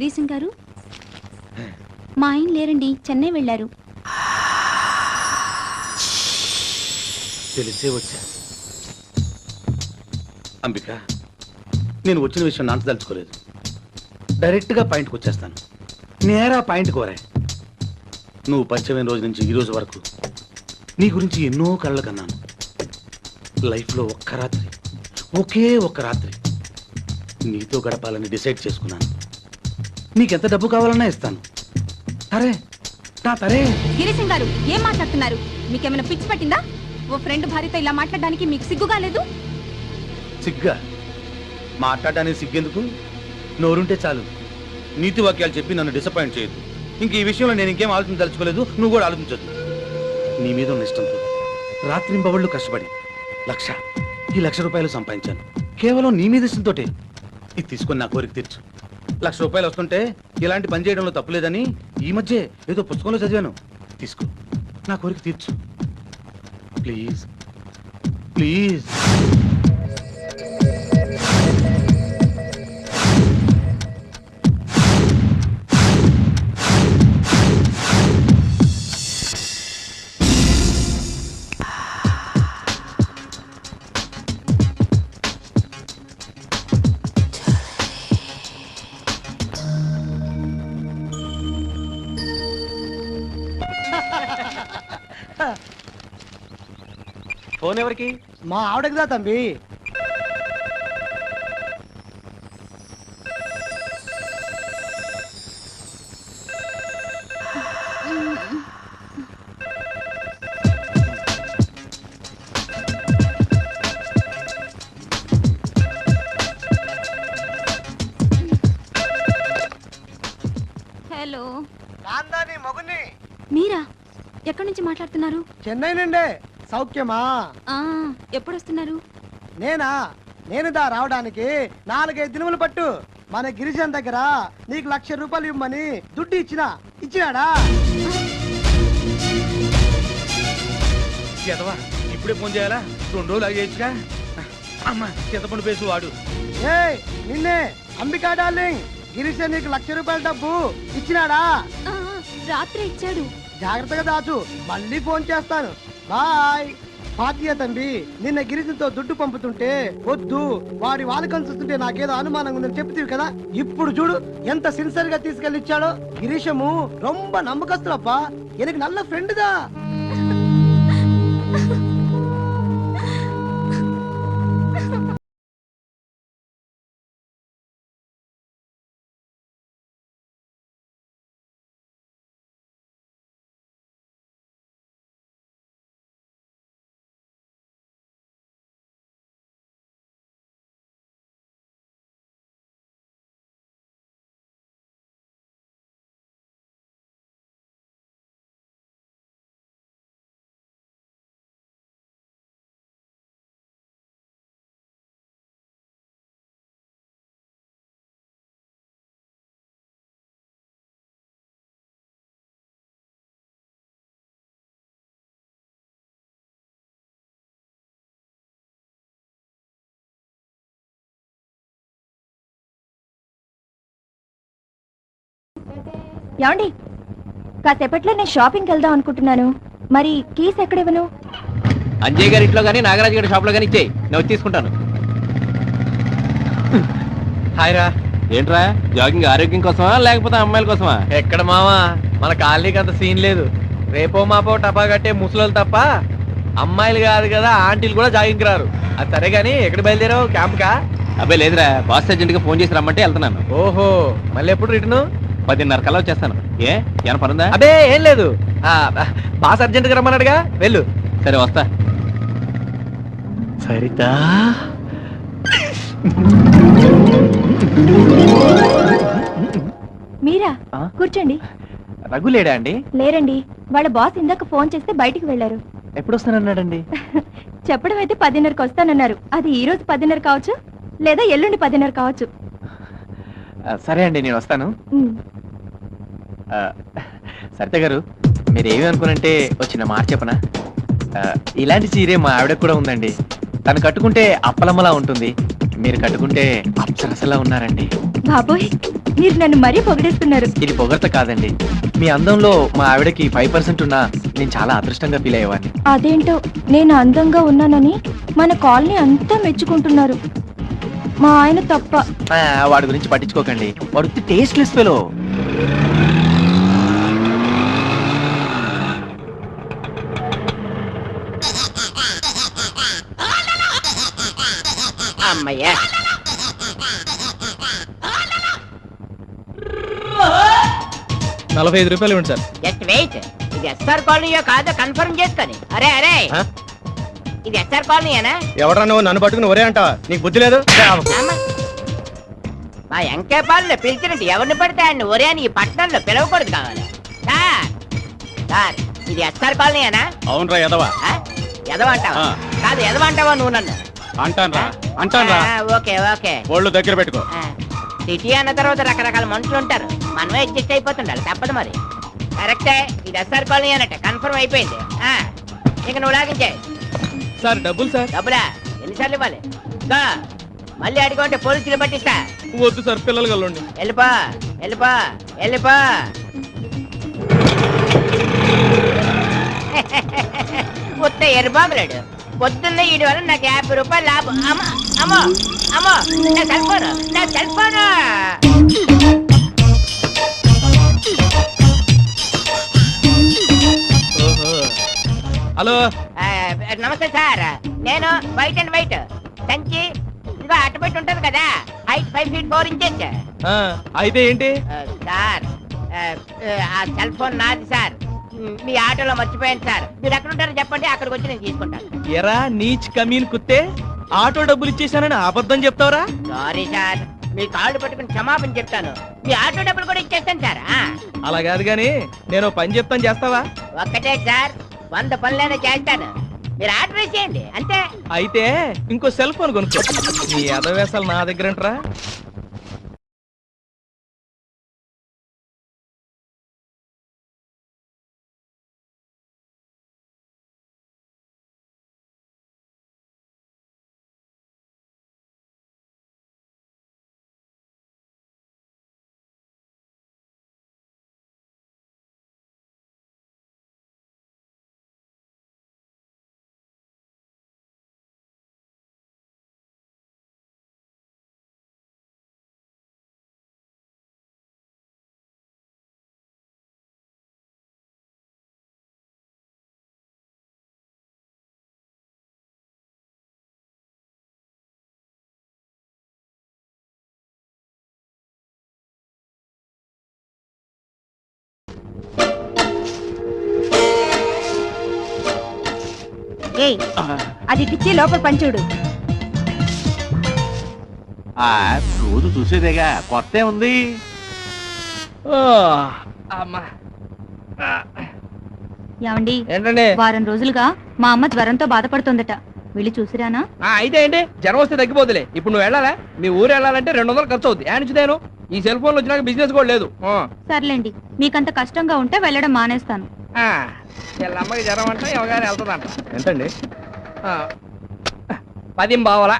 రీసింగ్ గారు, మా ఆయన లేరండి, చెన్నై వెళ్ళారు. తెలిసే వచ్చా. అంబిక, నేను వచ్చిన విషయం నాన్న తలుచుకోలేదు. డైరెక్ట్గా పాయింట్కి వచ్చేస్తాను. నేరా పాయింట్ కోరా. నువ్వు పరిచయమైన రోజు నుంచి ఈ రోజు వరకు నీ గురించి ఎన్నో కళ్ళ కన్నాను. లైఫ్లో ఒక్క రాత్రి, ఒకే ఒక్క రాత్రి నీతో గడపాలని డిసైడ్ చేసుకున్నాను. నీకెంత డబ్బు కావాలన్నా ఇస్తాను. తరే నా తరే. గిరిసింగ్ గారు, ఏం మాట్లాడుతున్నారు? మీకేమైనా పిచ్చి పట్టిందా? ఓ ఫ్రెండ్ భార్యతో ఇలా మాట్లాడడానికి మీకు సిగ్గుగా లేదు? సిగ్గా? మాట్లాడడానికి సిగ్గెందుకు? నోరుంటే చాలు. నీతి వాక్యాలు చెప్పి నన్ను డిసప్పాయింట్ చేయొద్దు. ఇంక ఈ విషయంలో నేను ఇంకేం ఆలోచించదలుచుకోలేదు. నువ్వు కూడా ఆలోచించొద్దు. నీ మీద ఉన్న ఇష్టంతో రాత్రింబవళ్ళు కష్టపడి ఈ 1,00,000 రూపాయలు సంపాదించాను. కేవలం నీ మీద ఇష్టంతోటే. ఇది తీసుకొని నా కోరిక తీర్చు. 1,00,000 రూపాయలు వస్తుంటే ఇలాంటి పని చేయడంలో తప్పులేదని ఈ మధ్య ఏదో పుస్తకంలో చదివాను. తీసుకో, నా కోరిక తీర్చు ప్లీజ్ ప్లీజ్. ఫోన్ ఎవరికి? మా ఆవిడకిదా తంబి. హలో, నాందాని మగుని. మీరా? ఎక్కడి నుంచి మాట్లాడుతున్నారు? చెన్నై నుండే. సౌఖ్యమా? ఎప్పుడు వస్తున్నారు? నేను రావడానికి 4-5 దినములు పట్టు. మన గిరిజన్ దగ్గర నీకు 1,00,000 రూపాయలు ఇవ్వమని దుడ్డు ఇచ్చినాడా? చేతవా ఇప్పుడే ఫోన్ చేయాలా? 2 రోజులు ఆగేయచ్చుగా. అమ్మా, చింతపండు పేసు వాడు. నిన్నే అంబికా డార్లింగ్. గిరిజన్ నీకు 1,00,000 రూపాయల డబ్బు ఇచ్చినాడా? రాత్రి ఇచ్చాడు. జాగ్రత్తగా దాచు, మళ్ళీ ఫోన్ చేస్తాను. బాయ్. భాగ్య తంబి, నిన్న గిరిజన్తో దుడ్డు పంపుతుంటే వద్దు, వాడి వాళ్ళకం చూస్తుంటే నాకేదో అనుమానంగా ఉందని చెప్తీవి కదా. ఇప్పుడు చూడు ఎంత సిన్సియర్ గా తీసుకెళ్లి ఇచ్చాడో. గిరీశము రొంబ నమ్మకస్తులప్పా. ఎనకు నల్ల ఫ్రెండ్ దా. ఏమండి, కాసేపట్లో నేను షాపింగ్కి వెళ్దాం అనుకుంటున్నాను. మరి కీస్ ఎక్కడ ఇవ్వను? అంజయ్ గారి ఇంట్లో కానీ నాగరాజు గారి షాప్ లో కానీ ఇచ్చేయి, నేను వచ్చి తీసుకుంటాను. హాయ్ రా. ఏంట్రా, జాగింగ్ ఆరోగ్యం కోసమా లేకపోతే అమ్మాయిల కోసమా? ఎక్కడ మావా, మన కాలనీకి అంత సీన్ లేదు. రేపో మాపో టపా కట్టే ముసలోళ్ళు తప్ప అమ్మాయిలు కాదు కదా, ఆంటీలు కూడా జాగింగ్ రారు. అది సరే గానీ ఎక్కడ బయలుదేరావు? క్యాంప్ కా? అబ్బాయి లేదురా, బాస్ అర్జెంట్ గా ఫోన్ చేసి రమ్మంటే వెళ్తున్నాను. ఓహో, మళ్ళీ ఎప్పుడు రిటర్న్? 10:30 కల్లా వచ్చేస్తాను. ఏమైనా పనుందా? అదే ఏం లేదు, బాస్ అర్జెంట్ గా రమ్మన్నాడుగా, వెళ్ళు. సరే వస్తా. సరితా మీరా? కూర్చోండి. రఘు లేడా అండి? లేరండి, వాళ్ళ బాస్ ఇందాక ఫోన్ చేస్తే బయటికి వెళ్ళారు. ఎప్పుడు వస్తానన్నాడండి? చెప్పడం అయితే 10:30కి వస్తానన్నారు. అది ఈ రోజు 10:30 కావచ్చు, లేదా ఎల్లుండి 10:30 కావచ్చు. సరే అండి, నేను వస్తాను. సరిత గారు, మీరేమి అనుకునంటే వచ్చిన మాట చెప్పనా? ఇలాంటి చీరే మా ఆవిడకు కూడా ఉందండి. తను కట్టుకుంటే అప్పలమ్మలా ఉంటుంది, మీరు కట్టుకుంటే అప్సరసలా ఉన్నారండి. బాబోయ్, మీరు నన్ను మరీ పొగిడేస్తున్నారు. ఇది పొగడ్త కాదండి, మీ అందంలో మా ఆవిడకి 5% ఉన్నా నేను చాలా అదృష్టంగా ఫీల్ అయ్యేవాడిని. అదేంటో నేను అందంగా ఉన్నానని మన కాలనీ అంతా మెచ్చుకుంటున్నారు. మా ఆయన తప్ప. వాడి గురించి పట్టించుకోకండి, వాడు టేస్ట్లెస్ ఫెలో. అమ్మయ్యా, ₹45 ఇవ్వండి సార్. Just wait. ఇది ఎస్ఆర్ కాలనీయో కాదో కన్ఫర్మ్ చేసుకొని. అరే అరే, ఇది ఎస్ఆర్ కాలనీయేనా? ఎవడరా నువ్వు నన్ను పట్టుకుని ఒరే అంటావా? నీకు బుద్ధి లేదు? అమ్మ, మా ఎంకేపాల్లో పిలిచినట్టు ఎవరిని పడితే ఆయన ఒరే అని ఈ పట్టణంలో పిలవకూడదు కావాలి. సార్ సార్, ఇది ఎస్ఆర్ కాలనీయేనా? అవునరా ఎదవా. ఎదవంటావా? కాదు, ఎదవంటావా నువ్వు నన్ను? అంటాన్రా ఓకే ఓకే. ఒళ్ళు దగ్గర పెట్టుకో. సిటీ అన్న తర్వాత రకరకాల మనుషులు ఉంటారు, మనమే అడ్జస్ట్ అయిపోతుండాలి, తప్పదు మరి. కరెక్టే, ఇది ఎస్ఆర్ కాలనీ అన్నట్టు కన్ఫర్మ్ అయిపోయింది. ఇక నువ్వు లాగించే. సార్ డబ్బులు సార్. డబ్బులా? ఎన్నిసార్లు ఇవ్వాలి? ఇదిగో, మళ్ళీ అడిగంటే పోలీసులు పట్టిస్తా. వద్దు సార్, పిల్లలు కలండి. వెళ్ళిపో వెళ్ళిపో వెళ్ళిపో. ఉత్త ఎరుబాబులాడు. పొద్దున్న ఈడి వల్ల నాకు ₹50 లాభం. అమ్మో అమ్మో అమ్మో, నా సెల్ ఫోను, నా సెల్ ఫోను. హలో, నమస్తే సార్, నేను వైట్ అండ్ వైట్ సంచి ఇదిగో అటుపెట్టి ఉంటది కదా, హైట్ 5 feet 4 inches. అయితే ఏంటి? సార్, ఆ సెల్ ఫోన్ నాది సార్, మీ ఆటోలో మర్చిపోయాను సార్. మీరు ఎక్కడ ఉంటారో చెప్పండి, అక్కడికి వచ్చి నేను తీసుకుంటాను. ఎరా నీచ్ కమీన్ కుత్తే, ఆటో డబ్బులు ఇచ్చేసానని అబద్ధం చెప్తావరా? సారీ సార్, మీ కాళ్ళు పట్టుకుని క్షమాపణ చెప్తాను. మీ ఆటో డబ్బులు కూడా ఇచ్చేస్తాను సార్. అలా కాదు గాని నేను పని చెప్తాను, చేస్తావా? ఒక్కటే సార్, 100 పనులైనా చేస్తాను, మీరు ఆర్డర్ వేసేయండి అంతే. అయితే ఇంకో సెల్ ఫోన్ కొనుక్కో. నీ అదవేశాలు నా దగ్గర అంటరా? అది ఇచ్చి లోపల పంచుడు. రోజు చూసేదేగా, కొత్త ఉంది. ఏమండి, ఏంటండి? వారం రోజులుగా మా అమ్మ జ్వరంతో బాధపడుతుందట, వెళ్ళి చూసిరానా? అయితే ఏంటి, జ్వరం వస్తే తగ్గిపోతులే. ఇప్పుడు నువ్వు వెళ్ళాలా? మీ ఊరు వెళ్ళాలంటే 200 ఖర్చు అవుద్ది. నుంచిదేను ఈ సెల్ ఫోన్లు వచ్చినాక బిజినెస్ కూడా లేదు. సర్లేండి, మీకంత కష్టంగా ఉంటే వెళ్ళడం మానేస్తాను. వీళ్ళ అమ్మకి జ్వరం అంట, ఎవగానే వెళ్తుందంట. ఎంతండి? 10 పావలా.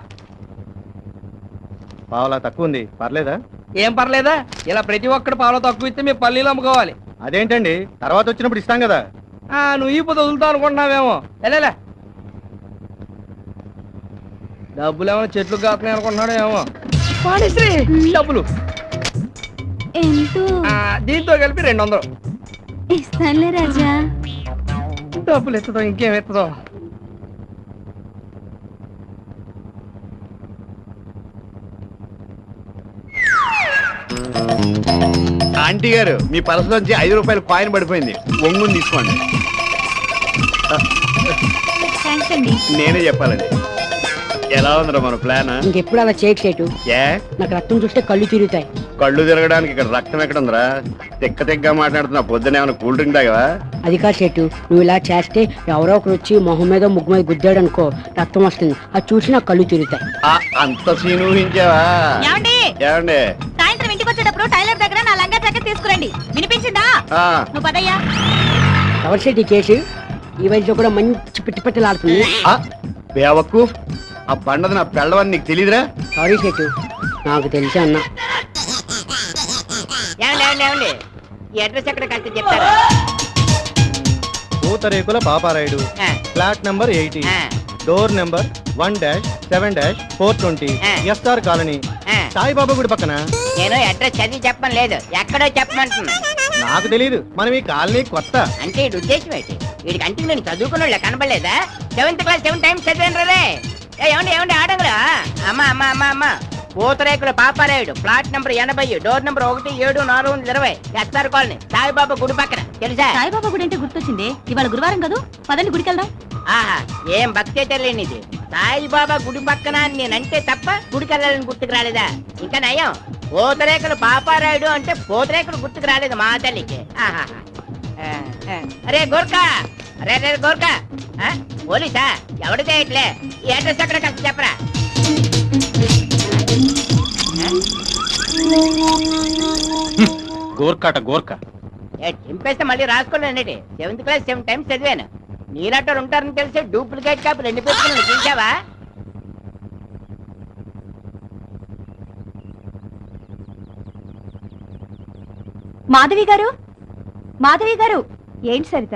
పావులా తక్కువ ఉంది, పర్లేదా? ఏం పర్లేదా? ఇలా ప్రతి ఒక్కడు పావులా తక్కువ ఇస్తే మేము పల్లీలు అమ్ముకోవాలి. అదేంటండి, తర్వాత వచ్చినప్పుడు ఇస్తాం కదా. నువ్వు ఈ పొద్దు వదులుతావు అనుకుంటున్నావేమో. వెళ్ళలే, డబ్బులు ఏమైనా చెట్లు కాస్తున్నాయి అనుకుంటున్నాడు ఏమో. పాడేశ్రీ డబ్బులు దీంతో కలిపి 200. ఇస్తానులే రాజా. డబ్బులు ఎత్తుదో ఇంకేం ఎత్తుదో. ఆంటీ గారు, మీ పర్సులోంచి ₹5 కాయిన్ పడిపోయింది, ఒంగుని తీసుకోండి. థ్యాంక్స్ అండి. నేనే చెప్పాలండి. ఎలా ఉందిరా మన ప్లాన్? ఇంకెప్పుడు అలా చేయట్లేదు. ఏ, నాకు రక్తం చూస్తే కళ్ళు తిరుగుతాయి. కళ్ళు తిరగడానికి ఇక్కడ రక్తం ఎక్కడ ఉందిరా? తెగ్గ మాట్లాడుతున్నా. పొద్దున ఏమైనా కూల్ డ్రింక్ తాగవా? అది కాదు చెట్టు, నువ్వు ఇలా చేస్తే ఎవరో ఒకరు వచ్చి మొహం మీద ముగ్గు మీద గుద్దాడు అనుకో, రక్తం వస్తుంది. అది చూసి నాకు కళ్ళు తిరుగుతాయి. అంత సీన్ ఊహించావా? ఏమండి, సాయంత్రం ఇంటికి వచ్చేటప్పుడు టైలర్ దగ్గర నా లంగా జాకెట్ తీసుకురండి. వినిపించిందా? నువ్వు పదయ్యా. ఎవరి చెట్టు కేసు ఈ వయసులో కూడా మంచి పిట్టిపట్టలాడుతుంది. బేవక్కు, ఆ బండది నా పెళ్ళవని నీకు తెలీదురా? సారీ చెట్టు, నాకు తెలిసి అన్నా. ఏమండి ఈ అడ్రస్ ఎక్కడ కాస్త చెప్తారా? పూతరేకుల పాపారాయుడు, ఆ, ఫ్లాట్ నంబర్ 80, ఆ, డోర్ నెంబర్ 1-7-420, ఎస్ఆర్ కాలనీ, ఆ. సాయిబాబా గుడి పక్కన. నేను అడ్రస్ చదివి చెప్పని లేదు, ఎక్కడో చెప్పమంటున్నా. నాకు తెలియదు, మనం ఈ కాలనీ కొత్త. అంటే వీడి ఉద్దేశం ఏంటి? వీడికి అంటే నేను చదువుకున్న కనబడలేదా? 7th క్లాస్ 7 times చదివాను రే. ఏమండి ఏమండి ఆడంగురా? అమ్మా పూతరేకుల Paparayudu, flat number 80, door number 17420, SR colony, Saibaba గుడి పక్కన. తెలుసా? సాయిబాబా గుడి అంటే గుర్తొచ్చింది. ఇవాళ గురువారం కదా, పదండి గుడికి వెళ్దాం. ఆహా, ఏం భక్తి తెలియనిది. సాయిబాబా గుడి పక్కన అని నేనంటే తప్ప గుడికి వెళ్ళాలని గుర్తుకు రాలేదా? ఇంకా నయం, పూతరేకులు పాపారాయుడు అంటే పూతరేకులు గుర్తుకు రాలేదు మా తల్లికి. ఆహా. అరే గోర్ఖా, అరే గోర్ఖా, పోలీసా? ఎవడితే ఇట్లే ఈ అడ్రస్ ఎక్కడ కాస్త చెప్పరా? గోర్కాట గోర్ఖా. చింపేస్తే మళ్ళీ రాసుకోలేండి. 7th క్లాస్ 7 times చదివాను. నీలాంటి ఉంటారని తెలిసి డూప్లికేట్ కాపీ 2 పెట్టుకుని చూసావా? మాధవి గారు ఏంటి సరిత?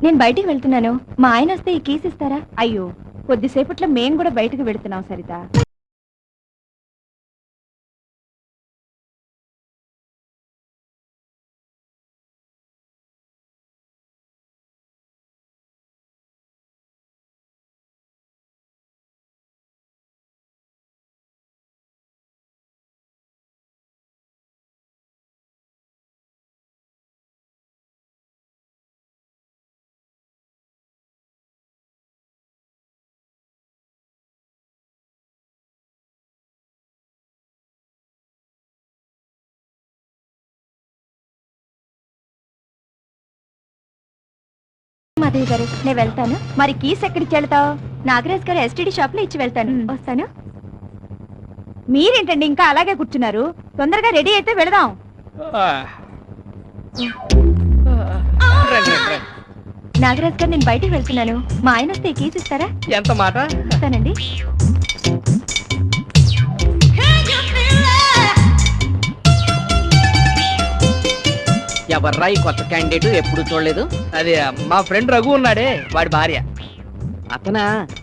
నేను బయటికి వెళ్తున్నాను, మా ఆయన వస్తే ఈ కీస్ ఇస్తారా? అయ్యో, కొద్దిసేపట్లో మేం కూడా బయటకు వెళ్తున్నాం సరిత. మాధవి గారు నేను వెళ్తాను. మరి కీస్ ఎక్కడికి వెళ్తావు? నాగరాజ్ గారు ఎస్టీడీ షాప్ లో ఇచ్చి వెళ్తాను. వస్తాను. మీరేంటండి ఇంకా అలాగే కూర్చున్నారు? తొందరగా రెడీ అయితే వెళదాం. నాగరాజ్ గారు నేను బయటికి వెళ్తున్నాను, మా ఆయన వస్తే కీస్ ఇస్తారా? ఎంత మాట? ఇస్తానండి. ఎవర్రా ఈ కొత్త క్యాండిడేట్? ఎప్పుడు చూడలేదు. అదే మా ఫ్రెండ్ రఘు ఉన్నాడే, వాడి భార్య.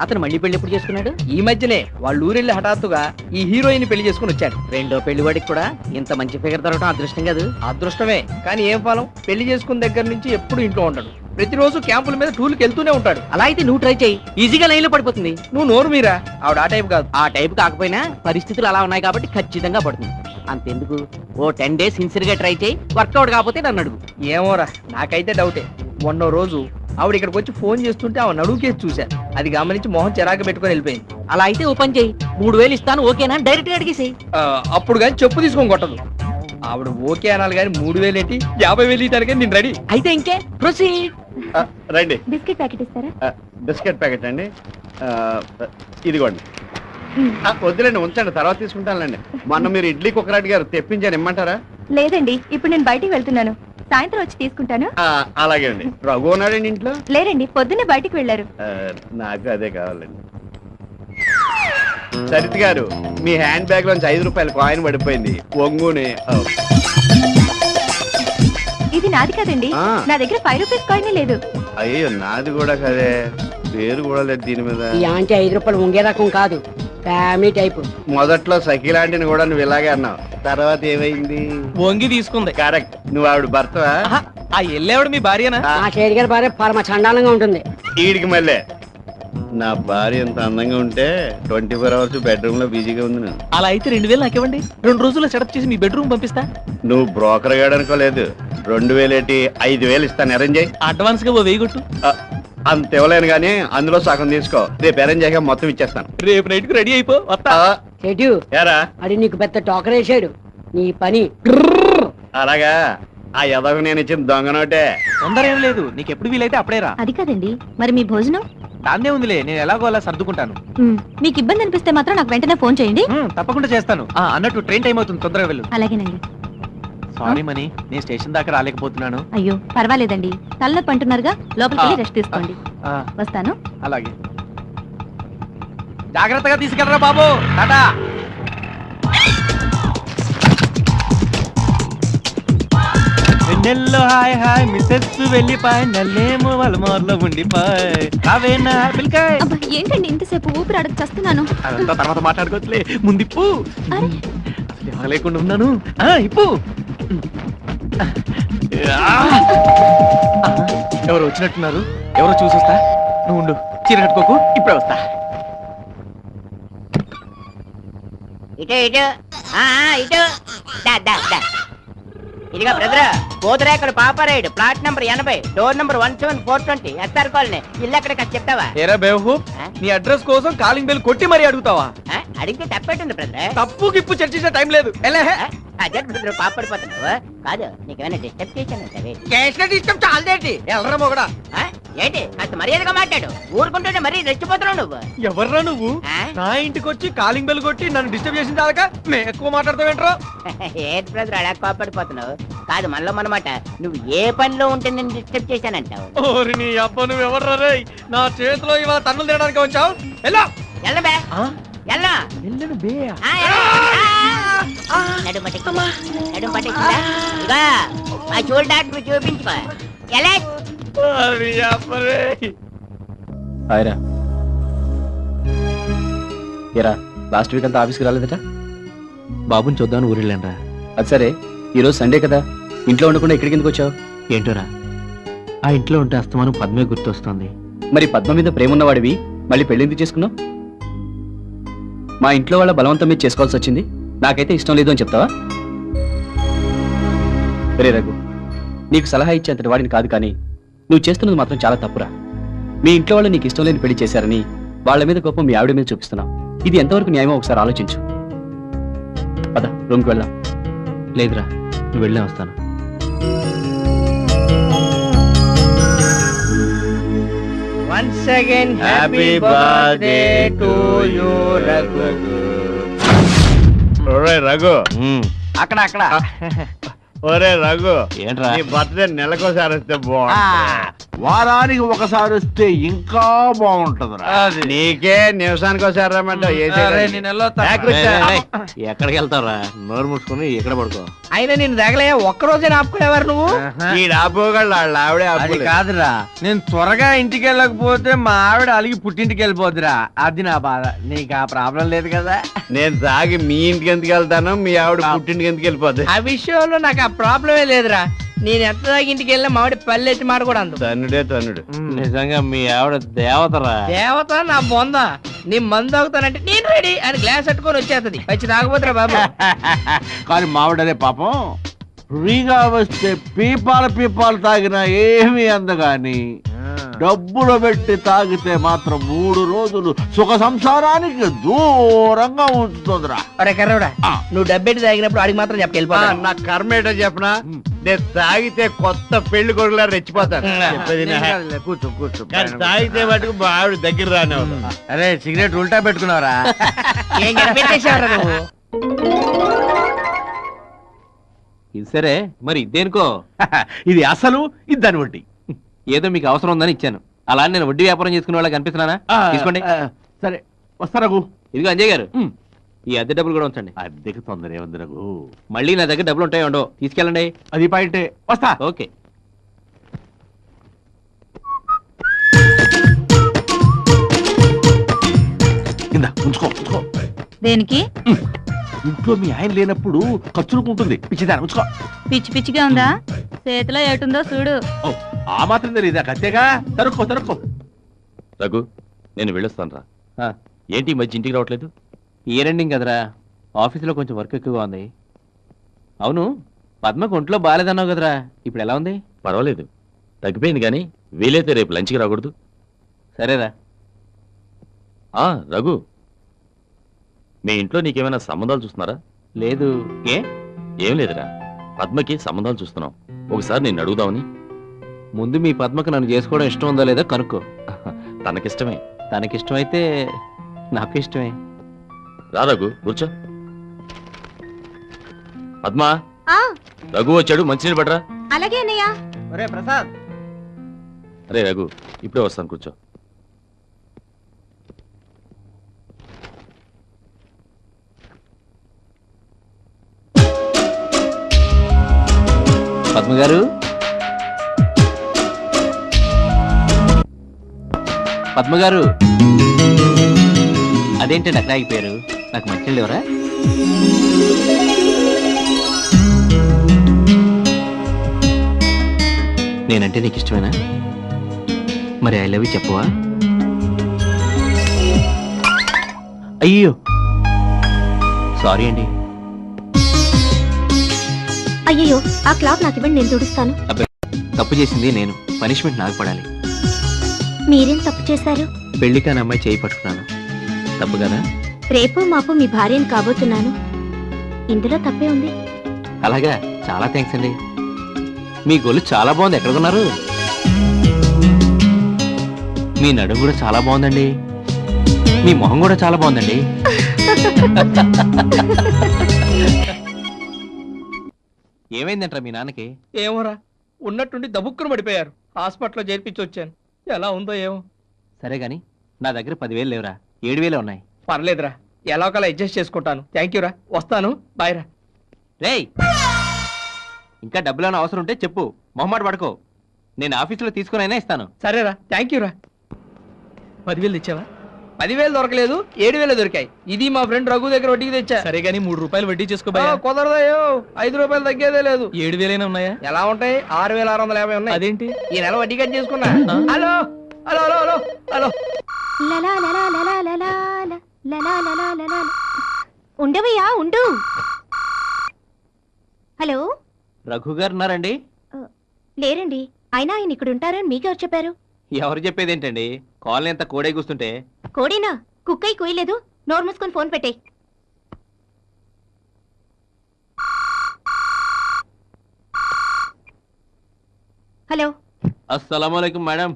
అతను మళ్ళీ పెళ్లి ఎప్పుడు చేసుకున్నాడు? ఈ మధ్యనే వాళ్ళ ఊరెళ్ళి హఠాత్తుగా ఈ హీరోయిన్ పెళ్లి చేసుకుని వచ్చాడు. రెండో పెళ్లి వాడికి కూడా ఇంత మంచి ఫిగర్ దొరకడం అదృష్టం కాదు? అదృష్టమే, కానీ ఏం ఫలం? పెళ్లి చేసుకున్న దగ్గర నుంచి ఎప్పుడు ఇంట్లో ఉంటాడు. ప్రతిరోజు క్యాంపుల మీద టూర్కి వెళ్తూనే ఉంటాడు. అలా అయితే నువ్వు ట్రై చేయి, ఈజీగా లైన్ లో పడిపోతుంది. నువ్వు నోరు మీరా, ఆవిడ ఆ టైప్ కాదు. ఆ టైప్ కాకపోయినా పరిస్థితులు అలా ఉన్నాయి కాబట్టి ఖచ్చితంగా పడుతుంది. అంతెందుకు, ఓ 10 days సిన్సియర్ గా ట్రై చేయి, వర్కౌట్ కాకపోతే నన్ను అడుగు. ఏమోరా, నాకైతే డౌటే. మొన్న రోజు ఆవిడ ఇక్కడికి వచ్చి ఫోన్ చేస్తుంటే ఆవిడ నడువు కేసు చూసా. అది గమనించి మొహం చిరాకు పెట్టుకొని వెళ్ళిపోయింది. అలా అయితే ఓ పని చేయి, 3000 ఇస్తాను ఓకేనా, డైరెక్ట్ గా అడిగేసేయి. అప్పుడు కానీ చెప్పు తీసుకొని కొట్టదు. ఆవిడ ఓకే అనాలి కానీ 3000 ఏంటి, 50,000 ఇవ్వడానికి నేను రెడీ. అయితే ఇంకే ప్రొసీడ్. రండి. బిస్కెట్ ప్యాకెట్ ఇస్తారా? బిస్కెట్ ప్యాకెట్ అండి, ఇదిగోండి. వద్దులేండి, ఉంచండి, తర్వాత తీసుకుంటానులేండి. మొన్న మీరు ఇడ్లీ కుక్కర్ అడిగారు, తెప్పించాను, ఇమ్మంటారా? లేదండి, ఇప్పుడు నేను బయటికి వెళ్తున్నాను, సాయంత్రం వచ్చి తీసుకుంటాను. అలాగే అండి. రఘు ఉన్నాడండి ఇంట్లో? లేరండి, పొద్దున్నే బయటికి వెళ్ళారు. నాకు అదే కావాలండి. సరిత గారు, మీ హ్యాండ్ బ్యాగ్ లోంచి 5 రూపాయల కాయిన్ పడిపోయింది, ఒంగుని. ఇది నాది కదండి, నా దగ్గర 5 రూపీస్ కాయిన్ లేదు. అయ్యో, నాది కూడా కదే, పేరు కూడా లేదు దీని మీద. ఈ ఆంటీ 5 రూపాయలు ఉంగే రకం కాదు, ఫ్యామిలీ టైప్. మొదట్లో సఖిలాంటిని కూడా నువ్వు ఇలాగే అన్నావు, తర్వాత ఏమైంది? వంగి తీసుకుంది. కరెక్ట్, నువ్వు ఆవిడ భర్తవా? ఆ ఎల్లేవాడు మీ భార్యనా? ఆ షేర్ గారి భార్య పరమ చండాలంగా ఉంటుంది. ఈడికి మళ్ళీ నా భార్య ఎంత అందంగా ఉంటే 24 hours బెడ్రూమ్ లో బిజీగా ఉంది. నేను అలా అయితే 2000 నాకు ఇవ్వండి, 2 రోజుల్లో సెటప్ చేసి మీ బెడ్రూమ్ పంపిస్తా. నువ్వు బ్రోకర్ గాడు అనుకోలేదు. 2000 ఏంటి, 5000 ఇస్తాను, అరేంజ్ చేయి. అడ్వాన్స్ గా 1000 కొట్టు. అంత ఇవ్వలేను కానీ అందులో సగం తీసుకో, రేపు అరేంజ్ చేయగా మొత్తం ఇచ్చేస్తాను. రేపు నైట్ కు రెడీ అయిపో, వస్తా. చెట్టు ఏరా, అది నీకు పెద్ద టోకర్ వేసాడు, నీ పని. అలాగా? ఆ యదవ నేను ఇచ్చిన దొంగ నోటే. తొందర ఏం లేదు, నీకు ఎప్పుడు వీలైతే అప్పుడే రా. అది కదండి, మరి మీ భోజనం? దాన్నే ఉందిలే, నేను ఎలాగో అలా సర్దుకుంటాను. మీకు ఇబ్బంది అనిపిస్తే మాత్రం నాకు వెంటనే ఫోన్ చేయండి. తప్పకుండా చేస్తాను. అన్నట్టు ట్రైన్ టైం అవుతుంది, తొందరగా వెళ్ళు. అలాగేనండి. సారీ మనీ, నేను స్టేషన్ దాకా రాలేకపోతున్నాను. అయ్యో పర్వాలేదండి, తలనొప్పి అంటున్నారుగా, లోపలికి వెళ్ళి రెస్ట్ తీసుకోండి. వస్తాను. అలాగే, జాగ్రత్తగా తీసుకెళ్ళరా బాబు. టాటా. వెన్నెల్లో హాయ్ హాయ్ మిస్సెస్ వెళ్ళిపాయ్ నల్లేమో వాళ్ళ మోర్లో ఉండిపాయ్ కావేనా పిల్కాయ్. అబ్బా, ఏంటండి ఇంతసేపు ఊపిరి అడగ చేస్తున్నాను. అదంతా తర్వాత మాట్లాడుకోవచ్చులే, ముందు ఇప్పు. అరే అసలు ఎవరు లేకుండా ఉన్నాను. ఇప్పు. ఎవరు వచ్చినట్టున్నారు, ఎవరో చూసొస్తా. నువ్వు ఉండు, చీర కట్టుకోకు, ఇప్పుడే వస్తా. ఇటు ఇటు ఇటు ఇదిగా బ్రదర్, పోతురేకడు Paparayudu, plot number 80, door number 17420, SR colony. ఇల్లు ఎక్కడ చెప్తావా? ఏరా బేవహూప్, నీ అడ్రస్ కోసం కాలింగ్ బెల్ కొట్టి మరీ అడుగుతావా? అడిగితే తప్పేటుంది బ్రదర్. తప్పు గిప్పు చర్చించే టైం లేదు. అదే బ్రదర్, పాపడిపోతున్నావు. కాదు, నీకేమైనా డిస్టర్బ్ చేశాను. చేసినట్టు ఇష్టం చాలదేంటి, ఎల్లరా మొగడా. ఏంటి కాస్త మర్యాదగా మాట్లాడు, ఊరుకుంటుంటే మరీ రెచ్చిపోతున్నావు నువ్వు. ఎవర్రా నువ్వు? నా ఇంటికి వచ్చి కాలింగ్ బెల్ కొట్టి నన్ను డిస్టర్బ్ చేసిన దాకా మే ఎక్కువ మాట్లాడతావేంట్రా? ఏంటి బ్రదర్ అలా కోపడిపోతున్నావు? కాదు మనలో మనమాట, నువ్వు ఏ పనిలో ఉంటే నేను డిస్టర్బ్ చేశానంటావు. ఓరి నీ అబ్బ, నువ్వు ఎవర్రా రే? నా చేతిలో ఇవాళ తన్నులు తినడానికి వచ్చావు. ఎలా ఎల్లబే ఎల్లా వెళ్ళను బే. నడుము పట్టిందా? ఇగా ఆ చూడు డాక్టర్ చూపించుకో. ఎలా హాయ్రా. ఏరా, లాస్ట్ వీక్ అంతా ఆఫీస్కి రాలేదట? బాబుని చూద్దామని ఊరెళ్ళానరా. అది సరే, ఈరోజు సండే కదా, ఇంట్లో ఉండకుండా ఇక్కడికి ఎందుకు వచ్చావు? ఏంటోరా, ఆ ఇంట్లో ఉంటే అస్తమానం పద్మే గుర్తొస్తుంది. మరి పద్మ మీద ప్రేమ ఉన్నవాడివి మళ్ళీ పెళ్లి ఎందుకు చేసుకున్నావు? మా ఇంట్లో వాళ్ళ బలవంతం మీద చేసుకోవాల్సి వచ్చింది, నాకైతే ఇష్టం లేదు అని చెప్తావా? రే రఘు, నీకు సలహా ఇచ్చేంతటి వాడిని కాదు, కానీ నువ్వు చేస్తున్నది మాత్రం చాలా తప్పురా. మీ ఇంట్లో వాళ్ళు నీకు ఇష్టం లేని పెళ్లి చేశారని వాళ్ళ మీద కోపం మీ ఆవిడ మీద చూపిస్తున్నావు. ఇది ఎంతవరకు న్యాయమో ఒకసారి ఆలోచించు. పద, రూమ్కి వెళ్దాం. లేదురా, నువ్వు వెళ్ళే వస్తాను. Once again, happy birthday to you, Raghu. ఒరే రఘు, అక్కడ అక్కడ. ఒరే రఘు, ఏంట్రా? నీ బర్త్డే నెలకోసారి వస్తే బాగుంటుంది. వారానికి ఒకసారి వస్తే ఇంకా బాగుంటదిరా. నీకే నిమిషానికి ఒకసారి రమ్మంటావు. ఎక్కడికి వెళ్తావురా? నోరు మూసుకుని ఎక్కడ పడుకో. అయినా నేను దగ్గలే ఒక్కరోజే ఆపుకునేవారు నువ్వు. ఈ ఆపుకోగలడు, వాళ్ళ ఆవిడే అది ఆపుకోలేదు. కాదురా, నేను త్వరగా ఇంటికి వెళ్ళకపోతే మా ఆవిడ అలిగి పుట్టింటికి వెళ్ళిపోద్దిరా. అది నా బాధ. నీకు ఆ ప్రాబ్లం లేదు కదా. నేను తాగి మీ ఇంటికి ఎందుకు వెళ్తాను, మీ ఆవిడ పుట్టింటికి ఎందుకు వెళ్ళిపోద్ది? ఆ విషయంలో నాకు ఆ ప్రాబ్లమే లేదురా. నేను ఎంత దాకా ఇంటికి వెళ్ళినా మావిడ పల్లె ఎత్తి మాట కూడా అందు. తన్నుడే తన్నుడు. నిజంగా మీ ఆవిడ దేవతరా. దేవత నా బొంద. నీ మందు తాగుతానంటే నేను రెడీ అని గ్లాస్ పట్టుకొని వచ్చేస్తుంది. వచ్చి తాగబోతురా బాబు. కానీ మావిడనే పాపం ఫ్రీగా వస్తే పీపాలు తాగినా ఏమీ అందగాని డబ్బులు పెట్టి తాగితే మాత్రం 3 రోజులు సుఖ సంసారానికి దూరంగా ఉంచుతుందిరా. అరే కర్రవుడా, నువ్వు డబ్బెట్టి తాగినప్పుడు అడిగి మాత్రం చెప్పి నా కర్మ ఏంటో చెప్పనా, నేను తాగితే కొత్త పెళ్లి కొడుకులా రెచ్చిపోతాను. చెప్పేది వినే. కూర్చో కూర్చో. కానీ తాగితే మటుకు మా ఆవిడ దగ్గర రానే ఉంది. అరే సిగరెట్ ఉల్టా పెట్టుకున్నావరా? ఏం కనిపెట్టేసావరా నువ్వు? ఇది సరే, మరి ఇదేనుకో. ఇది అసలు, ఇది దాని వడ్డీ. ఏదో మీకు అవసరం ఉందని ఇచ్చాను. అలా నేను వడ్డీ వ్యాపారం చేసుకునే వాళ్ళకి కనిపిస్తున్నానా? తీసుకోండి. సరే వస్తా రఘు. ఇదిగో అంజయ్ గారు, ఈ అద్దె డబ్బులు కూడా ఉంచండి. అద్దెకి తొందర ఏముంది రఘు. మళ్ళీ నా దగ్గర డబ్బులు ఉంటాయో ఉండో తీసుకెళ్ళండి. అది పాయింటే. వస్తా. ఓకే. ఇందా ఉంచుకో ఉంచుకో. దేనికి? ఇంట్లో మీ ఆయన లేనప్పుడు ఖర్చులకు ఉంటుంది. పిచ్చిదాన్ని ఉంచుకో. పిచ్చి పిచ్చిగా ఉందా? చేతిలో ఏటుందో చూడు. ఓ, ఆ మాత్రం తెలియదా? కత్తేగా. తరుక్కో తరుక్కో. రఘు, నేను వెళ్ళొస్తాను రా. ఏంటి ఈ మధ్య ఇంటికి రావట్లేదు? ఇయర్ ఎండింగ్ కదరా, ఆఫీసులో కొంచెం వర్క్ ఎక్కువగా ఉంది. అవును, పద్మకు ఒంట్లో బాగాలేదన్నావు కదరా, ఇప్పుడు ఎలా ఉంది? పర్వాలేదు, తగ్గిపోయింది. కానీ వీలైతే రేపు లంచ్కి రాకూడదు? సరేరా. రఘు, మీ ఇంట్లో నీకేమైనా సంబంధాలు చూస్తున్నారా? లేదు. ఏ? ఏం లేదురా, పద్మకి సంబంధాలు చూస్తున్నాం. ఒకసారి నేను అడుగుదామని. ముందు మీ పద్మకు నన్ను చేసుకోవడం ఇష్టం ఉందో లేదో కనుక్కో. తనకిష్టమే. తనకిష్టమైతే నాకు ఇష్టమే. రా రఘు, కూర్చో. పద్మా, రఘు వచ్చాడు, మంచినీళ్ళు పడరా. అలాగే అన్నయ్య. ఒరే ప్రసాద్. అరే రఘు, ఇప్పుడే వస్తాను, కూర్చో. పద్మ గారు, పద్మగారు, అదేంటండి అక్కడ ఆగిపోయారు? నాకు మంచి ఎవరా? నేనంటే నీకు ఇష్టమేనా? మరి ఐ లవ్ యూ చెప్పవా? అయ్యో సారీ అండి. అయ్యో ఆ క్లాత్ నాకు ఇవ్వండి, నేను తుడుస్తాను. తప్పు చేసింది నేను, పనిష్మెంట్ నాకు పడాలి. మీరేం తప్పు చేశారు? పెళ్లి కాని అమ్మాయి చేయి పట్టుకున్నాను, తప్పు కదా? రేపు మాపు మీ భార్యను కాబోతున్నాను, ఇందులో తప్పే ఉంది. అలాగా, చాలా థ్యాంక్స్ అండి. మీ గొల్లు చాలా బాగుంది, ఎక్కడ కొన్నారు? మీ నడుము కూడా చాలా బాగుందండి, మీ మొహం కూడా చాలా బాగుందండి. ఏమైందంటారా మీ నాన్నకి? ఏమోరా, ఉన్నట్టుండి దబుక్కును పడిపోయారు. హాస్పిటల్లో చేర్పించి వచ్చాను, ఎలా ఉందో ఏమో. సరే గాని నా దగ్గర 10,000 లేవురా, 7,000 ఉన్నాయి. పర్లేదురా, ఎలా ఒకలా అడ్జస్ట్ చేసుకుంటాను. థ్యాంక్ యూ రా, వస్తాను, బాయ్ రా. రేయ్, ఇంకా డబ్బులు అవసరం ఉంటే చెప్పు, మొహమాట పడుకో. నేను ఆఫీసులో తీసుకునైనా ఇస్తాను. సరేరా, థ్యాంక్ యూ రా. 10,000 తెచ్చావా? 10,000 దొరకలేదు, 7,000 దొరికాయి. ఇది మా ఫ్రెండ్ రఘు దగ్గర వడ్డీకి తెచ్చా. సరే గానీ 3 రూపాయలు వడ్డీ చేసుకో. కుదరదయ్యో, 5 రూపాయలు తగ్గేదే లేదు. 7,000 ఉన్నాయా? ఎలా ఉంటాయి? 6,650 ఉన్నాయి. అదేంటి? ఈ నెల వడ్డీ కట్ చేసుకున్నా. Hello hello hello hello hello. ఉండవయ్యా ఉండు. హలో, రఘు గారు ఉన్నారండి? లేరండి. అయినా ఆయన ఇక్కడ ఉంటారని మీకెవరు చెప్పారు? ఎవరు చెప్పేదేంటండి, కాలనీ అంతా కోడే కూస్తుంటే. కోడేనా? కుక్కై కోయలేదు. నోరు మూసుకొని ఫోన్ పెట్టే. హలో. అస్సలాముఅలైకుం మేడం,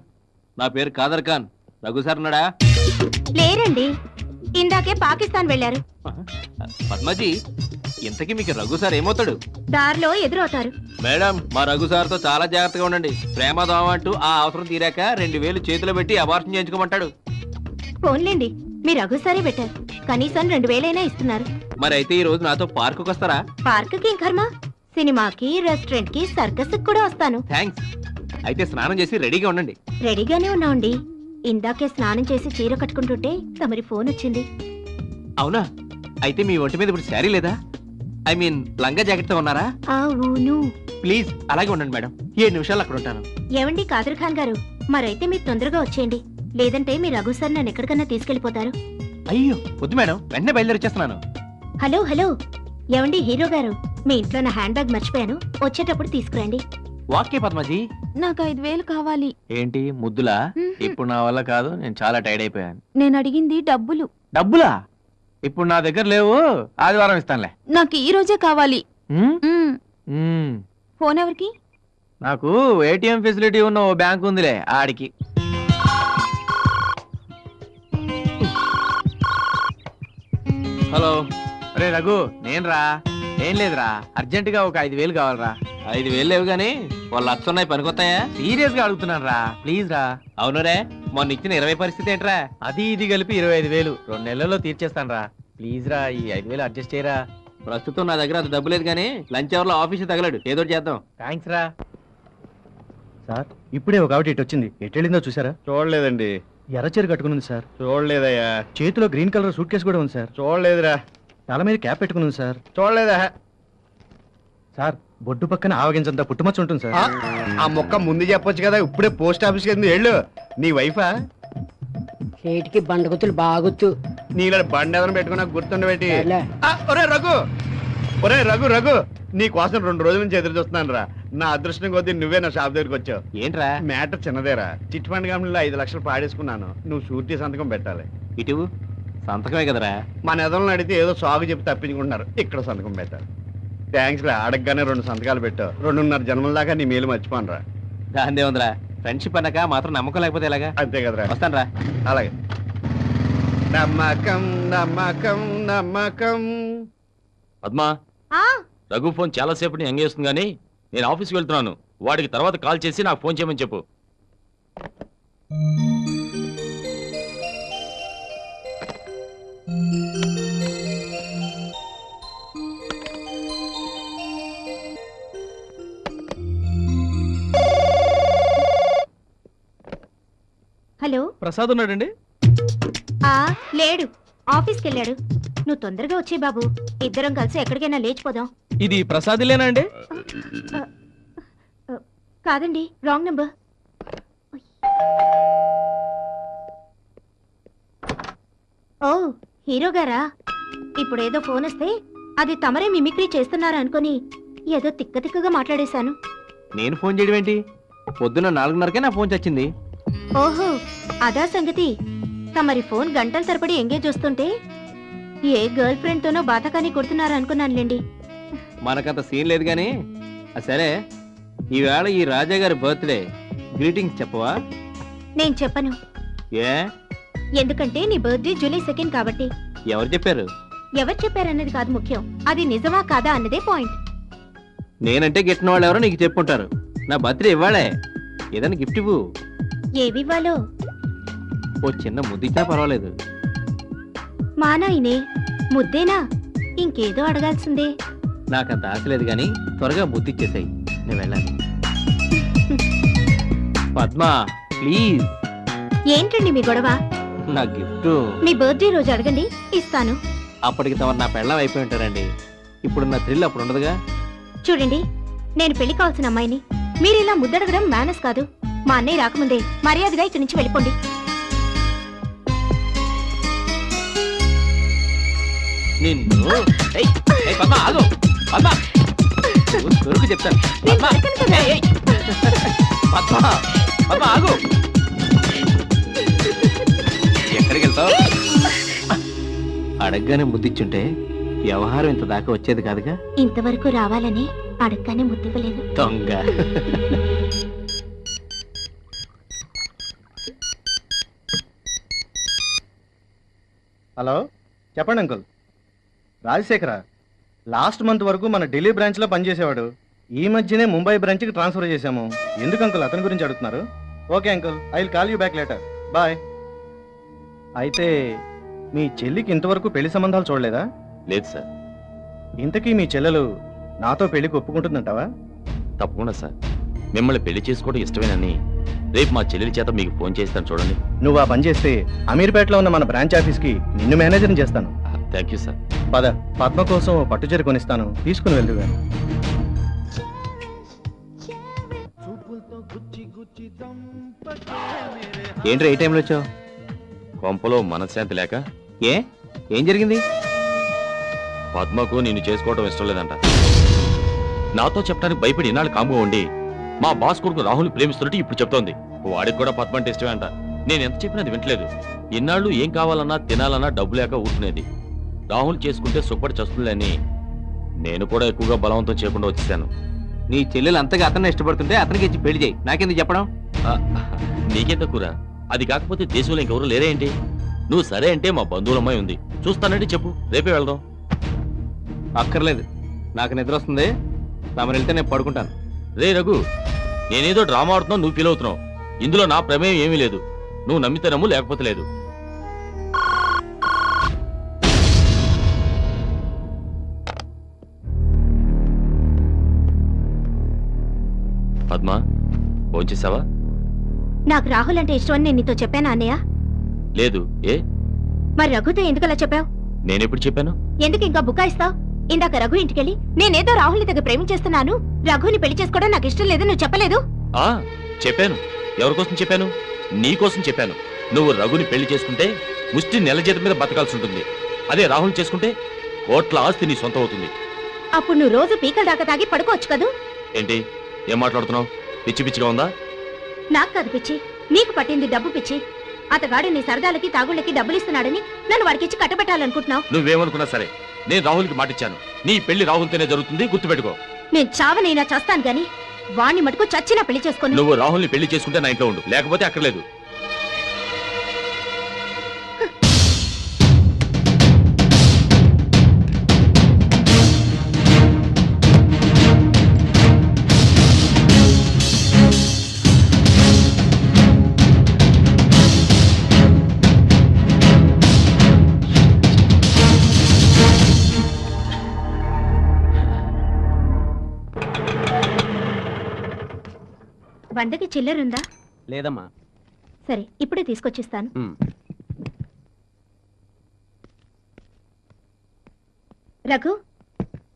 నా పేరు కాదర్ ఖాన్. రఘు సార్ ఉన్నాడా? లేరండి, ఇందాకే పాకిస్తాన్ వెళ్ళారు. పద్మజీ, ఇంతకీ మీకు రఘు సార్ ఏమవుతాడు? దారిలో ఎదురవుతారు. మేడం, మా రఘు సార్తో చాలా జాగ్రత్తగా ఉండండి. ప్రేమ దోమ అంటూ ఆ అవసరం తీరాక 2,000 చేతిలో పెట్టి అబార్షన్ చేయించుకోమంటాడు. ఫోన్లేండి, మీరు రఘుసారే పెట్టారు, కనీసం 2,000 ఇస్తున్నారు. మరి అయితే ఈ రోజు నాతో పార్కుకి వస్తారా? పార్కుకి ఏం కర్మ, సినిమాకి, రెస్టారెంట్ కి, సర్కస్ కూడా వస్తాను. థ్యాంక్స్. అయితే స్నానం చేసి రెడీగా ఉండండి. రెడీగానే ఉన్నాండి. ఇందాకే స్నానం చేసి చీర కట్టుకుంటుంటే తమరి ఫోన్ వచ్చింది. అవునా? అయితే మీ ఒంటి మీద ఇప్పుడు శారీ లేదా? ఐ మీన్ లంగా జాకెట్ తో ఉన్నారా? అవును. ప్లీజ్ అలాగే ఉండండి మేడం, 7 నిమిషాలు అక్కడ ఉంటాను. ఏవండి కాదర్ ఖాన్ గారు, మరైతే మీరు తొందరగా వచ్చేయండి, లేదంటే మీ రఘు సార్ నన్ను ఎక్కడికన్నా తీసుకెళ్లిపోతారు. అయ్యో వద్దు మేడం, వెంటనే బయలుదేరి వచ్చేస్తున్నాను. హలో హలో, ఏవండి హీరో గారు, మీ ఇంట్లో నా హ్యాండ్ బ్యాగ్ మర్చిపోయాను, వచ్చేటప్పుడు తీసుకురండి. వాకే పద్మజీ. నాకు 5,000 కావాలి. ఏంటి ముద్దులా? ఇప్పుడు నా వల్ల కాదు, నేను చాలా టైర్డ్ అయిపోయాను. నేను అడిగింది డబ్బులు. డబ్బులా? ఇప్పుడు నా దగ్గర లేవు, ఆదివారం ఇస్తానులే. నాకు ఈ రోజే కావాలి. ఫోన్ ఎవరికి? నాకు ఏటీఎం ఫెసిలిటీ ఉన్న ఓ బ్యాంక్ ఉందిలే, ఆడికి. హలో. అరే రఘు, నేను రా. ఏం లేదురా, అర్జెంట్ గా ఒక 5,000 కావాలరా. 5,000 లేవు గానీ వాళ్ళు 1,00,000 ఉన్నాయి, పనికొస్తాయా? సీరియస్ గా అడుగుతున్నాను రా, ప్లీజ్ రా. అవును రే, మొన్న ఇచ్చిన 20 పరిస్థితి ఏంట్రా? అది ఇది కలిపి 25,000 2 నెలల్లో తీర్చేస్తాను రా. ప్లీజ్ రా, ఈ 5,000 అడ్జస్ట్ చేయరా. ప్రస్తుతం నా దగ్గర అంత డబ్బు లేదు కానీ లంచ్ అవర్ లో ఆఫీస్ తగలడు, ఏదో చేద్దాం. థ్యాంక్స్ రా. సార్, ఇప్పుడే ఒక ఆవిడ ఇటు వచ్చింది, ఎట్టెళ్ళిందో చూసారా? చూడలేదండి. ఎర్రచీర కట్టుకుని ఉంది సార్. చూడలేదయ్యా. చేతిలో గ్రీన్ కలర్ సూట్ కేసు కూడా ఉంది సార్. చూడలేదురా. తల మీద క్యాప్ పెట్టుకుని ఉంది సార్. చూడలేదా సార్, బొడ్డు పక్కన ఆవగించంత పుట్టుమచ్చ ఉంటుంది సార్. ఆ మొక్క ముందు చెప్పొచ్చు కదా, ఇప్పుడే పోస్ట్ ఆఫీస్ కి వెళ్ళు. నీ వైఫా? చేతికి బండగుతులు బాగుతూ నీళ్ళ బండి ఎవరిని పెట్టుకున్నా గుర్తుండబెట్టి. సర్లే. ఒరే రఘు, ఒరే రఘు రఘు, నీ కోసం 2 రోజుల నుంచి ఎదురు చూస్తున్నాను రా. నా అదృష్టం కొద్దీ నువ్వే నా షాప్ దగ్గరికి వచ్చావు. ఏంట్రా మ్యాటర్? చిన్నదేరా, చిట్ ఫండ్ కంపెనీలో 5 లక్షలు పాడేసుకున్నాను. నువ్వు షూరిటీ సంతకం పెట్టాలి. ఇటు సంతకమే కదరా. మన ఎదలను అడిగితే ఏదో సాగు చెప్పి తప్పించుకుంటున్నారు, ఇక్కడ సంతకం పెట్టాలి. థ్యాంక్స్ రా, అడగగానే 2 సంతకాలు పెట్టావు. 2.5 జన్మల దాకా నీ మేలు మర్చిపోను రా. దాందే ఉందిరా, ఫ్రెండ్షిప్ అన్నాక మాత్రం నమ్మకం లేకపోతే ఎలాగా? అంతే కదరా. వస్తాను రా. అలాగే. నమ్మకం నమ్మకం నమ్మకం. పద్మా, రఘు ఫోన్ చాలా సేపటి ఎంగేజ్ చేస్తుంది కానీ నేను ఆఫీస్కి వెళ్తున్నాను. వాడికి తర్వాత కాల్ చేసి నాకు ఫోన్ చేయమని చెప్పు. హలో. హలో, ప్రసాద్ ఉన్నాడండి? లేడు, ఆఫీస్కి వెళ్ళాడు. నువ్వు తొందరగా వచ్చే బాబు, ఇద్దరం కలిసి ఎక్కడికైనా లేచిపోదాం. ఇది ప్రసాద్ ఇల్లేనా అండి? కాదండి, రాంగ్ నెంబర్. ఓ, హీరో గారా? ఇప్పుడేదో ఫోన్ వస్తే అది తమరే మిమిక్రీ చేస్తున్నారా అనుకుని ఏదో తిక్కగా మాట్లాడేశాను. నేను ఫోన్ చేయడం ఏంటి? పొద్దున్న 4:30కే నా ఫోన్ చచ్చింది. ఓహో, అదా సంగతి. తమరి ఫోన్ గంటల తరబడి ఎంగేజ్ వస్తుంటే ఏ గర్ల్ ఫ్రెండ్ తోనో బాధకాని కొడుతున్నారా అనుకున్నానులేండి. మనకంత సీన్ లేదు గాని సరే, ఈవేళ ఈ రాజా గారి బర్త్డే, గ్రీటింగ్స్ చెప్పవా? నేను చెప్పను. ఏ? ఎందుకంటే నీ బర్త్డే జూలై 2 కాబట్టి. ఎవరు చెప్పారు? ఎవరు చెప్పారన్నది కాదు ముఖ్యం, అది నిజమా కాదా అన్నదే పాయింట్. నేనంటే గిట్టిన వాళ్ళు ఎవరో నీకు చెప్పుంటారు. నా బర్త్డే ఇవ్వాలే, ఏదైనా గిఫ్ట్ ఇవ్వు. ఏవివ్వాలో? ఓ చిన్న ముద్దిచ్చినా పర్వాలేదు. మా నాయనే, ముద్దేనా? ఇంకేదో అడగాల్సిందే. నాకంత ఆశ లేదు గాని త్వరగా ముద్దిచ్చేసాయి, నేను వెళ్ళాలి. పద్మ ప్లీజ్. ఏంటండి మీ గొడవ? నా గిఫ్ట్ మీ బర్త్డే రోజు అడగండి, ఇస్తాను. అప్పటికి తమరు నా పెళ్ళం అయిపోయి ఉంటారండి. ఇప్పుడు నా థ్రిల్ అప్పుడు ఉండదుగా. చూడండి, నేను పెళ్లి కావాల్సిన అమ్మాయిని. మీరు ఇలా ముద్దడగడం మేనస్ కాదు. మా అన్నయ్య రాకముందే మర్యాదగా ఇక్కడి నుంచి వెళ్ళిపోండి. నిన్ను పద్మ ఆగు, పద్మ దొరుకు చెప్తాను. పద్మ పద్మ పద్మ ఆగు, ఎక్కడికి వెళ్తావు? అడగ్గానే ముద్దిచ్చుంటే వ్యవహారం ఇంత దాకా వచ్చేది కాదుగా. ఇంతవరకు రావాలని అడగగానే ముద్దివ్వలేదు. దొంగ. హలో, చెప్పండి అంకుల్. రాజశేఖర లాస్ట్ మంత్ వరకు మన ఢిల్లీ బ్రాంచ్లో పనిచేసేవాడు. ఈ మధ్యనే ముంబై బ్రాంచ్కి ట్రాన్స్ఫర్ చేశాము. ఎందుకు అంకుల్ అతని గురించి అడుగుతున్నారు? Okay uncle, I will call you back later. Bye. అయితే మీ చెల్లికి ఇంతవరకు పెళ్లి సంబంధాలు చూడలేదా? లేదు సార్. ఇంతకీ మీ చెల్లెలు నాతో పెళ్లికి ఒప్పుకుంటుందంటావా? తప్పకుండా సార్, మిమ్మల్ని పెళ్లి చేసుకోవడం ఇష్టమేనని రేపు మా చెల్లెలి చేత మీకు ఫోన్ చేస్తాను చూడండి. నువ్వు ఆ పని చేస్తే అమీర్పేటలో ఉన్న మన బ్రాంచ్ ఆఫీస్కి నిన్ను మేనేజర్ని చేస్తాను. Thank you sir. పద, పద్మ కోసం పట్టుచీర కొనిస్తాను, తీసుకుని వెళ్దుగా. ఏంట్రా ఏ టైంలో వచ్చావు? కొంపలో మనశ్శాంతి లేక. ఏ, ఏం జరిగింది? పద్మకు నిన్ను చేసుకోవడం ఇష్టం లేదంట. నాతో చెప్పడానికి భయపడి ఇన్నాళ్ళు కాముగా ఉండి మా బాస్ కొడుకు రాహుల్ ప్రేమిస్తున్నట్టు ఇప్పుడు చెప్తోంది. వాడికి కూడా పద్మ అంటే ఇష్టమే అంట. నేను ఎంత చెప్పినా అది వింటలేదు. ఇన్నాళ్ళు ఏం కావాలన్నా తినాలన్నా డబ్బు లేక ఊరుకునేది. రాహుల్ చేసుకుంటే సుఖపడి చస్తుందని నేను కూడా ఎక్కువగా బలవంతం చేయకుండా వచ్చేసాను. నీ చెల్లెలు అంతగా అతన్ని ఇష్టపడుతుంటే అతనికి ఇచ్చి పెళ్లి చేయి, నాకెందుకు చెప్పడం? నీకెంత కూర? అది కాకపోతే దేశంలో ఇంకెవరు లేరే ఏంటి? నువ్వు సరే అంటే మా బంధువుల అమ్మాయి ఉంది, చూస్తానంటే చెప్పు, రేపే వెళ్దాం. అక్కర్లేదు, నాకు నిద్ర వస్తుంది. తమరు వెళ్తే నేను పడుకుంటాను. రే రఘు, నేనేదో డ్రామా ఆడుతున్నావు, నువ్వు ఫీల్ అవుతున్నావు. ఇందులో నా ప్రమేయం ఏమీ లేదు. నువ్వు నమ్మితే నమ్ము, లేకపోతే లేదు. పద్మ, భోంచేసావా? నాకు రాహుల్ అంటే ఇష్టం అని నేను నీతో చెప్పానా అన్నయ్య? లేదు. ఏ? మరి రఘుతో ఎందుకు అలా చెప్పావు? నేనెప్పుడు చెప్పాను? ఎందుకు ఇంకా బుకాయిస్తావు? ఇందాక రఘు ఇంటికెళ్ళి నేనేదో రాహుల్ని దగ్గర ప్రేమించేస్తున్నాను, రఘుని పెళ్లి చేసుకోవడం నాకు ఇష్టం లేదు నువ్వు చెప్పలేదు? చెప్పాను. ఎవరికోసం చెప్పాను? నీకోసం చెప్పాను. నువ్వు రఘుని పెళ్లి చేసుకుంటే ముష్టి నెల జీతం మీద బతకాల్సి ఉంటుంది. అదే రాహుల్ చేసుకుంటే కోట్ల ఆస్తి నీ సొంతం అవుతుంది. అప్పుడు నువ్వు రోజు పీకల దాకా తాగి పడుకోవచ్చు కదూ. ఏంటి ఏం మాట్లాడుతున్నావు? పిచ్చి పిచ్చిగా ఉందా? నాకు కాదు పిచ్చి, నీకు పట్టింది డబ్బు పిచ్చి. అతగాడు నీ సరదాలకి తాగుళ్ళకి డబ్బులిస్తున్నాడని నన్ను వాడికిచ్చి కట్టబెట్టాలనుకుంటున్నావు. నువ్వేమనుకున్నా సరే, నేను రాహుల్కి మాటిచ్చాను. నీ పెళ్లి రాహుల్తోనే జరుగుతుంది, గుర్తుపెట్టుకో. నేను చావనైనా చేస్తాను గాని వాణ్ణి మటుకు చచ్చినా పెళ్లి చేసుకుని. నువ్వు రాహుల్ని పెళ్లి చేసుకుంటే నా ఇంట్లో ఉండు, లేకపోతే అక్కర్లేదు. వందకి చిల్లరుందా? లేదమ్మా. సరే ఇప్పుడే తీసుకొచ్చిస్తాను. రఘు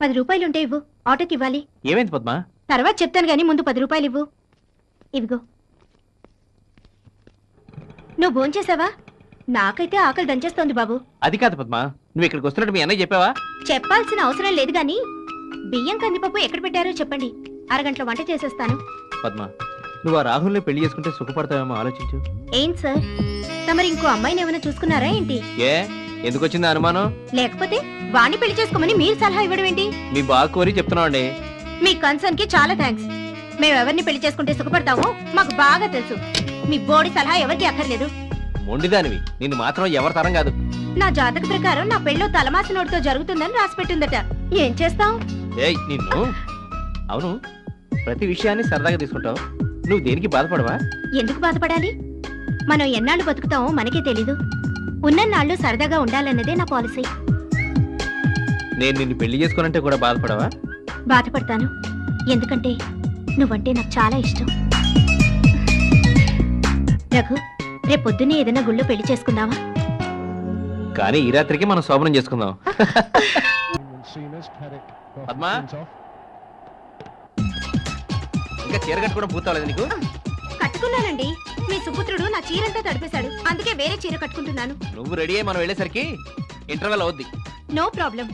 10 రూపాయలుంటే ఇవ్వు, ఆటోకి ఇవ్వాలి. ఏమైంది పద్మ? తర్వాత చెప్తాను గానీ ముందు 10 రూపాయలు ఇవ్వు. ఇవిగో. నువ్వు భోంచేసావా? నాకైతే ఆకలి దంచేస్తోంది బాబు. అది కాదు పద్మ, నువ్వు ఇక్కడికి వస్తున్నట్టు మీ అన్నయ్య చెప్పావా? చెప్పాల్సిన అవసరం లేదు గాని బియ్యం కందిపప్పు ఎక్కడ పెట్టారో చెప్పండి, అరగంటలో వంట చేసేస్తాను. పద్మ, నువ్వు ఆ రాహుల్ని పెళ్లి చేసుకుంటే సుఖపడతావేమో ఆలోచించు. ఏంటి సార్, తమరు ఇంకో అమ్మాయిని ఏమైనా చూసుకున్నారా ఏంటి? ఏ ఎందుకు వచ్చింది అనుమానం? లేకపోతే వాణ్ణి పెళ్లి చేసుకోమని మీరు సలహా ఇవ్వడం ఏంటి? మీ బాగా కోరి చెప్తున్నావు అండి. మీ కన్సర్న్ కి చాలా థ్యాంక్స్. మేము ఎవరిని పెళ్లి చేసుకుంటే సుఖపడతామో మాకు బాగా తెలుసు. మీ బోడి సలహా ఎవరికి అక్కర్లేదు. మొండిదానివి, నిన్ను మాత్రం ఎవరి తరం కాదు. నా జాతక ప్రకారం నా పెళ్ళో తలమాసి నోటితో జరుగుతుందని రాసి పెట్టిందట. ఏం చేస్తాం? ఏయ్ నిన్ను. అవును, ప్రతి విషయాన్ని సరదాగా తీసుకుంటావు, నువ్వు దేనికి బాధపడవా? ఎందుకు బాధపడాలి? మనం ఎన్నాళ్ళు బతుకుతామో మనకే తెలీదు. ఉన్నన్నాళ్ళు సరదాగా ఉండాలన్నదే నా పాలసీ. నేను నిన్ను పెళ్లి చేసుకోనంటే కూడా బాధపడవా? బాధపడతాను, ఎందుకంటే నువ్వంటే నాకు చాలా ఇష్టం. రఘు, రేపు పొద్దున్నే ఏదైనా గుళ్ళో పెళ్లి చేసుకుందావా? కానీ ఈ రాత్రికి మనం శోభనం చేసుకుందాం. పద్మా, ఇంకా చీర కట్టుకోవడం పూర్తవలేదు నీకు? కట్టుకున్నానండి. మీ సుపుత్రుడు నా చీరంతా తడిపేశాడు, అందుకే వేరే చీర కట్టుకుంటున్నాను. నువ్వు రెడీ అయ్యి మనం వెళ్ళేసరికి ఇంటర్వెల్ అవుద్ది. No problem.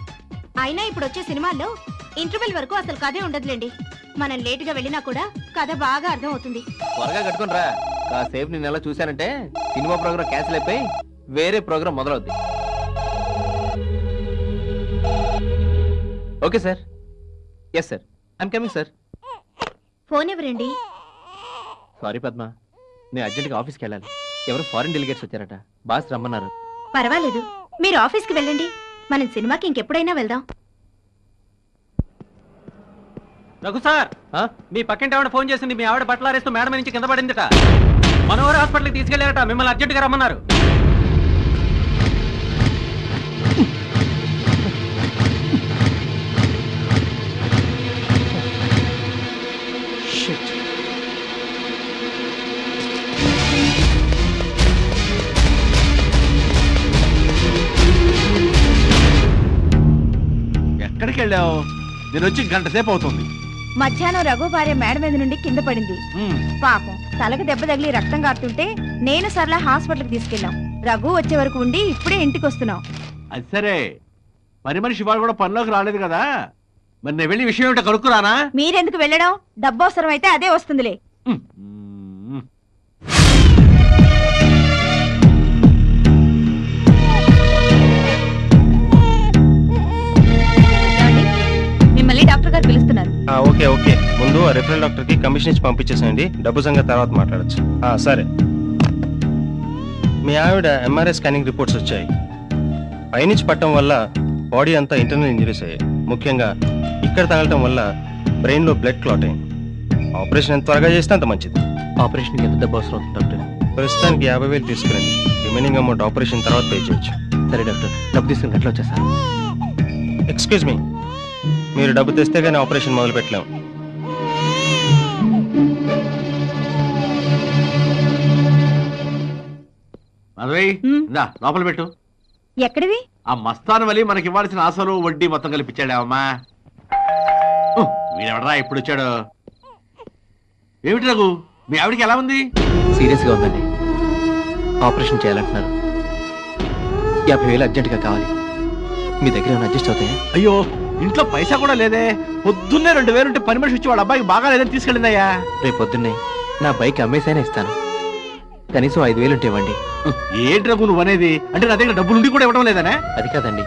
అయినా ఇప్పుడు వచ్చే సినిమాల్లో ఇంటర్వెల్ వరకు అసలు కథే ఉండదులేండి. మనం లేటుగా వెళ్ళినా కూడా కథ బాగా అర్థం అవుతుంది. త్వరగా కట్టుకుని రా. కాసేపు నేను ఎలా చూశానంటే సినిమా ప్రోగ్రామ్ క్యాన్సిల్ అయిపోయి వేరే ప్రోగ్రామ్ మొదలవుద్ది. Okay sir. Yes sir, I'm coming sir. Phone ఎవరండి? సారీ పద్మ, నేను అర్జెంట్గా ఆఫీస్కి వెళ్ళాలి. ఎవరు ఫారిన్ డెలిగేట్స్ వచ్చారట, బాస్ రమ్మన్నారు. పర్వాలేదు, మీరు ఆఫీస్కి వెళ్ళండి. మనం సినిమాకి ఇంకెప్పుడైనా వెళ్దాం. రఘు సార్, మీ పక్కింటి ఆవిడ ఫోన్ చేసింది. మీ ఆవిడ బట్టలారేస్తూ మేడం నుంచి కింద పడిందిట. మనోహర్ హాస్పిటల్కి తీసుకెళ్లారట. మిమ్మల్ని అర్జెంటుగా రమ్మన్నారు. ఎక్కడికి వెళ్ళావు? నేను వచ్చి గంట సేపు అవుతుంది. మధ్యాహ్నం రఘు భార్య మేడ మీద నుండి కింద పడింది. పాపం తలకు దెబ్బ తగిలి రక్తం కారుతుంటే నేను సరళ హాస్పిటల్కి తీసుకెళ్ళాం. రఘు వచ్చే వరకు ఉండి ఇప్పుడే ఇంటికి వస్తున్నాం. అది సరే, పని మనిషి వాళ్ళు కూడా పనిలోకి రాలేదు కదా, మరి నేను వెళ్ళి విషయం ఏమిటో కనుక్కురానా? మీరెందుకు వెళ్ళడం? డబ్బు అవసరం అయితే అదే వస్తుందిలే. మిమ్మల్ని డాక్టర్ గారు పిలుస్తున్నారు. ఓకే ఓకే, ముందు రిఫరల్ డాక్టర్ కి కమిషన్ ఇచ్చి పంపించేసేయండి. డబ్బు సంగతి తర్వాత మాట్లాడచ్చు. సరే, మీ ఆవిడ ఎంఆర్ఐ స్కానింగ్ రిపోర్ట్స్ వచ్చాయి. పైనుంచి పట్టడం వల్ల బాడీ అంతా ఇంటర్నల్ ఇంజరీస్ అయ్యాయి. ముఖ్యంగా ఇక్కడ తగలటం వల్ల బ్రెయిన్ లో బ్లడ్ క్లాట్ అయింది. ఆపరేషన్ ఎంత త్వరగా చేస్తే అంత మంచిది. ఆపరేషన్కి ఎంత డబ్బు అవసరం అవుతుంది డాక్టర్? ప్రస్తుతానికి 50,000 తీసుకురండి. రిమైనింగ్ అమౌంట్ ఆపరేషన్ తర్వాత పే చేయొచ్చు. సరే డాక్టర్, డబ్బు తీసుకుని ఎట్లా వచ్చేసాను? ఎక్స్క్యూజ్ మీ, మీరు డబ్బు తెస్తే కానీ ఆపరేషన్ మొదలు పెట్టలేము. లోపల పెట్టు. ఎక్కడివి? ఆ మస్తాన్ వలి మనకి ఇవ్వాల్సిన ఆశలు వడ్డీ మొత్తం కలిపిచ్చాడేమమ్మా. వీడెవడరా ఇప్పుడు వచ్చాడు? ఏమిటి రఘు, మీ ఆవిడికి ఎలా ఉంది? సీరియస్ గా ఉందండి, ఆపరేషన్ చేయాలంటున్నారు. 50,000 అర్జెంటుగా కావాలి. మీ దగ్గర ఏమైనా అడ్జస్ట్ అవుతాయా? అయ్యో, ఇంట్లో పైసా కూడా లేదే. పొద్దున్నే 2,000 ఉంటే పని మనిషి వచ్చి వాళ్ళ అబ్బాయికి బాగా లేదని తీసుకెళ్ళిందయ్యా. రేపు పొద్దున్నే నా బైక్ అమ్మేసైనా ఇస్తాను. కనీసం 5,000 ఉంటే ఇవ్వండి. ఏంటి రఘు నువ్వు అనేది? అంటే నా దగ్గర డబ్బులు ఉండి కూడా ఇవ్వడం లేదనే? అది కాదండి,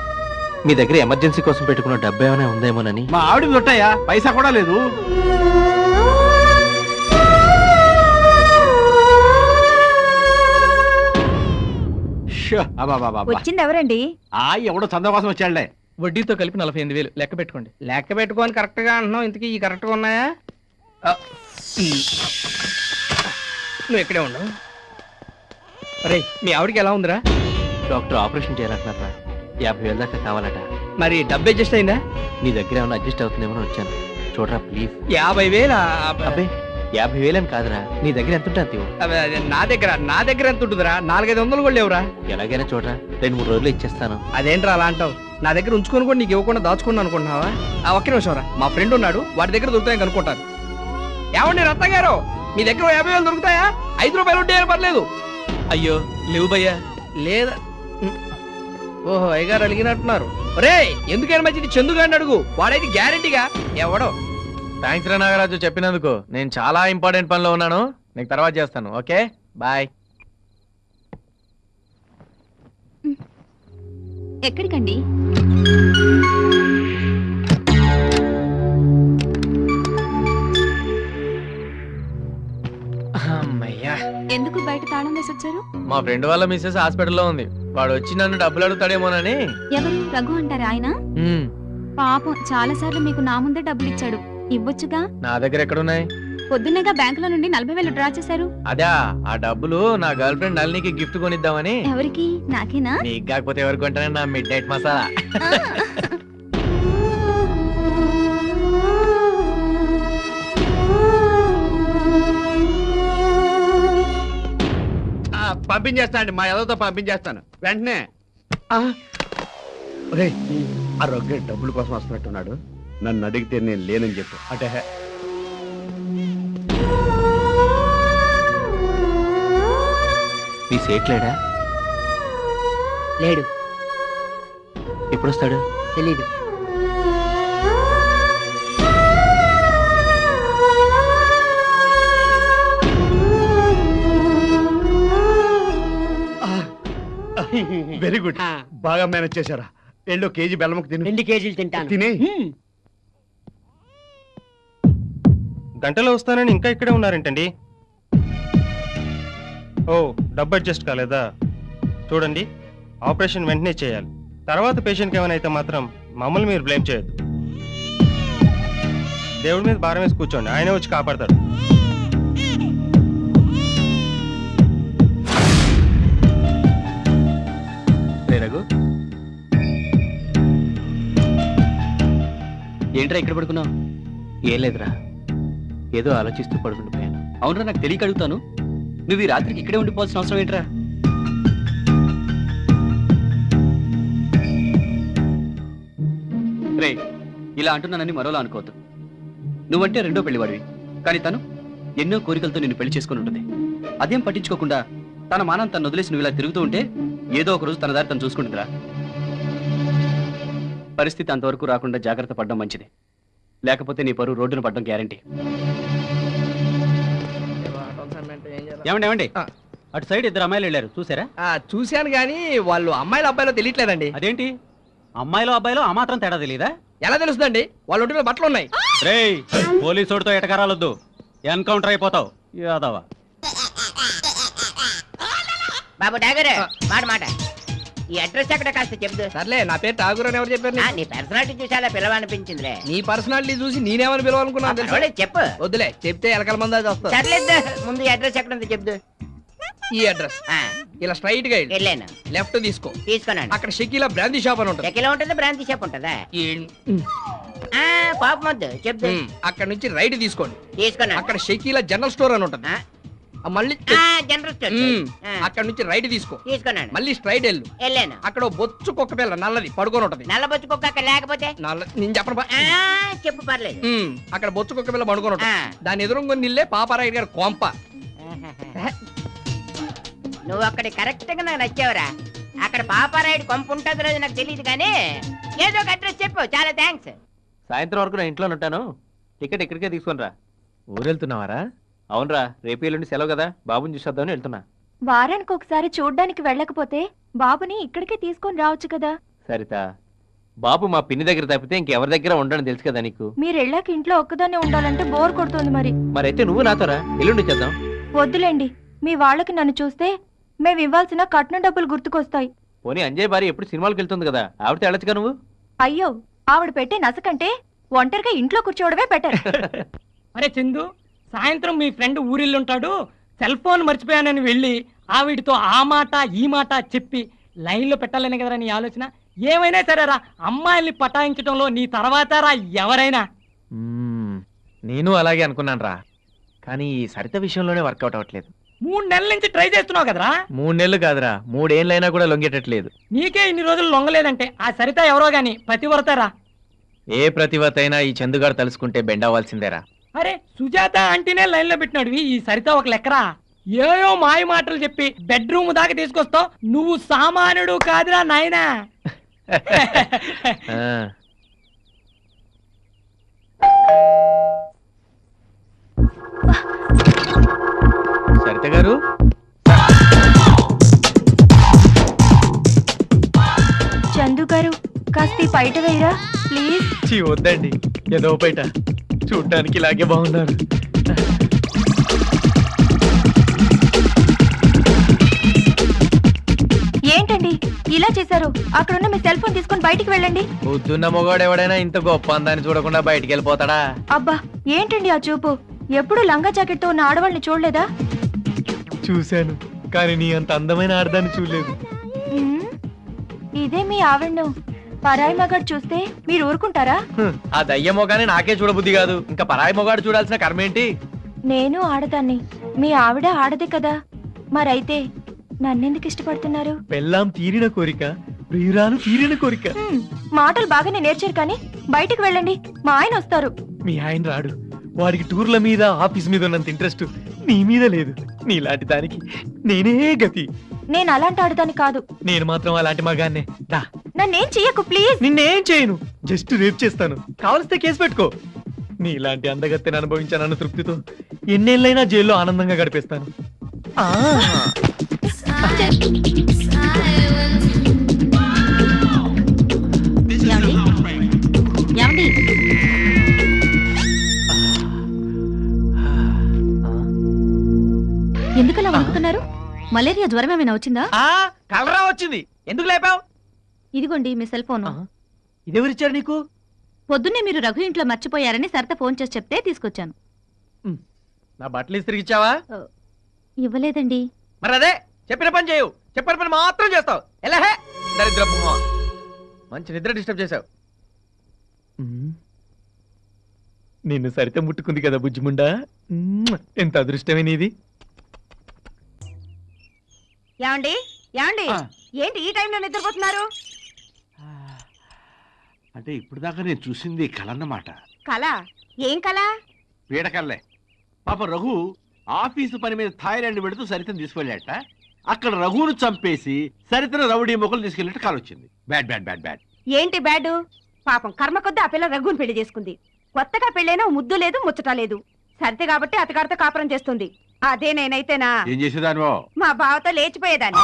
మీ దగ్గర ఎమర్జెన్సీ కోసం పెట్టుకున్న డబ్బు ఏమైనా ఉందేమోనని. మా ఆవిడ దొట్టయ్యా, పైసా కూడా లేదు. వచ్చింది ఎవరండి? ఎవడో చందా కోసం వచ్చాడులే. వడ్డీతో కలిపి 48,000 లెక్క పెట్టుకోండి. లెక్క పెట్టుకోని కరెక్ట్ గా అంటున్నావు. ఇంతకీ ఈ కరెక్ట్ గా ఉన్నాయా? నువ్వు ఇక్కడే ఉండవు. అరే, మీ ఆవిడకి ఎలా ఉందిరా? Doctor operation చేయాలంటున్నారా? 50,000 దాకా కావాలట. మరి డబ్బు అడ్జస్ట్ అయిందా? నీ దగ్గర ఏమైనా అడ్జస్ట్ అవుతుందేమో వచ్చాను. చూడరా ప్లీజ్. 50,000? అబ్బే 50,000 అని కాదురా, నీ దగ్గర ఎంత ఉంటుంది? నా దగ్గర ఎంత ఉంటుందిరా? 400-500 కూడా లేవురా. ఎలాగైనా చూడరా, 2-3 రోజులు ఇచ్చేస్తాను. అదేంట్రా అలా అంటావు? నా దగ్గర ఉంచుకొని కూడా నీకు ఇవ్వకుండా దాచుకున్నాను అనుకుంటున్నావా? ఒక్క నిమిషం రా, మా ఫ్రెండ్ ఉన్నాడు, వాడి దగ్గర దొరుకుతాయని కనుక్కుంటాను. ఏమండి రత్న గారు, మీ దగ్గర 50,000 దొరుకుతాయా? 5 రూపాయలు ఉంటే పర్లేదు. అయ్యో లేవు భయ్యా. లేదా? ఓహో, అయ్యగారు అడిగినట్టున్నారు. రే, ఎందుకైనా మంచిది చందుగాడిని అడుగు, వాడైతే గ్యారెంటీగా ఎవడో. థ్యాంక్స్ రా నాగరాజు చెప్పినందుకు. నేను చాలా ఇంపార్టెంట్ పనిలో ఉన్నాను, నీకు తర్వాత చేస్తాను. Okay bye. ఎక్కడికండి? అమ్మయ్యా. ఎందుకు బయట తాళం వేసి వచ్చారు? మా ఫ్రెండ్ వాళ్ళ మిస్సెస్ హాస్పిటల్లో ఉంది, వాడు వచ్చి నన్ను డబ్బులు అడుగుతాడేమోనని. ఎవరు? రఘు అంటారా ఆయన? పాపం చాలా సార్లు మీకు నా ముందే డబ్బులు ఇచ్చాడు, ఇవ్వొచ్చుగా. నా దగ్గర ఎక్కడున్నాయి? పొద్దున్నగా బ్యాంకులో నుండి 40,000 డ్రా చేశారు. అదా, ఆ డబ్బులు నా గర్ల్ ఫ్రెండ్ నళినికి గిఫ్ట్ కొనిద్దామని. ఎవరికి? నాకేనా? నీకు కాకపోతే ఎవరికి కొంటానే, నా మిడ్ నైట్ మసాలా. పంపించేస్తానండి, మా ఎదతో పంపించేస్తాను వెంటనే. ఆ రొగ్గే డబ్బుల కోసం వస్తున్నట్టున్నాడు, నన్ను అడిగితే నేను లేనని చెప్పు. అంటే మీ సేట్ లేడా? లేడు. ఎప్పుడు వస్తాడు? తెలీదు. వెరీ గుడ్, బాగా మేనేజ్ చేశారా. 2 కేజీ బెల్లముకు తిను. 2 కేజీలు తింటాను. తినే. గంటలో వస్తానని ఇంకా ఇక్కడే ఉన్నారేంటండి? ఓ, డబ్బు అడ్జస్ట్ కాలేదా? చూడండి, ఆపరేషన్ వెంటనే చేయాలి. తర్వాత పేషెంట్కి ఏమైనా అయితే మాత్రం మమ్మల్ని మీరు బ్లేమ్ చేయొద్దు. దేవుడి మీద భారం వేసి కూర్చోండి, ఆయనే వచ్చి కాపాడతాడు. రఘు, ఏంట్రా ఇక్కడ పడుకున్నావు? ఏం లేదురా, ఏదో ఆలోచిస్తూ పడుకుంటుపోయాను. అవునరా, నాకు తెలియక అడుగుతాను, నువ్వు ఈ రాత్రికి ఇక్కడే ఉండిపోవాల్సిన అవసరం ఏంట్రా? రే, ఇలా అంటున్నానని మరోలా అనుకోవద్దు. నువ్వంటే 2వ పెళ్లివాడివి, కానీ తను ఎన్నో కోరికలతో నిన్ను పెళ్లి చేసుకుని ఉంటుంది. అదేం పట్టించుకోకుండా తన మానం తను వదిలేసి నువ్వు ఇలా తిరుగుతూ ఉంటే ఏదో ఒక రోజు తన దారి తను చూసుకుంటుందిరా. పరిస్థితి అంతవరకు రాకుండా జాగ్రత్త పడడం మంచిది, లేకపోతే నీ పరువు రోడ్డున పడడం గ్యారంటీ. ఏమండి అటు సైడ్ 2 అమ్మాయిలు వెళ్ళారు, చూసారా? చూశాను కానీ వాళ్ళు అమ్మాయిలు అబ్బాయిలో తెలియట్లేదండి. అదేంటి, అమ్మాయిలో అబ్బాయిలో ఆ మాత్రం తేడా తెలీదా? ఎలా తెలుస్తుందండి? వాళ్ళ ఒంటి మీద బట్టలు ఉన్నాయి. రేయ్, పోలీసోడితో ఎటకరాలొద్దు, ఎన్కౌంటర్ అయిపోతావు యాదవ. బాబు డాగర్, మాట ఈ అడ్రస్ ఎక్కడ కాస్త చెప్దు. సర్లే, నా పేరు ఠాగూర్ అని ఎవరు చెప్పారు? నీ పర్సనాలిటీ చూసి అలా పిలవనిపించిందిలే. నీ పర్సనాలిటీ చూసి నేనేమని పిలవాలనుకున్నాను? చెప్పు. వద్దులే, చెప్తే ఎలకల మంది అది వస్తుంది. సర్లేదు, ముందు అడ్రస్ ఎక్కడ చెప్దు. ఈ అడ్రస్ ఇలా స్ట్రైట్ గా వెళ్ళాను, లెఫ్ట్ తీసుకున్నాను. అక్కడ షకీలా బ్రాందీ షాప్ అని ఉంటుంది. షకీలా ఉంటుంది, బ్రాందీ షాప్ ఉంటుందా? పాపం వద్దు, చెప్దు. అక్కడ నుంచి రైట్ తీసుకోండి. తీసుకున్నాను. అక్కడ షకీలా జనరల్ స్టోర్ అని ఉంటుంది. మళ్ళీ జనరల్ స్టోర్. అక్కడ నుంచి రైట్ తీసుకున్నాను. మళ్ళీ స్ట్రైట్ వెళ్ళాను. అక్కడ బొచ్చు కుక్క పిల్ల నల్లది పడుకొని ఉంటది. నల్ల బొచ్చు కుక్క అక్కడ లేకపోతే నేను చెప్పను, చెప్పు పర్లేదు. అక్కడ బొచ్చు కుక్క పిల్ల పడుకొని ఉంటది. దాని ఎదురుగా నిల్లే పాపారాయుడు గారు కొంప. నువ్వు అక్కడ కరెక్ట్ గా నాకు నచ్చావురా. అక్కడ పాపారాయుడు కొంప ఉంటుంది రోజు నాకు తెలియదు, కానీ ఏదో ఒక అడ్రస్ చెప్పు. చాలా థ్యాంక్స్. సాయంత్రం వరకు నా ఇంట్లో ఉంటాను, టికెట్ ఇక్కడికే తీసుకునిరా. ఊరెళ్తున్నావారా? అవునరా, రేపు ఎల్లుండి సెలవు కదా, బాబుని చూసేద్దామని వెళ్తున్నా. వారానికి ఒకసారి చూడ్డానికి వెళ్ళకపోతే బాబుని ఇక్కడికే తీసుకొని రావచ్చు కదా. సరిత, బాబు మా పిన్ని దగ్గర తప్పితే ఇంకెవరి దగ్గర ఉండని తెలుసు కదా నీకు. మీరు వెళ్ళాక ఇంట్లో ఒక్కదాన్నే ఉండాలంటే బోర్ కొడుతుంది. మరైతే నువ్వు నాతోరా, ఎల్లుండి చేద్దాం. వద్దులేండి, మీ వాళ్ళకి నన్ను చూస్తే మేము ఇవ్వాల్సిన కట్నం డబ్బులు గుర్తుకొస్తాయి. పోనీ అంజయ్ భార్య ఎప్పుడు సినిమాలకు వెళ్తుంది కదా, ఆవిడతో వెళ్ళొచ్చుగా నువ్వు. అయ్యో, ఆవిడ పెట్టే నసకంటే ఒంటరిగా ఇంట్లో కూర్చోవడమే బెటర్. అరే చందు, సాయంత్రం మీ ఫ్రెండ్ ఊరిల్లుంటాడు, సెల్ ఫోన్ మర్చిపోయానని వెళ్ళి ఆవిడితో ఆ మాట ఈ మాట చెప్పి లైన్లో పెట్టాలని కదరా నీ ఆలోచన. ఏమైనా సరేరా, అమ్మాయిల్ని పటాయించడంలో నీ తర్వాత రా ఎవరైనా. నేను అలాగే అనుకున్నాను రా, కానీ ఈ సరిత విషయంలోనే వర్కౌట్ అవ్వట్లేదు. 3 నెలల నుంచి ట్రై చేస్తున్నావు కదరా. 3 నెలలు కాదురా, 3 ఏళ్ళైనా కూడా లొంగేటట్లేదు. నీకే ఇన్ని రోజులు లొంగలేదంటే ఆ సరిత ఎవరో గాని పతివ్రతరా. ఏ ప్రతివత అయినా ఈ చందుగాడు తలుసుకుంటే బెండ్ అవ్వాల్సిందేరా. అరే సుజాత అంటేనే లైన్ లో పెట్టినాడు ఈ సరిత ఒక లెక్కరా. ఏయో మాయ మాటలు చెప్పి బెడ్రూమ్ దాకా తీసుకొస్తావు. నువ్వు సామాన్యుడు కాదురా నాయనా. సరిత గారు, చందు గారు కాస్త ఈ బయట వేయరా ప్లీజ్. వద్దండి, ఏదో బయట చూడ్డానికి ఇలాగే బాగున్నారు. ఏంటండి ఇలా చేశారు? అక్కడున్న మీ సెల్ ఫోన్ తీసుకొని బయటికి వెళ్ళండి. పొద్దున్న మొగాడు ఎవడైనా ఇంత గొప్ప అందాన్ని చూడకుండా బయటికి వెళ్ళిపోతాడా? అబ్బా ఏంటండి ఆ చూపు? ఎప్పుడు లంగా జాకెట్ తో ఉన్న ఆడవాళ్ళని చూడలేదా? చూశాను, కానీ నీ అంత అందమైన ఆడదాన్ని చూడలేదు. ఇదే మీ ఆవిడను పరాయి మగాడు చూస్తే మీరు ఊరుకుంటారా? ఆ దయ్య మొగానే నాకే చూడబుద్ధి కాదు, ఇంకా పరాయి మొగాడు చూడాల్సిన కర్మేంటి? నేను ఆడదాన్ని, మీ ఆవిడ ఆడదే కదా, మరైతే నన్నెందుకు ఇష్టపడుతున్నారు? పెళ్ళాం తీరిన కోరిక, ప్రియురాలు తీరిన కోరిక. మాటలు బాగానే నేర్చారు కానీ బయటికి వెళ్ళండి, మా ఆయన వస్తారు. మీ ఆయన రాడు, వాడికి టూర్ల మీద ఆఫీస్ మీద ఉన్నంత ఇంట్రెస్ట్ నీ మీద లేదు. నీలాంటి దానికి నేనే గతి. నేను అలాంటి ఆడదాన్ని కాదు. నేను మాత్రం అలాంటి మగాన్నే. దా, నన్నేం చెయ్యకు ప్లీజ్. నిన్నేం చేయను, జస్ట్ రేప్ చేస్తాను. కావలిస్తే కేసు పెట్టుకో. నీలాంటి అందగత్తెని అనుభవించానన్న తృప్తితో ఎన్నేళ్ళైనా జైల్లో ఆనందంగా గడిపేస్తాను. ఎందుకలా వణుకుతున్నారు? మలేరియా జ్వరం ఏమైనా వచ్చిందా? కలరా వచ్చింది. ఎందుకు లేపావు? ఇదిగోండి మీ సెల్ ఫోన్. ఇదెవరిచ్చారు నీకు? పొద్దున్నే మీరు రఘు ఇంట్లో మర్చిపోయారని సరిత ఫోన్ చేసి చెప్తే తీసుకొచ్చాను. నా బట్టలు ఇస్త్రిగిచ్చావా? ఇవ్వలేదండి. మరి అదే చెప్పిన పని చేయవు, చెప్పిన పని మాత్రం చేస్తావు. ఎలాహే దరిద్రపు మొహం. మంచి నిద్ర డిస్టర్బ్ చేసావు. నిన్ను సరిత ముట్టుకుంది కదా బుజ్జిముండా, ఎంత అదృష్టమే నీది. ఏమండి ఏమండి, ఏంటి ఈ టైంలో నిద్రపోతున్నారు? అంటే ఇప్పుడు దాకా నేను చూసింది కళ అన్నమాట. కళ? ఏం కళ? పీడకల్లే. పాప రఘు ఆఫీసు పని మీద థాయిలాండ్ పెడుతూ సరితను తీసుకెళ్ళాట. అక్కడ రఘును చంపేసి సరితను రౌడీ మొక్కలు తీసుకెళ్ళినట్టు కాల్ వచ్చింది. Bad bad bad bad. ఏంటి బ్యాడ్? పాపం కర్మ కొద్ది ఆ పిల్ల రఘుని పెళ్లి చేసుకుంది. కొత్తగా పెళ్ళైనా ముద్దు లేదు ముచ్చట లేదు. సరితే కాబట్టి అతగారితో కాపురం చేస్తుంది. అదే నేనైతేనా ఏం చేసేదానివో? మా బావతో లేచిపోయేదాన్ని.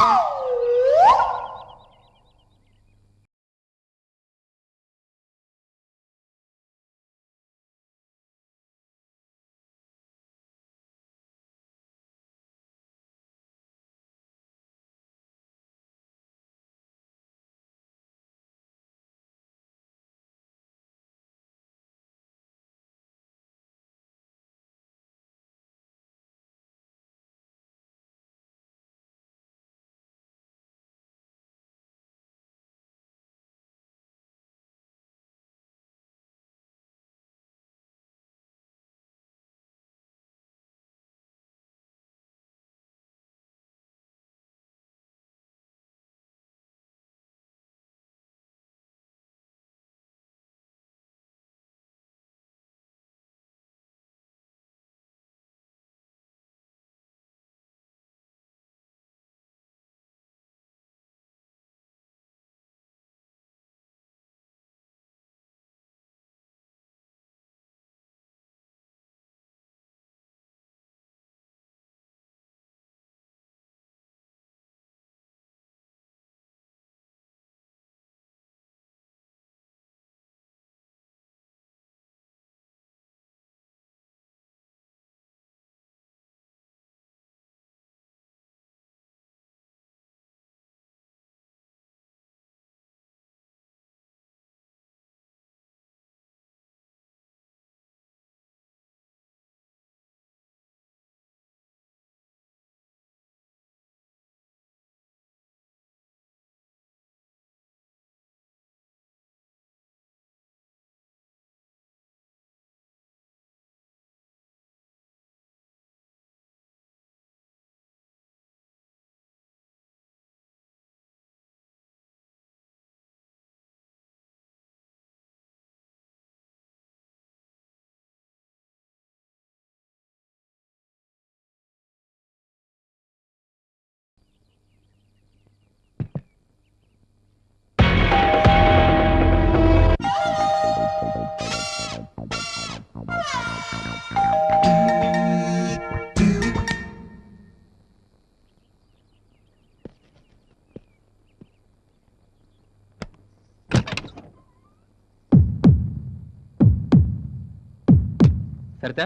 సరితా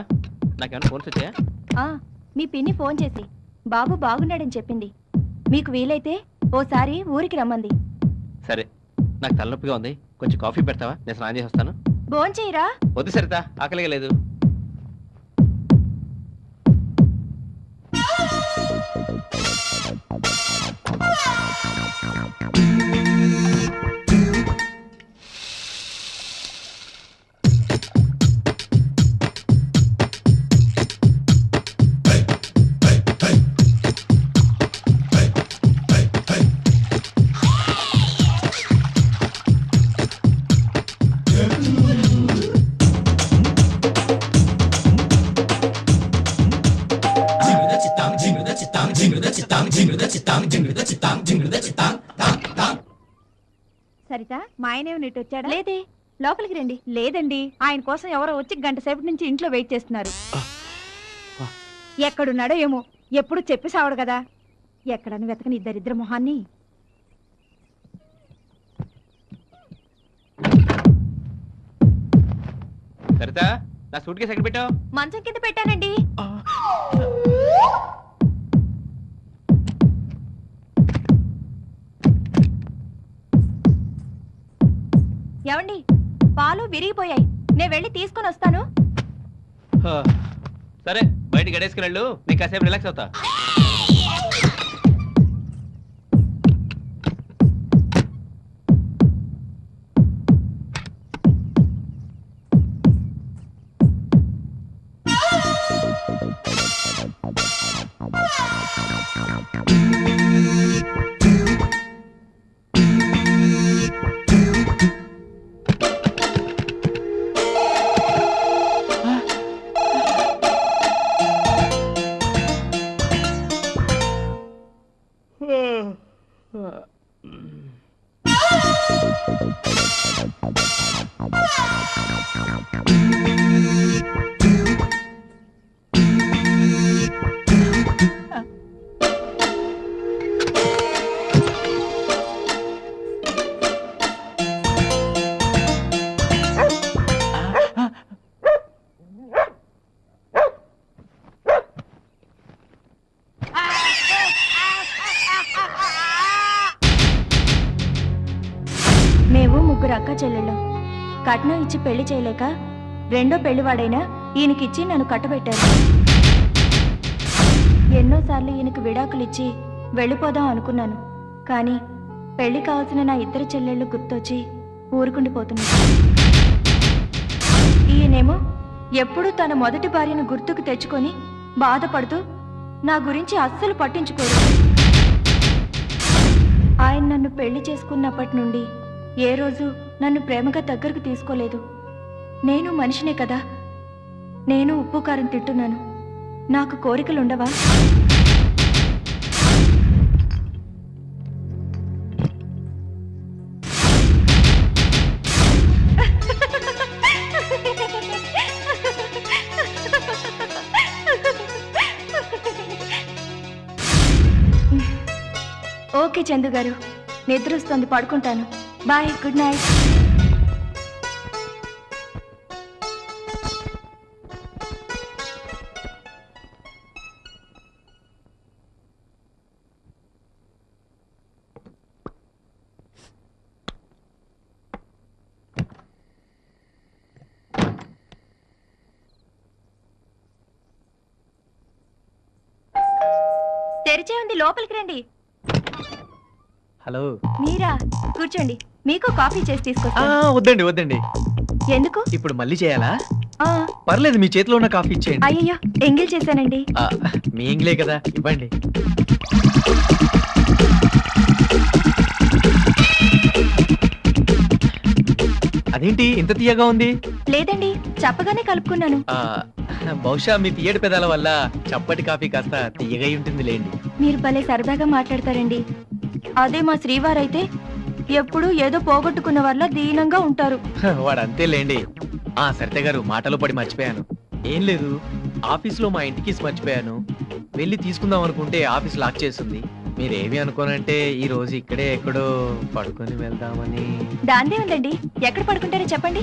నాకేమైనా ఫోన్స్ వచ్చాయా? మీ పిన్ని ఫోన్ చేసి బాబు బాగున్నాడని చెప్పింది. మీకు వీలైతే ఓసారి ఊరికి రమ్మంది. సరే, నాకు తలనొప్పిగా ఉంది, కొంచెం కాఫీ పెడతావా? నేను స్నానం చేసి వస్తాను. భోంచేయరా? వద్దు సరితా, ఆకలిగా లేదు. సరిత, మా ఆయన ఏమి ఇటు వచ్చాడా? లేదే. లోపలికి రండి. లేదండి, ఆయన కోసం ఎవరో వచ్చి గంట సేపటి నుంచి ఇంట్లో వెయిట్ చేస్తున్నారు. ఎక్కడున్నాడో ఏమో, ఎప్పుడు చెప్పి సావడు కదా. ఎక్కడని వెతకని ఇద్దరిద్దరు మొహాన్ని. సరితా, నా సూట్ కేసు ఎక్కడ పెట్టావు? మంచం కింద పెట్టానండి. ఏమండి, పాలు విరిగిపోయాయి, నేను వెళ్ళి తీసుకుని వస్తాను. సరే, బయట గడేసుకుని వెళ్ళు, నీకు కాసేపు రిలాక్స్ అవుతా. మేము ముగ్గురు అక్క చెల్లెళ్ళం. కట్నం ఇచ్చి పెళ్లి చేయలేక రెండో పెళ్లివాడైనా ఈయనకిచ్చి నన్ను కట్టబెట్టారు. ఎన్నోసార్లు ఈయనకు విడాకులిచ్చి వెళ్ళిపోదాం అనుకున్నాను. కానీ పెళ్లి కావాల్సిన నా ఇద్దరు చెల్లెళ్ళు గుర్తొచ్చి ఊరుకుండిపోతున్నాను. ఈయనేమో ఎప్పుడూ తన మొదటి భార్యను గుర్తుకు తెచ్చుకొని బాధపడుతూ నా గురించి అస్సలు పట్టించుకోరు. ఆయన నన్ను పెళ్లి చేసుకున్నప్పటి నుండి ఏ రోజు నన్ను ప్రేమగా దగ్గరకు తీసుకోలేదు. నేను మనిషినే కదా, నేను ఉప్పు కారం తింటున్నాను. నాకు కోరికలుండవా? ఓకే చందు గారు, నిద్ర వస్తుంది, పడుకుంటాను. Bye, good night. తెరిచే ఉంది, లోపలికి రండి. హలో, మీరా? కూర్చోండి, మీకు కాఫీ చేసి తీసుకొస్తా. వద్దండి వద్దండి. ఎందుకు? ఇప్పుడు మళ్ళీ చేయాలా? ఆ, పర్లేదు, మీ చేతిలో ఉన్న కాఫీ ఇచ్చేయండి. అయ్యయ్యో, ఎంగిల్ చేశానండి. మీ ఎంగిలే కదా, ఇవ్వండి. అదేంటి ఇంత తీయగా ఉంది? లేదండి, చెప్పగానే కలుపుకున్నాను. బహుశా మీ తీయటి పెదాల వల్ల చప్పటి కాఫీ కాస్త తీయగా ఉంటుంది లేండి. మీరు భలే సరదాగా మాట్లాడతారండి. అదే మా శ్రీవారైతే ఎప్పుడు ఏదో పోగొట్టుకున్న వల్ల దీనంగా ఉంటారు. వాడు అంతే లేండి. సరిత గారు, మాటలో పడి మర్చిపోయాను. ఏం లేదు, ఆఫీస్లో మా ఇంటికి మర్చిపోయాను. వెళ్ళి తీసుకుందాం అనుకుంటే ఆఫీస్ లాక్ చేస్తుంది. మీరేమి అనుకోనంటే ఈ రోజు ఇక్కడే ఎక్కడో పడుకొని వెళ్దామని. దాందే ఉందండి, ఎక్కడ పడుకుంటారో చెప్పండి.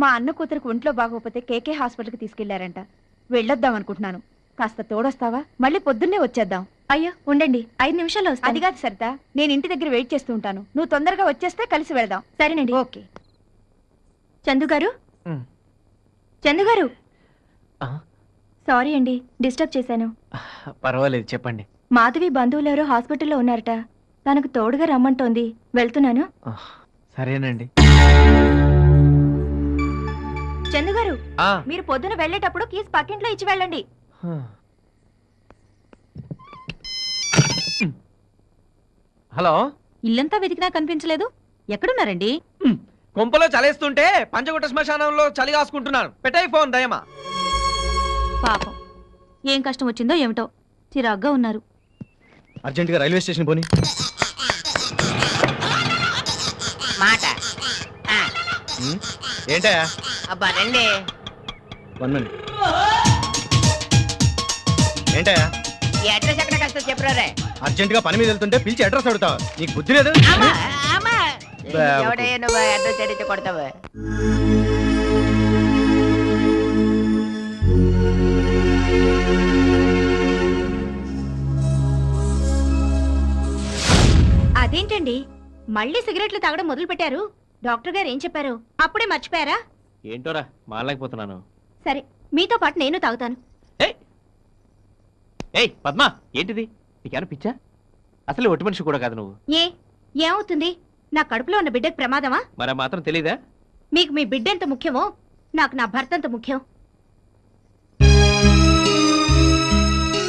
మా అన్న కూతురికి ఒంట్లో బాగోకపోతే కేకే హాస్పిటల్కి తీసుకెళ్లారంట. వెళ్ళొద్దాం అనుకుంటున్నాను. కాస్త తోడొస్తావా? మళ్ళీ పొద్దున్నే వచ్చేద్దాం. అయ్యో ఉండండి, 5 నిమిషాల్లో వస్తా. అది కాదు సరిత, నేను ఇంటి దగ్గర వెయిట్ చేస్తూ ఉంటాను. నువ్వు తొందరగా వచ్చేస్తే కలిసి వెళదాం. సరేనండి. ఓకే. చందు గారు, చందు గారు, సారీ అండి డిస్టర్బ్ చేశాను. పర్వాలేదు, చెప్పండి. మాధవి బంధువులు ఎవరో హాస్పిటల్లో ఉన్నారట. తనకు తోడుగా రమ్మంటోంది. వెళ్తున్నాను. సరేనండి. చందు గారు, మీరు పొద్దున వెళ్ళేటప్పుడు కీస్ పక్కింట్లో ఇచ్చి వెళ్ళండి. హలో, ఇల్లంతా వెతికినా కనిపించలేదు. ఎక్కడున్నారండి? కొంపలో చలేస్తుంటే పంచగుట్ట శ్మశానంలో చలి కాసుకుంటున్నాను. పెట్టాయి ఫోన్ దయమా. పాపం, ఏం కష్టం వచ్చిందో ఏమిటో చిరాగ్గా ఉన్నారు. అర్జెంటుగా రైల్వే స్టేషన్ పోనీ. మాట ఏంటా? అబ్బా రండి. 1 minute. ఏంటా? ఈ అడ్రస్ ఎక్కడ కష్టం చెప్పరే. అర్జెంటుగా పని మీద వెళ్తుంటే పిలిచి అడ్రస్ అడుగుతావా? నీకు బుద్ధి లేదు? ఎవడయ్యా నువ్వు అడ్రస్ అడిగితే కొడతావు? అదేంటండి మళ్ళీ సిగరెట్లు తాగడం మొదలు పెట్టారు? డాక్టర్ గారు ఏం చెప్పారు? అప్పుడే మర్చిపోయారా? ఏంటోరా మారలేకపోతున్నాను. సరే, మీతో పాటు నేను తాగుతాను. ఏయ్ పద్మా, ఏంటిది? నీకేమైనా పిచ్చా? అసలు ఒట్టి మనిషి కూడా కాదు నువ్వు. ఏమవుతుంది? నా కడుపులో ఉన్న బిడ్డకు ప్రమాదమా? మరి మాత్రం తెలీదా? మీకు మీ బిడ్డ ఎంత ముఖ్యమో నాకు నా భర్త ఎంత ముఖ్యం.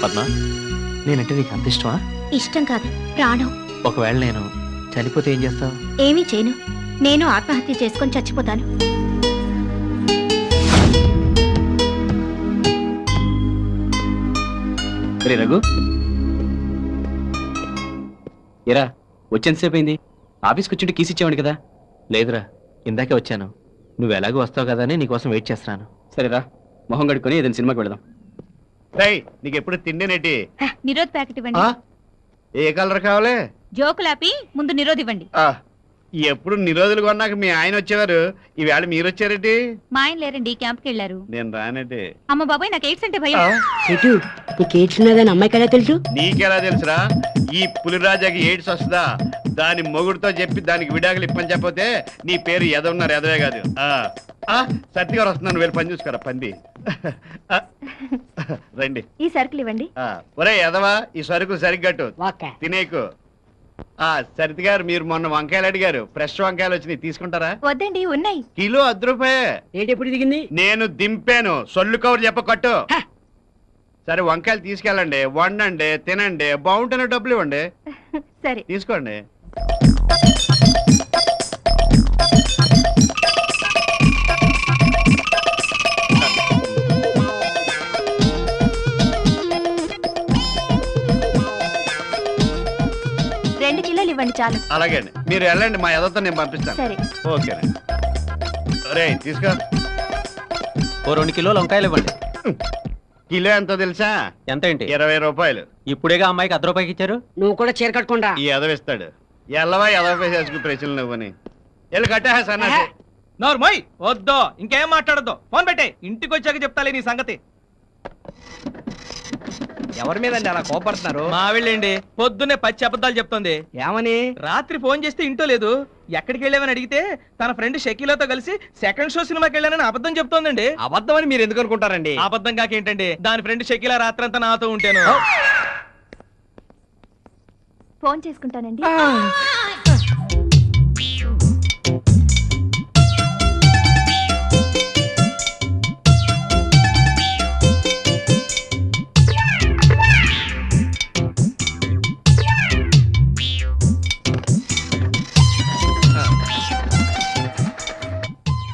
పద్మా, నేనంటే నీకు అంత ఇష్టమా? ఇష్టం కాదు, ప్రాణం. ఒకవేళ నేను చనిపోతే ఏం చేస్తావు? ఏమీ చేయను. నేను ఆత్మహత్య చేసుకొని చచ్చిపోతాను. రఘు, ఎరా వచ్చేంతసేపు అయింది? ఆఫీస్కి వచ్చింటే కీస్ ఇచ్చేవాడి కదా. లేదురా, ఇందాకే వచ్చాను. నువ్వు ఎలాగో వస్తావు కదా అని నీకోసం వెయిట్ చేస్తున్నాను. సరేరా, మొహం కడుక్కొని ఏదైనా సినిమాకి వెళదాం. నీకు ఎప్పుడు తిండేనేటి? నిరోధ్ ప్యాకెట్ ఇవ్వండి. ఏ కలర్ కావాలి? జోకులాపి ముందు నిరోధ్ ఇవ్వండి. ఎప్పుడు నిరోధులు కొన్నాక మీ ఆయన వచ్చేవారు, ఈవేళ మీరు వచ్చారేటి? మా ఆయన లేరండి, క్యాంప్కి వెళ్ళారు. నేను రానేటి. అమ్మ బాబాయ్, నాకు ఎయిడ్స్ అంటే భయం. నీకు ఎయిడ్స్ ఉన్నదని అమ్మాయికి ఎలా తెలుసు? నీకెలా తెలుసురా? ఈ పులిరాజాకి ఎయిడ్స్ వస్తుందా? దాని మొగుడుతో చెప్పి దానికి విడాకులు ఇప్పని చెప్పతే నీ పేరు ఎదవున్నారు, ఎదవే కాదు. సత్తి గారు వస్తున్నాను, వెళ్ళి పని చూసుకోరా పంది. రండి. ఈ సరుకులు ఇవ్వండి. ఒరే ఎదవా, ఈ సరుకులు సరిగ్గట్టు తినేకు. సరితి గారు, మీరు మొన్న వంకాయలు అడిగారు, ఫ్రెష్ వంకాయలు వచ్చినాయి, తీసుకుంటారా? వద్దండి, ఉన్నాయి. కిలో 10 రూపాయే. ఏంటి ఎప్పుడు దిగింది? నేను దింపాను, సొల్లు కవర్ చెప్పకట్టు. సరే వంకాయలు తీసుకెళ్ళండి, వండండి, తినండి, బాగుంటేనే డబ్బులు ఇవ్వండి. సరే తీసుకోండి. ఇవ్వండి చాలు. అలాగే అండి, మీరు వెళ్ళండి, మా ఎదతో నేను పంపిస్తాను. సరే. ఓకేనండి. రే తీసుకో. 2 కిలోలు వంకాయలు ఇవ్వండి. కిలో ఎంతో తెలుసా? ఎంత ఏంటి? 20 రూపాయలు. ఇప్పుడేగా అమ్మాయికి 10 రూపాయకి ఇచ్చారు. నువ్వు కూడా చీర కట్టుకుంటా. ఈ ఎదవిస్తాడు. ఎల్లవా ఎదవ చేసుకుని ప్రశ్నలు నువ్వని వెళ్ళి కట్టా సన్నా. నోర్మోయ్, వద్దో ఇంకేం మాట్లాడద్దు. ఫోన్ పెట్టే, ఇంటికి వచ్చాక చెప్తాలే నీ సంగతి. ఎవరి మీదండి అలా కోపడుతున్నారు? మా వెళ్ళండి, పొద్దున్నే పచ్చి అబద్ధాలు చెప్తుంది. ఏమని? రాత్రి ఫోన్ చేస్తే ఇంటో లేదు. ఎక్కడికి వెళ్ళామని అడిగితే తన ఫ్రెండ్ షకీలాతో కలిసి సెకండ్ షో సినిమాకి వెళ్ళానని అబద్ధం చెప్తోందండి. అబద్ధం అని మీరు ఎందుకు అనుకుంటారండి? అబద్ధం కాకేంటండి, దాని ఫ్రెండ్ షకీలా రాత్రంతా నాతో ఉంటాను. ఫోన్ చేసుకుంటానండి.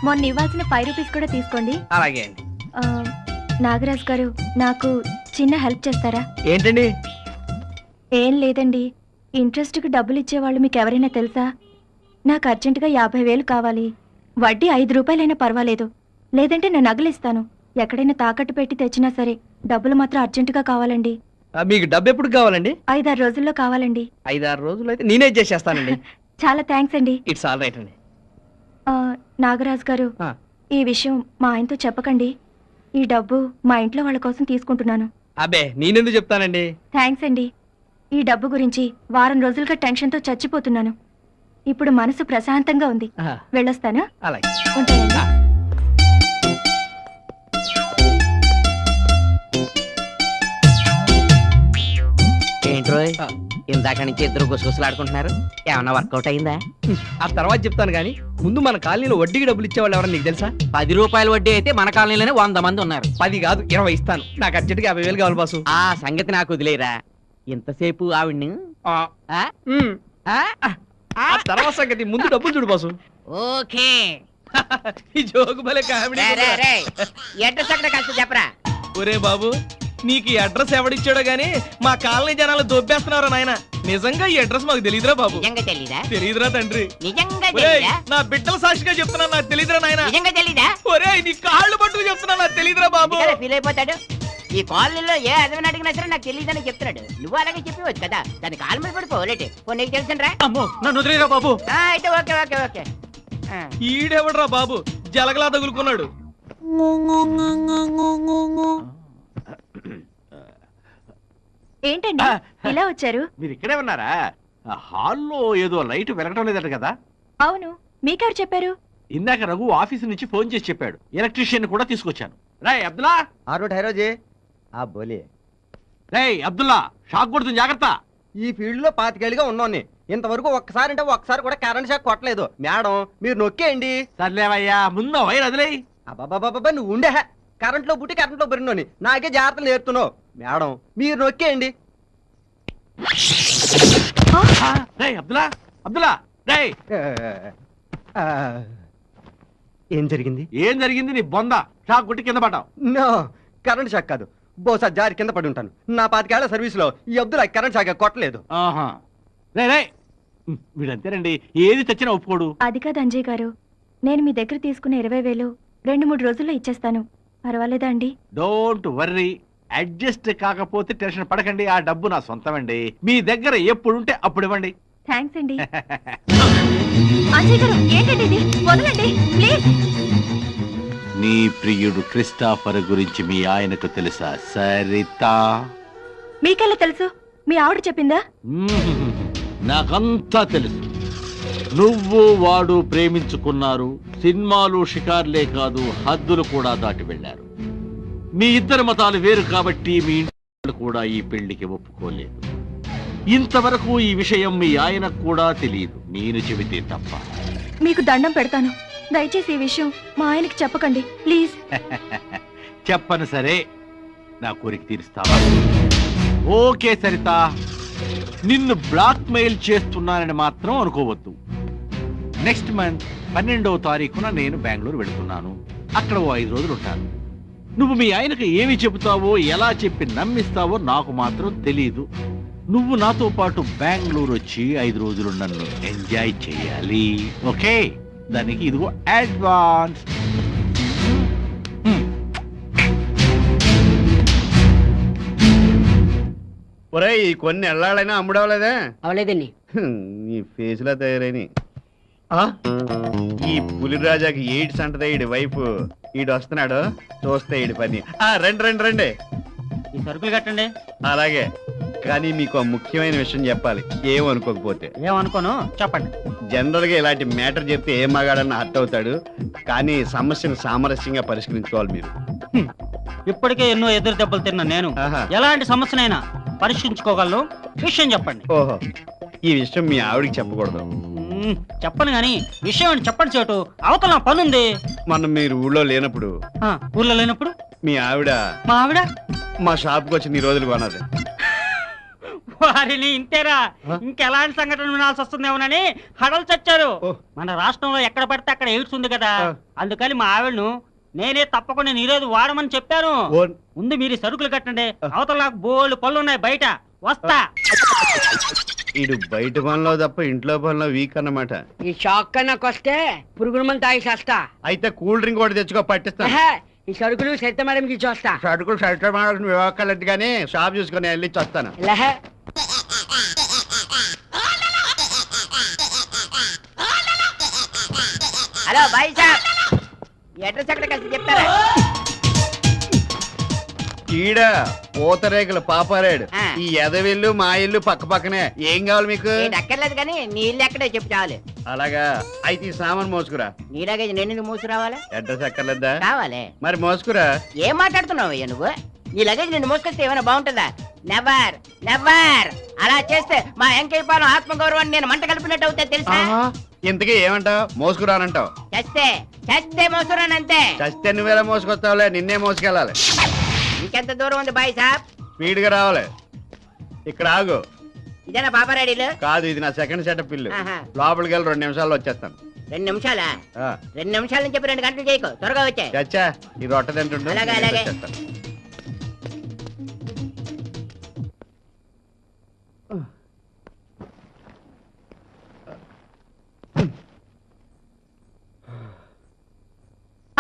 మొన్న ఇవ్వాల్సిన 5 రూపీస్ కూడా తీసుకోండి. అలాగే అండి. నాగరాజ్ గారు, నాకు చిన్న హెల్ప్ చేస్తారా? ఏంటండి? ఏం లేదండి, ఇంట్రెస్ట్కి డబ్బులు ఇచ్చేవాళ్ళు మీకు ఎవరైనా తెలుసా? నాకు అర్జెంటుగా 50,000 కావాలి. వడ్డీ 5 రూపాయలైనా పర్వాలేదు, లేదంటే నేను నగలిస్తాను. ఎక్కడైనా తాకట్టు పెట్టి తెచ్చినా సరే, డబ్బులు మాత్రం అర్జెంటుగా కావాలండి. మీకు డబ్బు ఎప్పుడు కావాలండి? 5-6 రోజుల్లో కావాలండి. 5-6 రోజులు అయితే నేనే చేసేస్తానండి. చాలా థ్యాంక్స్ అండి. ఇట్స్ ఆల్ రైట్ అండి. నాగరాజ్ గారు, ఈ విషయం మా ఆయనతో చెప్పకండి. ఈ డబ్బు మా ఇంట్లో వాళ్ళ కోసం తీసుకుంటున్నాను. అబ్బే నేనెందుకు చెప్తానండి. థ్యాంక్స్ అండి. ఈ డబ్బు గురించి వారం రోజులుగా టెన్షన్తో చచ్చిపోతున్నాను. ఇప్పుడు మనసు ప్రశాంతంగా ఉంది. వెళ్ళొస్తాను. అలాగే. ఉంటానండి. ఏంట్రో ఇందాక నుంచి ఇద్దరు గుసగుసలాడుకుంటున్నారు. ఏమన్నా వర్కౌట్ అయిందా? ఆ తర్వాత చెప్తాను కానీ ముందు మన కాలనీలో వడ్డీకి డబ్బులు ఇచ్చేవాళ్ళు ఎవరన్నా నీకు తెలుసా? 10 రూపాయల వడ్డీ అయితే మన కాలనీలోనే 100 మంది ఉన్నారు. 10 కాదు 20 ఇస్తాను. నాకు అర్జెంట్గా 50,000 కావాలి బాసు. ఆ సంగతి నాకు వదిలేరా. ఇంతసేపు ఆవిడ్ని ఆ తర్వాత సంగతి ముందు డబ్బులు చూడు బాసు. ఓకే. ఈ జోకు భలే కామెడీ. అడ్రస్ అక్కడ కాస్త చెప్పరా. ఒరే బాబు నీకు ఈ అడ్రస్ ఎవడిచ్చాడో గానీ మా కాలనీ జనాలు దొబ్బేస్తున్నారు నాయన. నిజంగా ఈ అడ్రస్ మాకు తెలియదురా బాబు. నిజంగా తెలీదా? తెలీదురా తండ్రి. నిజంగా ఒరేయ్, తెలీదా? నా బిడ్డల సాక్షిగా చెప్తున్నా నాకు తెలీదురా నాయన. నిజంగా తెలీదా? ఒరేయ్ నీ కాళ్ళు పట్టుకు చెప్తున్నా నాకు తెలీదురా బాబు. ఫీల్ అయిపోతాడు. ఈ కాలనీలో ఏ అదవిని అడిగినా సరే నాకు తెలియదని చెప్తున్నాడు. నువ్వు అలాగే చెప్పవచ్చు కదా. దాని కాలు మీద పడిపోలేటే నీకు తెలుసండ్రా. అమ్మో నన్ను వదిలేరా బాబు. అయితే ఓకే ఓకే ఓకే. ఈడెవడరా బాబు జలగలా తగులుకున్నాడు. ఏంటండి ఇలా వచ్చారు? మీరు ఇక్కడే ఉన్నారా? హాల్లో ఏదో లైట్ వెలగటం లేదట కదా? అవును, మీకెవరు చెప్పారు? ఇందాక రఘు ఆఫీస్ నుంచి ఫోన్ చేసి చెప్పాడు. ఎలక్ట్రీషియన్ కూడా తీసుకొచ్చాను. రాయ్ అబ్దుల్లా. రేయ్ అబ్దుల్లా, షాక్ కొడుతుంది జాగ్రత్త. ఈ ఫీల్డ్ లో 25 ఏళ్ళుగా ఉన్నాను. ఇంతవరకు ఒక్కసారి కూడా కరెంట్ షాక్ కొట్టలేదు. మేడం మీరు నొక్కేయండి. సర్లేవయ్యా, ముందు వైర్ వదిలే. అబ్బాబాబా నువ్వు ఉండే కరెంట్ లో పుట్టి కరెంట్ లో పెరిగినోని నాకే జాగ్రత్తలు నేర్తున్నావు. మేడం మీరు నొక్కేయండి. అబ్దుల్లా అబ్దుల్లా రేయ్. ఏం జరిగింది? ఏం జరిగింది? నీ బొంద షాక్ కొట్టి కింద పడ్డావు. నో కరెంట్ షాక్ కాదు, బహుశా జారి కింద పడి ఉంటాను. నా 25 ఏళ్ల సర్వీస్ లో ఈ అబ్దుల్లా కరెంట్ షాక్ కొట్టలేదు. ఆహా రే వీడంతేనండి, ఏది తెచ్చినా ఒప్పుకోడు. అది కాదు అంజయ్ గారు, నేను మీ దగ్గర తీసుకున్న 20,000 2-3 రోజుల్లో ఇచ్చేస్తాను. పర్వాలేదా అండి? డోంట్ వర్రీ, అడ్జస్ట్ కాకపోతే టెన్షన్ పడకండి. ఆ డబ్బు నా సొంతమండి. మీ దగ్గర ఎప్పుడుంటే అప్పుడు ఇవ్వండి. థ్యాంక్స్ అండి. అంజయ్ గారు ఏంటండి ఇది? వదలండి ప్లీజ్. నీ ప్రియుడు క్రిస్టాఫర్ గురించి మీ ఆయనకు తెలుసా సరిత? మీకెలా తెలుసు? మీ ఆవిడ చెప్పిందా? నాకంతా తెలుసు. నువ్వు వాడు ప్రేమించుకున్నారు. సినిమాలు షికార్లే కాదు, హద్దులు కూడా దాటి వెళ్ళారు. మీ ఇద్దరి మతాలు వేరు కాబట్టి మీ ఇంట్లో కూడా ఈ పెళ్లికి ఒప్పుకోలేదు. ఇంతవరకు ఈ విషయం మీ ఆయనకు కూడా తెలియదు, నేను చెబితే తప్ప. మీకు దండం పెడతాను, దయచేసి ఈ విషయం మా ఆయనకి చెప్పకండి ప్లీజ్. చెప్పను సరే, నా కోరిక తీరుస్తావా? ఓకే సరిత, నిన్ను బ్లాక్ మెయిల్ చేస్తున్నానని మాత్రం అనుకోవద్దు. నెక్స్ట్ మంత్ 12వ తారీఖున నేను బెంగళూరు వెళుతున్నాను. అక్కడ 5 రోజులు ఉంటాను. నువ్వు మీ ఆయనకు ఏమి చెబుతావో, ఎలా చెప్పి నమ్మిస్తావో నాకు మాత్రం తెలీదు. నువ్వు నాతో పాటు బెంగళూరు వచ్చి 5 రోజులు నన్ను ఎంజాయ్ చేయాలి. ఓకే, దానికి ఇదిగో అడ్వాన్స్. ఒరేయ్, కొన్ని ఎళ్ళాలైనా అమ్ముడవలేదే? అవలేదండి. నీ ఫేస్ లా తయారైన ఈ పులిరాజాకి ఎయిడ్స్ అంటదే ఈడి వైపు. ఈడు వస్తున్నాడు, చూస్తే ఈడి పని. రండి ఈ సరుకులు కట్టండి. అలాగే, కానీ మీకు ముఖ్యమైన విషయం చెప్పాలి, ఏమనుకోకపోతే. ఏమనుకోను, చెప్పండి. జనరల్ గా ఇలాంటి మ్యాటర్ చెప్తే ఏ మగాడన్నా హర్ట్ అవుతాడు, కానీ సమస్యను సామరస్యంగా పరిష్కరించుకోవాలి మీరు. ఇప్పటికే ఎన్నో ఎదురు దెబ్బలు తిన్నా నేను. ఎలాంటి సమస్యనైనా పరిష్కరించుకోగలను. విషయం చెప్పండి. ఓహో, ఈ విషయం మీ ఆవిడికి చెప్పకూడదు. చెప్పను గాని విషయం చెప్పండి. చోటు అవతల నా పనుంది. మొన్న మీరు ఊళ్ళో లేనప్పుడు. ఊళ్ళో లేనప్పుడు మీ ఆవిడ మా షాప్కి వచ్చి నీ రోజులు కొన్నది. వారిని ఇంతేరా, ఇంకెలాంటి సంఘటన వినాల్సి వస్తుందేమోనని హడలు చచ్చారు. మన రాష్ట్రంలో ఎక్కడ పడితే అక్కడ ఎయిడ్స్ ఉంది కదా, అందుకని మా ఆవిడను నేనే తప్పకుండా నీరేది వాడమని చెప్పాను. ముందు మీరు సరుకులు కట్టండి, అవతల నాకు బోల్డ్ పళ్ళు ఉన్నాయి బయట. వస్తా. ఇడు బయట పనిలో తప్ప ఇంట్లో పనిలో వీక్ అన్నమాట. ఈ షాక్ కన్నాకు వస్తే పురుగుల మంది తాగి చేస్తా. అయితే కూల్ డ్రింక్ కూడా తెచ్చుకో, పట్టిస్తా. ఈ సరుకులు సరిత మేడంకి ఇచ్చేస్తా. సరుకులు సరిత మేడం వివాహాలు కానీ షాప్ చూసుకొని వెళ్ళి వస్తాను. హలో భాయ్ సాబ్, అడ్రస్ ఎక్కడ కలిసి చెప్తారా? ఈడ పూతరేకులు పాపారాడు. ఆ. ఈ ఎదవిల్లు మా ఇల్లు పక్క పక్కనే. ఏం కావాలి మీకు? ఏంటి అక్కర్లేదు కానీ నీ ఇల్లు ఎక్కడే చెప్పు చాలు. అలాగా అయితే ఈ సామాన్ మోసుకురా. నీ లగేజ్ నేను మూసి రావాలా? అడ్రస్ ఎక్కర్లేదా? కావాలి. మరి మోసుకురా. ఏం మాట్లాడుతున్నావు అయ్యా నువ్వు? నీ లగేజ్ నిన్ను మోసుకొస్తే ఏమైనా బాగుంటుందా? Never never. అలా చేస్తే మా వెంకయ్య పాలెం ఆత్మగౌరవాన్ని నేను మంట కలిపినట్టు అవుతా తెలుసా? ఇంతకీ ఏమంటావు? మోసుకురానంటావు? చస్తే చస్తే మోసురానంతే. చస్తే నువ్వేలా మోసుకొస్తావులే, నిన్నే మోసుకెళ్ళాలి. ఇంకెంత దూరం ఉంది బాయ్ సాబ్? స్పీడ్ గా రావాలి. ఇక్కడ ఆగు. ఇదేనా పాపారాడీలు? కాదు, ఇది నా సెకండ్ సెటప్ ఇల్లు. ఆహా. లోపలికి వెళ్ళి 2 నిమిషాల్లో వచ్చేస్తాను. 2 నిమిషాలా? ఆ. 2 నిమిషాల నుంచి చెప్పి 2 గంటలు చేయకు, త్వరగా వచ్చాయి. చచ్చా ఈ రొట్టె తింటుండు. అలాగే, అలాగే. వచ్చేస్తాను.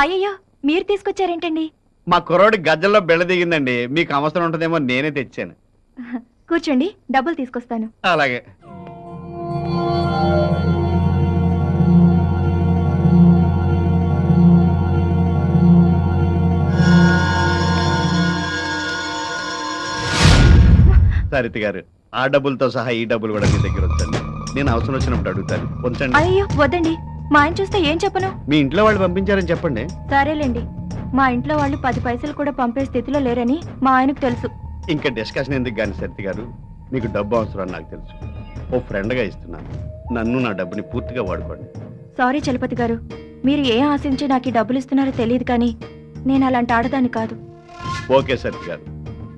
అయ్యయ్యో, మీరు తీసుకొచ్చారేంటండి? మా కుర్రోడి గజ్జల్లో బెళ్ళ దిగిందండి. మీకు అవసరం ఉంటుందేమో నేనే తెచ్చాను. కూర్చోండి, డబ్బులు తీసుకొస్తాను. అలాగే. సరిత గారు, ఆ డబ్బులతో సహా ఈ డబ్బులు కూడా మీ దగ్గర వచ్చండి. నేను అవసరం వచ్చినప్పుడు అడుగుతాను. ఉంచండి. అయ్యో వద్దండి, మా ఆయన చూస్తే ఏం చెప్పను? మీ ఇంట్లో వాళ్ళు పంపించారని చెప్పండి. సరేలేండి, మా ఇంట్లో వాళ్ళు 10 పైసలు కూడా పంపే స్థితిలో లేరని మా ఆయనకు తెలుసు. ఇంకా డిస్కషన్ ఎందుకు కానీ సరిత గారు, మీకు డబ్బు అవసరం నాకు తెలుసు. ఓ ఫ్రెండ్గా ఇస్తున్నాను. నన్ను నా డబ్బుని పూర్తిగా వాడుకోండి. సారీ చలపతి గారు, మీరు ఏం ఆశించి నాకు ఈ డబ్బులు ఇస్తున్నారో తెలియదు కానీ నేను అలాంటి ఆడదాన్ని కాదు. ఓకే సరిత గారు,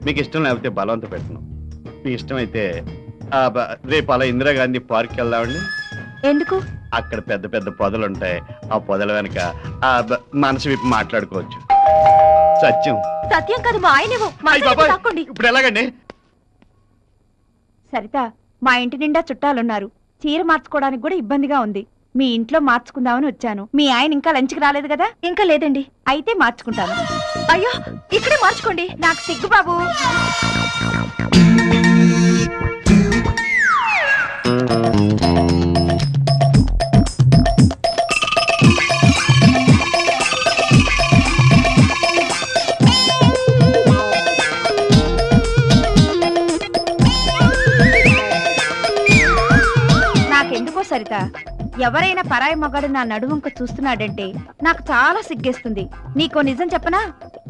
మీకు ఇష్టం లేకపోతే బలవంత పెట్టను. మీ ఇష్టం అయితే రేపు అలా ఇందిరాగాంధీ పార్క్కి వెళ్దామండి. ఎందుకు? అక్కడ పెద్ద పెద్ద పొదలు ఉంటాయి. ఆ పొదల వెనక మనసు విప్పి మాట్లాడుకోవచ్చు. సత్యం. సత్యం కాదు, మా ఆయనేమో. ఇప్పుడు ఎలాగండి? సరిత, మా ఇంటి నిండా చుట్టాలున్నారు. చీర మార్చుకోవడానికి కూడా ఇబ్బందిగా ఉంది. మీ ఇంట్లో మార్చుకుందామని వచ్చాను. మీ ఆయన ఇంకా లంచ్కి రాలేదు కదా? ఇంకా లేదండి. అయితే మార్చుకుంటాను. అయ్యో, ఇక్కడే మార్చుకోండి. నాకు సిగ్గు బాబు. నాకెందుకో సరిత, ఎవరైనా పరాయి మగాడు నా నడువంక చూస్తున్నాడంటే నాకు చాలా సిగ్గేస్తుంది. నీకో నిజం చెప్పనా?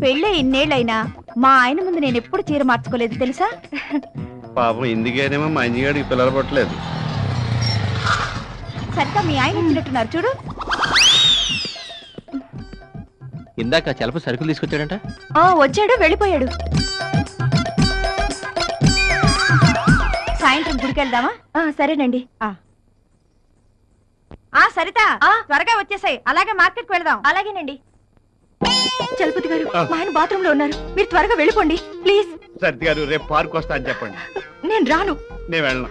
పెళ్ళే ఇన్నేళ్ళైనా మా ఆయన ముందు నేను ఎప్పుడు చీర మార్చుకోలేదు తెలుసా? పాపం ఇందుకేనేమో మా ఇంజిగాడికి పిల్లలు పట్టలేదు. సరిత, మీ ఆయన వచ్చినట్టున్నారు చూడు. ఇందాక చలప సరుకులు తీసుకొచ్చాడంట. వచ్చాడు, వెళ్ళిపోయాడు. సాయంత్రం గుడికి వెళ్దామా? సరేనండి. సరిత, త్వరగా వచ్చేసాయి. అలాగే మార్కెట్కి వెళ్దాం. అలాగేనండి. చలపతి గారు, మా ఆయన బాత్రూమ్ లో ఉన్నారు. మీరు త్వరగా వెళ్ళిపోండి ప్లీజ్. సరిత గారు, రేపు పార్క్ వస్తా అని చెప్పండి. నేను రాను. నేను వెళ్ళను.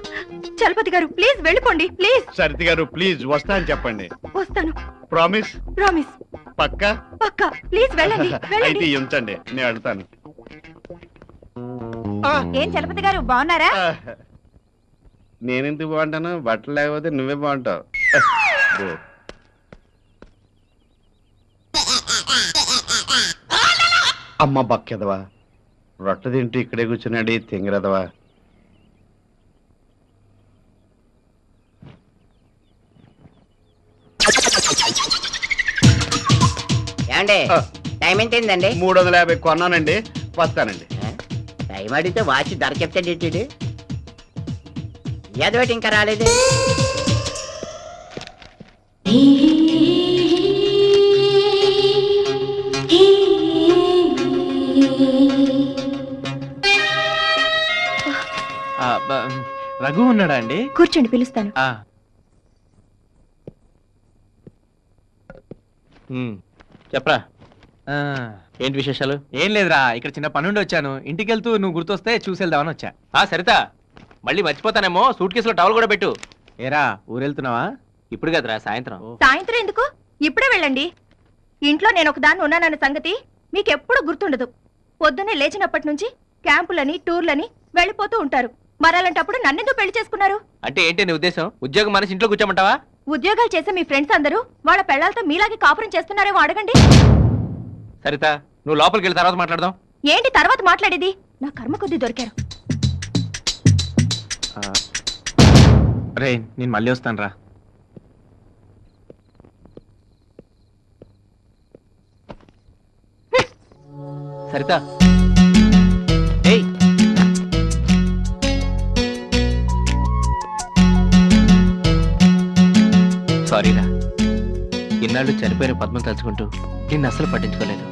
చలపతి గారు ప్లీజ్ వెళ్ళిపోండి ప్లీజ్. సరిత గారు ప్లీజ్ వస్తా అని చెప్పండి. వస్తాను. ప్రామిస్? ప్రామిస్. పక్కా? పక్కా. ప్లీజ్ వెళ్ళండి. అయితే ఉంచండి, నేను వెళ్తాను. ఏం చలపతి గారు బాగున్నారా? నేనెందుకు బాగుంటాను? బట్టలు లేకపోతే నువ్వే బాగుంటావు. అమ్మ బక్కెదవా, రొట్టె తింటూ ఇక్కడే కూర్చున్నాడు తింగరదవా. ఏమండి, టైం ఎంత అయిందండి? 350 కొన్నానండి. వస్తానండి. టైం అడిగితే వాచి ధర చెప్తాడు. ఏదో ఇంకా రాలేదు. రఘు ఉన్నాడా అండి? కూర్చోండి, పిలుస్తాను. చెప్పరా, ఏంటి విశేషాలు? ఏం లేదురా, ఇక్కడ చిన్న పనుండి వచ్చాను. ఇంటికి వెళ్తూ నువ్వు గుర్తొస్తే చూసి వెళ్దామని వచ్చా. సరితా, మళ్ళీ మర్చిపోతానేమో. సూట్ కేసులో టవల్ కూడా పెట్టు. ఏరా, ఊరెళ్తున్నావా? ఇప్పుడు కదరా, సాయంత్రం. సాయంత్రం ఎందుకు? ఇప్పుడే వెళ్ళండి. ఇంట్లో నేను ఒకదాన్ని ఉన్నానన్న సంగతి మీకెప్పుడు గుర్తుండదు. పొద్దున్నే లేచినప్పటి నుంచి క్యాంపులని టూర్లని వెళ్ళిపోతూ ఉంటారు. మరలాంటప్పుడు నన్నెందుకు పెళ్లి చేసుకున్నారు? అంటే ఏంటి నీ ఉద్దేశం? ఉద్యోగం మనిషి ఇంట్లో కూర్చోమంటావా? ఉద్యోగాలు చేసే మీ ఫ్రెండ్స్ అందరూ వాళ్ళ పెళ్ళాలతో మీలాగే కాపురం చేస్తున్నారేమో అడగండి. సరిత నువ్వు లోపలికి వెళ్ళి తర్వాత మాట్లాడదాం. ఏంటి తర్వాత మాట్లాడేది? నా కర్మ కొద్దీ దొరికారు. రే నేను మళ్ళీ వస్తాను రా. సరిత ఏయ్ సారీరా, ఇన్నాళ్ళు చనిపోయిన పద్మం తలుచుకుంటూ నిన్ను అస్సలు పట్టించుకోలేదు.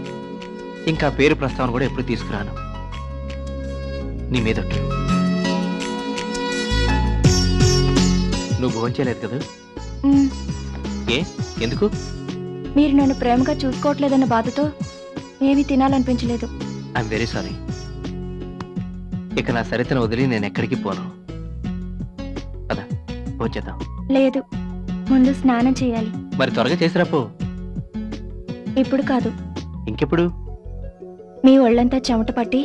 ఇంకా పేరు ప్రస్తావన కూడా ఎప్పుడు తీసుకురాను. నీ మీదొట్టు. నువ్వు భోంచేయలేదు కదా? మ్, ఏ ఎందుకు? మీరు నన్ను ప్రేమగా చూసుకోవట్లేదన్న బాధతో ఏమీ తినాలనిపించలేదు. I'm very sorry. ఇక నా సరితను వదిలి నేను ఎక్కడికి పోను. అదా భోంచేద్దాం. లేదు, ముందు స్నానం చేయాలి. మరి త్వరగా చేసిరా పో. ఇప్పుడు కాదు, ఇంకెప్పుడు? మీ ఒళ్ళంతా చెమట పట్టి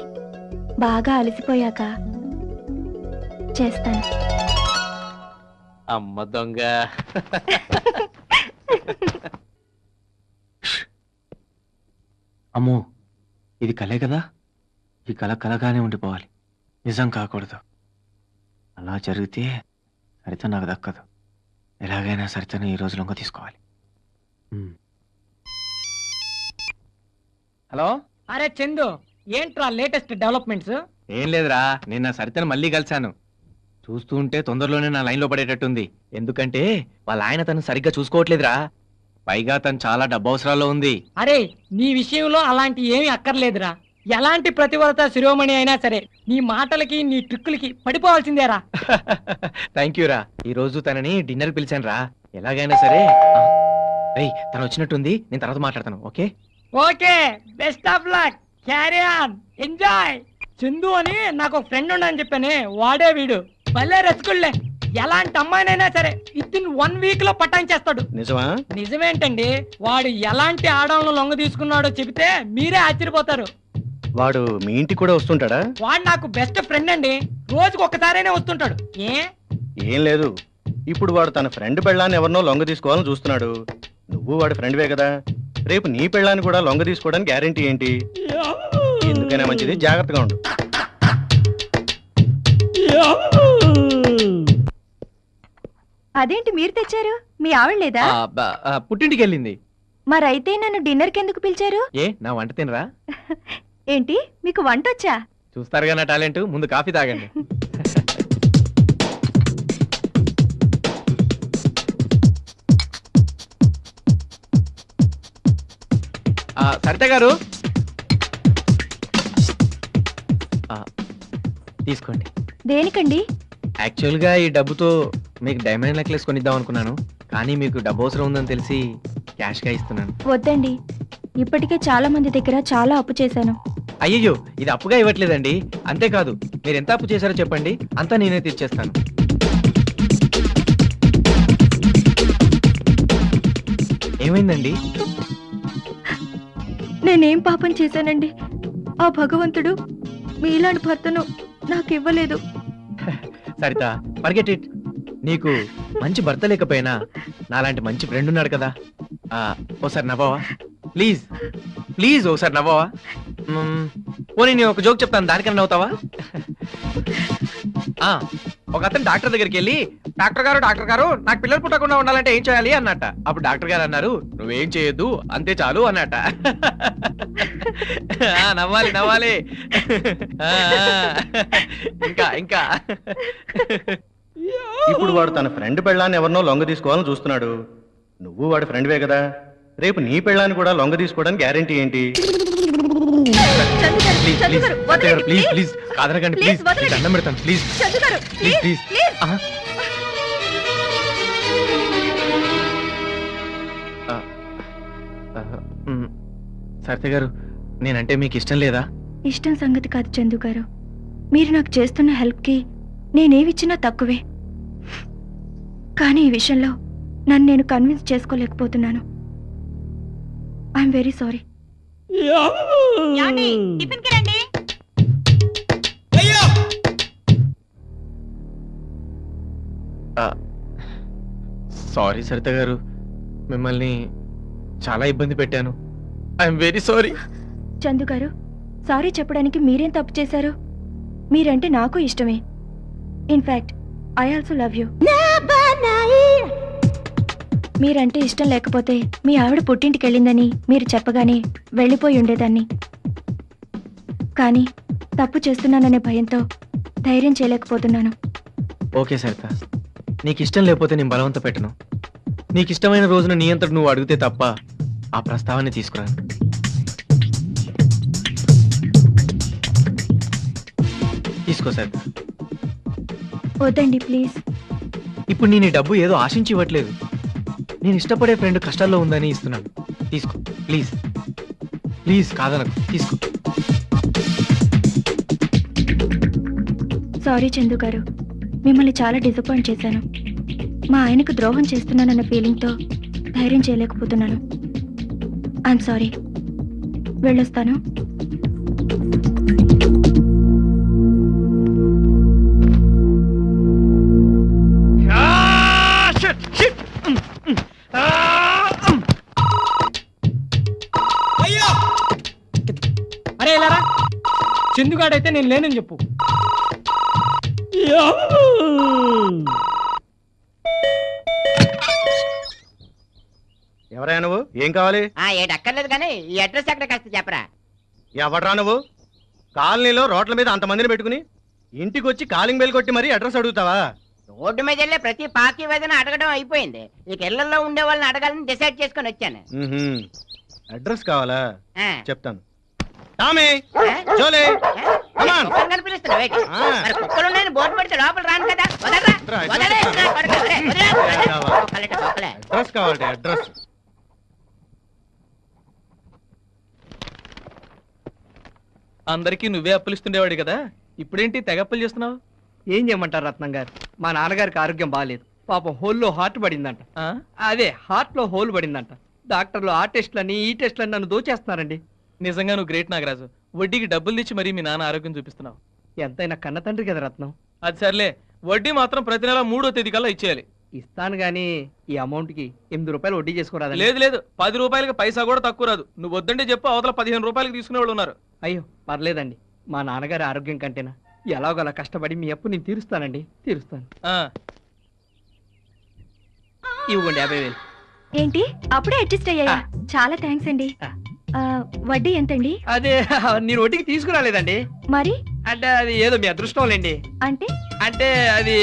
బాగా అలసిపోయాక చేస్తాను. అమ్మ దొంగ. అమ్మో, ఇది కలే కదా? ఈ కళ కలగానే ఉండిపోవాలి, నిజం కాకూడదు. అలా జరిగితే సరిత నాకు దక్కదు. ఎలాగైనా సరితను ఈ రోజు లొంగ తీసుకోవాలి. హలో. అరే చందు, ఏంట్రా లేటెస్ట్ డెవలప్మెంట్స్? ఏం లేదురా, నేను నా సరితను మళ్ళీ కలిశాను. చూస్తూ ఉంటే తొందరలోనే నా లైన్లో పడేటట్టుంది. ఎందుకంటే వాళ్ళ ఆయన తను సరిగ్గా చూసుకోవట్లేదురా. పైగా తను చాలా డబ్బు అవసరాల్లో ఉంది. అరే నీ విషయంలో అలాంటి ఏమీ అక్కర్లేదురా. ఎలాంటి ప్రతివరత శిరోమణి అయినా సరే నీ మాటలకి నీ ట్రిక్కులకి పడిపోవాల్సిందేరా. థ్యాంక్ యూ రా. ఈ రోజు తనని డిన్నర్ పిలిచాను రా. ఎలాగైనా సరే రేయ్, తను వచ్చినట్టుంది, నేను తర్వాత మాట్లాడతాను. Okay okay, best of luck, carry on, enjoy. Chandu అని నాకు ఒక ఫ్రెండ్ ఉండని చెప్పానే, వాడే వీడు. భలే రసగుల్లే. ఎలాంటి అమ్మాయినైనా సరే వితిన్ 1 వీక్ లో పటాయించేస్తాడు. నిజమా? నిజమేంటండి, వాడు ఎలాంటి ఆడవాళ్ళను లొంగ తీసుకున్నాడో చెబితే మీరే ఆశ్చర్యపోతారు. వాడు మీ ఇంటికి కూడా వస్తుంటాడా? వాడు నాకు బెస్ట్ ఫ్రెండ్ అండి, రోజుకు ఒక్కసారైనా వస్తుంటాడు. ఏం లేదు, ఇప్పుడు వాడు తన ఫ్రెండ్ పెళ్ళాన్ని ఎవరినో లొంగ తీసుకోవాలని చూస్తున్నాడు. నువ్వు వాడి ఫ్రెండ్వే కదా, రేపు నీ పెళ్ళాన్ని కూడా లొంగ తీసుకోవడానికి గ్యారెంటీ ఏంటి? ఎందుకైనా మంచిది, జాగ్రత్తగా ఉండు. అదేంటి మీరు తెచ్చారు? మీ ఆవిడ లేదా? పుట్టింటికి వెళ్ళింది. మరైతే నన్ను డిన్నర్కి ఎందుకు పిలిచారు? ఏ నా వంట తినరా? ఏంటి మీకు వంట వచ్చా? చూస్తారుగా నా టాలెంట్. ముందు కాఫీ తాగండి. సరిత గారు తీసుకోండి. దేనికండి? యాక్చువల్గా ఈ డబ్బుతో మీకు డైమండ్ నెక్లెస్ కొనిద్దాం అనుకున్నాను, కానీ మీకు డబ్బు అవసరం ఉందని తెలిసి క్యాష్గా ఇస్తున్నాను. వద్దండి, ఇప్పటికే చాలా మంది దగ్గర చాలా అప్పు చేశాను. అయ్యయ్యో, ఇది అప్పుగా ఇవ్వట్లేదండి. అంతేకాదు, మీరు ఎంత అప్పు చేశారో చెప్పండి, అంతా నేనే తీర్చేస్తాను. ఏమైందండి? నేనేం పాపం చేశానండి? ఆ భగవంతుడు మీలాంటి భర్తను నాకు ఇవ్వలేదు. Saritha, forget it. నీకు మంచి భర్త లేకపోయినా నాలాంటి మంచి ఫ్రెండ్ ఉన్నాడు కదా. ఓసారి నవ్వవా ప్లీజ్? ప్లీజ్ ఓసారి నవ్వవా? పోనీ నేను ఒక జోక్ చెప్తాను, దానికన్నా నవ్వుతావా? ఒక అతను డాక్టర్ దగ్గరికి వెళ్ళి, డాక్టర్ గారు నాకు పిల్లలు పుట్టకుండా ఉండాలంటే ఏం చేయాలి అన్నట్ట. అప్పుడు డాక్టర్ గారు అన్నారు, నువ్వేం చేయొద్దు, అంతే చాలు అన్నట్ట. నవ్వాలి నవ్వాలి. ఇంకా ఇంకా ఇప్పుడు వాడు తన ఫ్రెండ్ పెళ్ళాన్ని ఎవరినో లొంగ తీసుకోవాలని చూస్తున్నాడు. నువ్వు వాడి ఫ్రెండ్వే కదా, రేపు నీ పెళ్ళాన్ని కూడా లొంగ తీసుకోవడానికి గ్యారెంటీ ఏంటి? ప్లీజ్ ప్లీజ్ కాదనకండి, ప్లీజ్ దండం పెడతాను, ప్లీజ్ ప్లీజ్ ప్లీజ్. సరిత గారు, నేనంటే మీకు ఇష్టం లేదా? ఇష్టం సంగతి కాదు చందు గారు, మీరు నాకు చేస్తున్న హెల్ప్కి నేనేమిచ్చినా తక్కువే. కానీ ఈ విషయంలో నన్ను నేను కన్విన్స్ చేసుకోలేకపోతున్నాను. I'm very sorry. Sorry Saritha గారు, మిమ్మల్ని చాలా ఇబ్బంది పెట్టాను. I'm very sorry. చందు గారు, సారీ చెప్పడానికి మీరేం తప్పు చేశారు? మీరంటే నాకు ఇష్టమే. In fact I also love you. మీరంటే ఇష్టం లేకపోతే మీ ఆవిడ పుట్టింటికి వెళ్ళిందని మీరు చెప్పగానే వెళ్ళిపోయి ఉండేదాన్ని. కానీ తప్పు చేస్తున్నాననే భయంతో ధైర్యం చేయలేకపోతున్నాను. ఓకే సరిత, నీకు ఇష్టం లేకపోతే నేను బలవంత పెట్టను. నీకు ఇష్టమైన రోజున నీ అంతటి నువ్వు అడిగితే తప్ప ఆ ప్రస్తావాన్ని తీసుకురాను. తీసుకో సరిత. వద్దండి ప్లీజ్. ఇప్పుడు నేను ఈ డబ్బు ఏదో ఆశించి ఇవ్వట్లేదు. నేను ఇష్టపడే ఫ్రెండ్ కష్టాల్లో ఉందని ఇస్తున్నాను. తీసుకో ప్లీజ్. ప్లీజ్ కాదనకు, తీసుకో. సారీ చందు గారు, మిమ్మల్ని చాలా డిసప్పాయింట్ చేశాను. మా ఆయనకు ద్రోహం చేస్తున్నానన్న ఫీలింగ్తో ధైర్యం చేయలేకపోతున్నాను. I'm sorry. వెళ్ళొస్తాను. అరే ఇలారా, చందుగాడైతే నేను లేనని చెప్పు. ఎవరైనా నువ్వు? ఏం కావాలి? ఏడు అక్కర్లేదు కానీ ఈ అడ్రస్ ఎక్కడ కాస్త చెప్పరా. ఎవడ్రా నువ్వు? కాలనీలో రోడ్ల మీద అంతమందిని పెట్టుకుని ఇంటికి వచ్చి కాలింగ్ బెల్ కొట్టి మరీ అడ్రస్ అడుగుతావా? రోడ్డు మీద వెళ్ళే ప్రతి పాకి వేదన అడగడం అయిపోయింది. ఇక ఇళ్లలో ఉండే వాళ్ళని అడగాలని డిసైడ్ చేసుకొని వచ్చాను. అడ్రస్ కావాలా? ఆ. చెప్తాను. Tommy, Jolly, come on. కుక్కలు కనిపిస్తున్నావు ఏంటి? మరి కుక్కలు ఉన్నాయని బోర్డు పెడితే లోపల రాను కదా. వదలరా, వదలే, నా కొడుకు, ఒరేయ్, వదిలేయ్. కుక్కలంటే కుక్కలే. అడ్రస్ కావాలి, అడ్రస్. అందరికీ నువ్వే అప్పులిస్తుండేవాడు కదా, ఇప్పుడేంటి తెగ అప్పులు చేస్తున్నావు? ఏం చేయమంటారు రత్నం గారు, మా నాన్నగారికి ఆరోగ్యం బాగాలేదు. పాపం హోల్లో హార్ట్ పడిందంట. అదే హార్ట్ లో హోల్ పడిందంట. డాక్టర్లు ఆ టెస్ట్లని ఈ టెస్ట్లని నన్ను దోచేస్తున్నారండి. నిజంగా నువ్వు గ్రేట్ నాగరాజు. వడ్డీకి డబ్బులు తెచ్చి మరీ మీ నాన్న ఆరోగ్యం చూపిస్తున్నావు. ఎంతైనా కన్న తండ్రి కదా రత్నం. అది సర్లే, వడ్డీ మాత్రం ప్రతి నెల 3వ తేదీ కల్లా ఇచ్చేయాలి. ఇస్తాను గానీ ఈ అమౌంట్ కి 8 రూపాయలు వడ్డీ చేసుకోరాదు. లేదు లేదు, 10 రూపాయలకి పైసా కూడా తక్కువ రాదు. నువ్వు వద్దంటే చెప్పు, అవతల 15 రూపాయలకి తీసుకునే వాళ్ళు ఉన్నారు. అయ్యో పర్లేదండి, మా నాన్నగారి ఆరోగ్యం కంటేనా ఎలాగోలా కష్టపడి మీ అప్పు నేను తీరుస్తానండి, తీరుస్తాను. ఇవ్వండి 50,000. ఏంటి అప్పుడే అడ్జస్ట్ అయ్యాయా? చాలా థ్యాంక్స్ అండి. వడ్డీ ఎంతండి? అదే నేను వడ్డీకి తీసుకురాలేదండి. మరి అంటే అది ఏదో మీ అదృష్టం లేండి. అంటే అంటే అది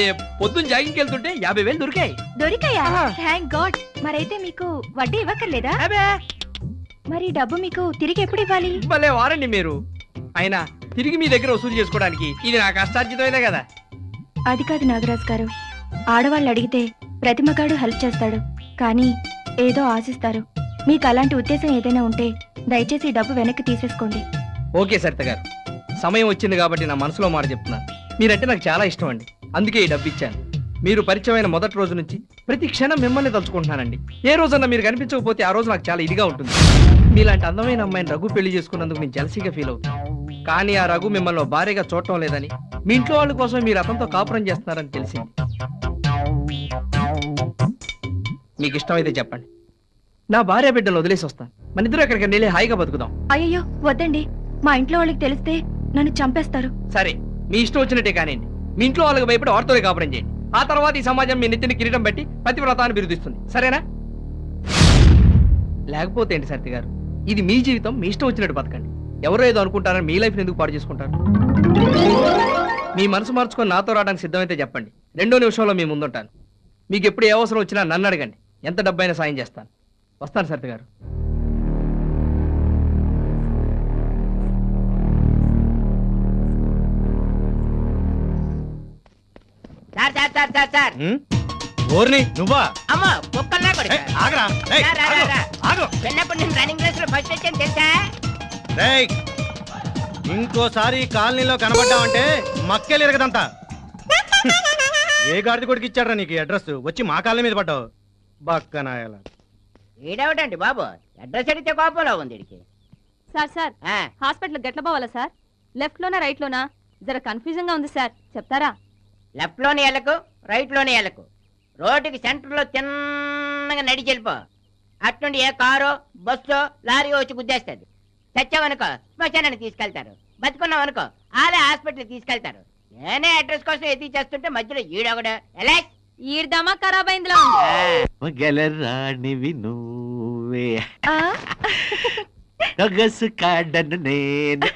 పొద్దున్న జాగింగ్కి వెళ్తుంటే 50,000 దొరికాయి. దొరికాయా? Thank god. మరైతే మీకు వడ్డీ ఇవ్వక్కర్లేదా? మరి డబ్బు మీకు తిరిగి ఎప్పుడు ఇవ్వాలి? భలే వారండి మీరు. అయినా తిరిగి మీ దగ్గర వసూలు చేసుకోవడానికి ఇది నా కష్టార్జితమైనా కదా. అది కాదు నాగరాజ్ గారు, ఆడవాళ్ళు అడిగితే ప్రతి మగాడు హెల్ప్ చేస్తాడు, కానీ ఏదో ఆశిస్తారు. మీకు అలాంటి ఉద్దేశం ఏదైనా ఉంటే దయచేసి డబ్బు వెనక్కి తీసేసుకోండి. ఓకే సరిత గారు, సమయం వచ్చింది కాబట్టి నా మనసులో మాట చెప్తున్నాను. మీరంటే నాకు చాలా ఇష్టం అండి, అందుకే ఈ డబ్బు ఇచ్చాను. మీరు పరిచయమైన మొదటి రోజు నుంచి ప్రతి క్షణం మిమ్మల్ని తలుచుకుంటున్నానండి. ఏ రోజన్నా మీరు కనిపించకపోతే ఆ రోజు నాకు చాలా ఇదిగా ఉంటుంది. మీలాంటి అందమైన అమ్మాయిని రఘు పెళ్లి చేసుకున్నందుకు నేను జలసీగా ఫీల్ అవుతాను. కానీ ఆ రఘు మిమ్మల్ని భార్యగా చూడటం లేదని, మీ ఇంట్లో వాళ్ళ కోసం మీరు అతనితో కాపురం చేస్తున్నారని తెలిసింది. మీకు ఇష్టమైతే చెప్పండి, నా భార్య బిడ్డలు వదిలేసి వస్తాను. మన ఇద్దరు ఎక్కడికి వెళ్ళి హాయిగా బతుకుదాం. అయ్యో వద్దండి, మా ఇంట్లో వాళ్ళకి తెలిస్తే నన్ను చంపేస్తారు. సరే మీ ఇష్టం వచ్చినట్టే కానివ్వండి. మీ ఇంట్లో వాళ్ళకి భయపడి వారితోనే కాపురం చేయండి. ఆ తర్వాత ఈ సమాజం మీ నెత్తిని కిరీటం పెట్టి పతివ్రతాన్ని బిరుదిస్తుంది. సరేనా? లేకపోతే ఏంటి సరిత గారు, ఇది మీ జీవితం, మీ ఇష్టం వచ్చినట్టు బతకండి. ఎవరో ఏదో అనుకుంటారని మీ లైఫ్ ఎందుకు పాడు చేసుకుంటారు? మీ మనసు మార్చుకొని నాతో రావడానికి సిద్ధమైతే చెప్పండి, 2 నిమిషంలో మీ ముందుంటాను. మీకు ఎప్పుడు ఏ అవసరం వచ్చినా నన్ను అడగండి, ఎంత డబ్బైనా సాయం చేస్తాను. వస్తాను సరిత గారు. Sir sir sir sir sir ఓర్ని నువ్వా? అమ్మో కుక్కల్లా కొడుకు. ఆగరా, ఆగు. చిన్నప్పుడు నేను రన్నింగ్ రేస్ లో ఫస్ట్ వచ్చాను తెలుసా? రేయ్, ఇంకోసారి కాలనీలో కనబడ్డావంటే మక్కెలు ఎరగదంతా. ఏ గాడిద కొడుకు ఇచ్చాడ్రా నీకు అడ్రస్? వచ్చి మా కాలనీ మీద పడ్డావు బక్కనాయాల. ఈడవటండి బాబు, అడ్రస్ అడిగితే కోపంలో ఉంది వీడికి. సార్ సార్ హాస్పిటల్ గట్ల పోవాలా సార్? లెఫ్ట్ లోనా రైట్ లోనా? జర కన్ఫ్యూజన్ గా ఉంది సార్, చెప్తారా? లెఫ్ట్ లోని ఎలకు, రైట్ లోని ఎలకు. రోడ్డుకి సెంటర్ లో తిన్నగా నడిచి వెళ్ళిపో. అట్నుండి ఏ కారో బస్సో లారీ వచ్చి గుద్దేస్తుంది. చచ్చావనుకో శ్మశానానికి తీసుకెళ్తారు. బతుకున్నావు అనుకో ఆలే హాస్పిటల్ తీసుకెళ్తారు. నేనే అడ్రస్ కోసం ఎత్తి చేస్తుంటే మధ్యలో ఈడొకడు ఎలా ఈడదామా ఖరాబ్ అయిందిలో రాణివి నువ్వే గగసు కాడను నేను.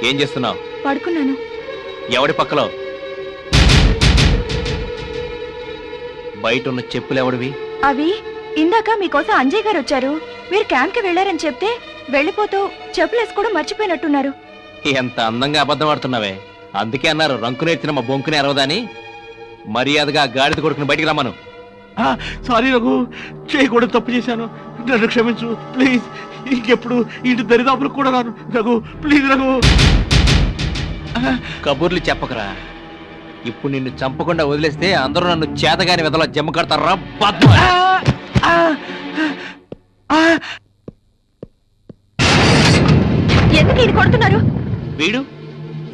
ఏం చేస్తున్నావు? పడుకున్నాను. ఎవడి పక్కలో? బయట ఉన్న చెప్పులు ఎవడివి? అవి ఇందాక మీకోసం అంజయ్ గారు వచ్చారు. మీరు క్యాంప్కి వెళ్ళారని చెప్తే వెళ్ళిపోతూ చెప్పులు వేసుకోవడం మర్చిపోయినట్టున్నారు. ఎంత అందంగా అబద్ధం ఆడుతున్నావే. అందుకే అన్నారు రంకు నేర్చిన మా బొంకుని అరవదని. మర్యాదగా గాడిద కొడుకుని బయటికి రమ్మను. సారీ రఘు, చేయకూడదు, తప్పు చేశాను, నన్ను క్షమించు ప్లీజ్. ఇంకెప్పుడు ఇంటి దరిదాపులకు కూడా రాను రఘు, ప్లీజ్ రఘు. కబుర్లు చెప్పకరా. ఇప్పుడు నిన్ను చంపకుండా వదిలేస్తే అందరూ నన్ను చేతగాని వెదలా జమ్మ కడతారా? ఎందుకు ఇది కొడుతున్నారు? వీడు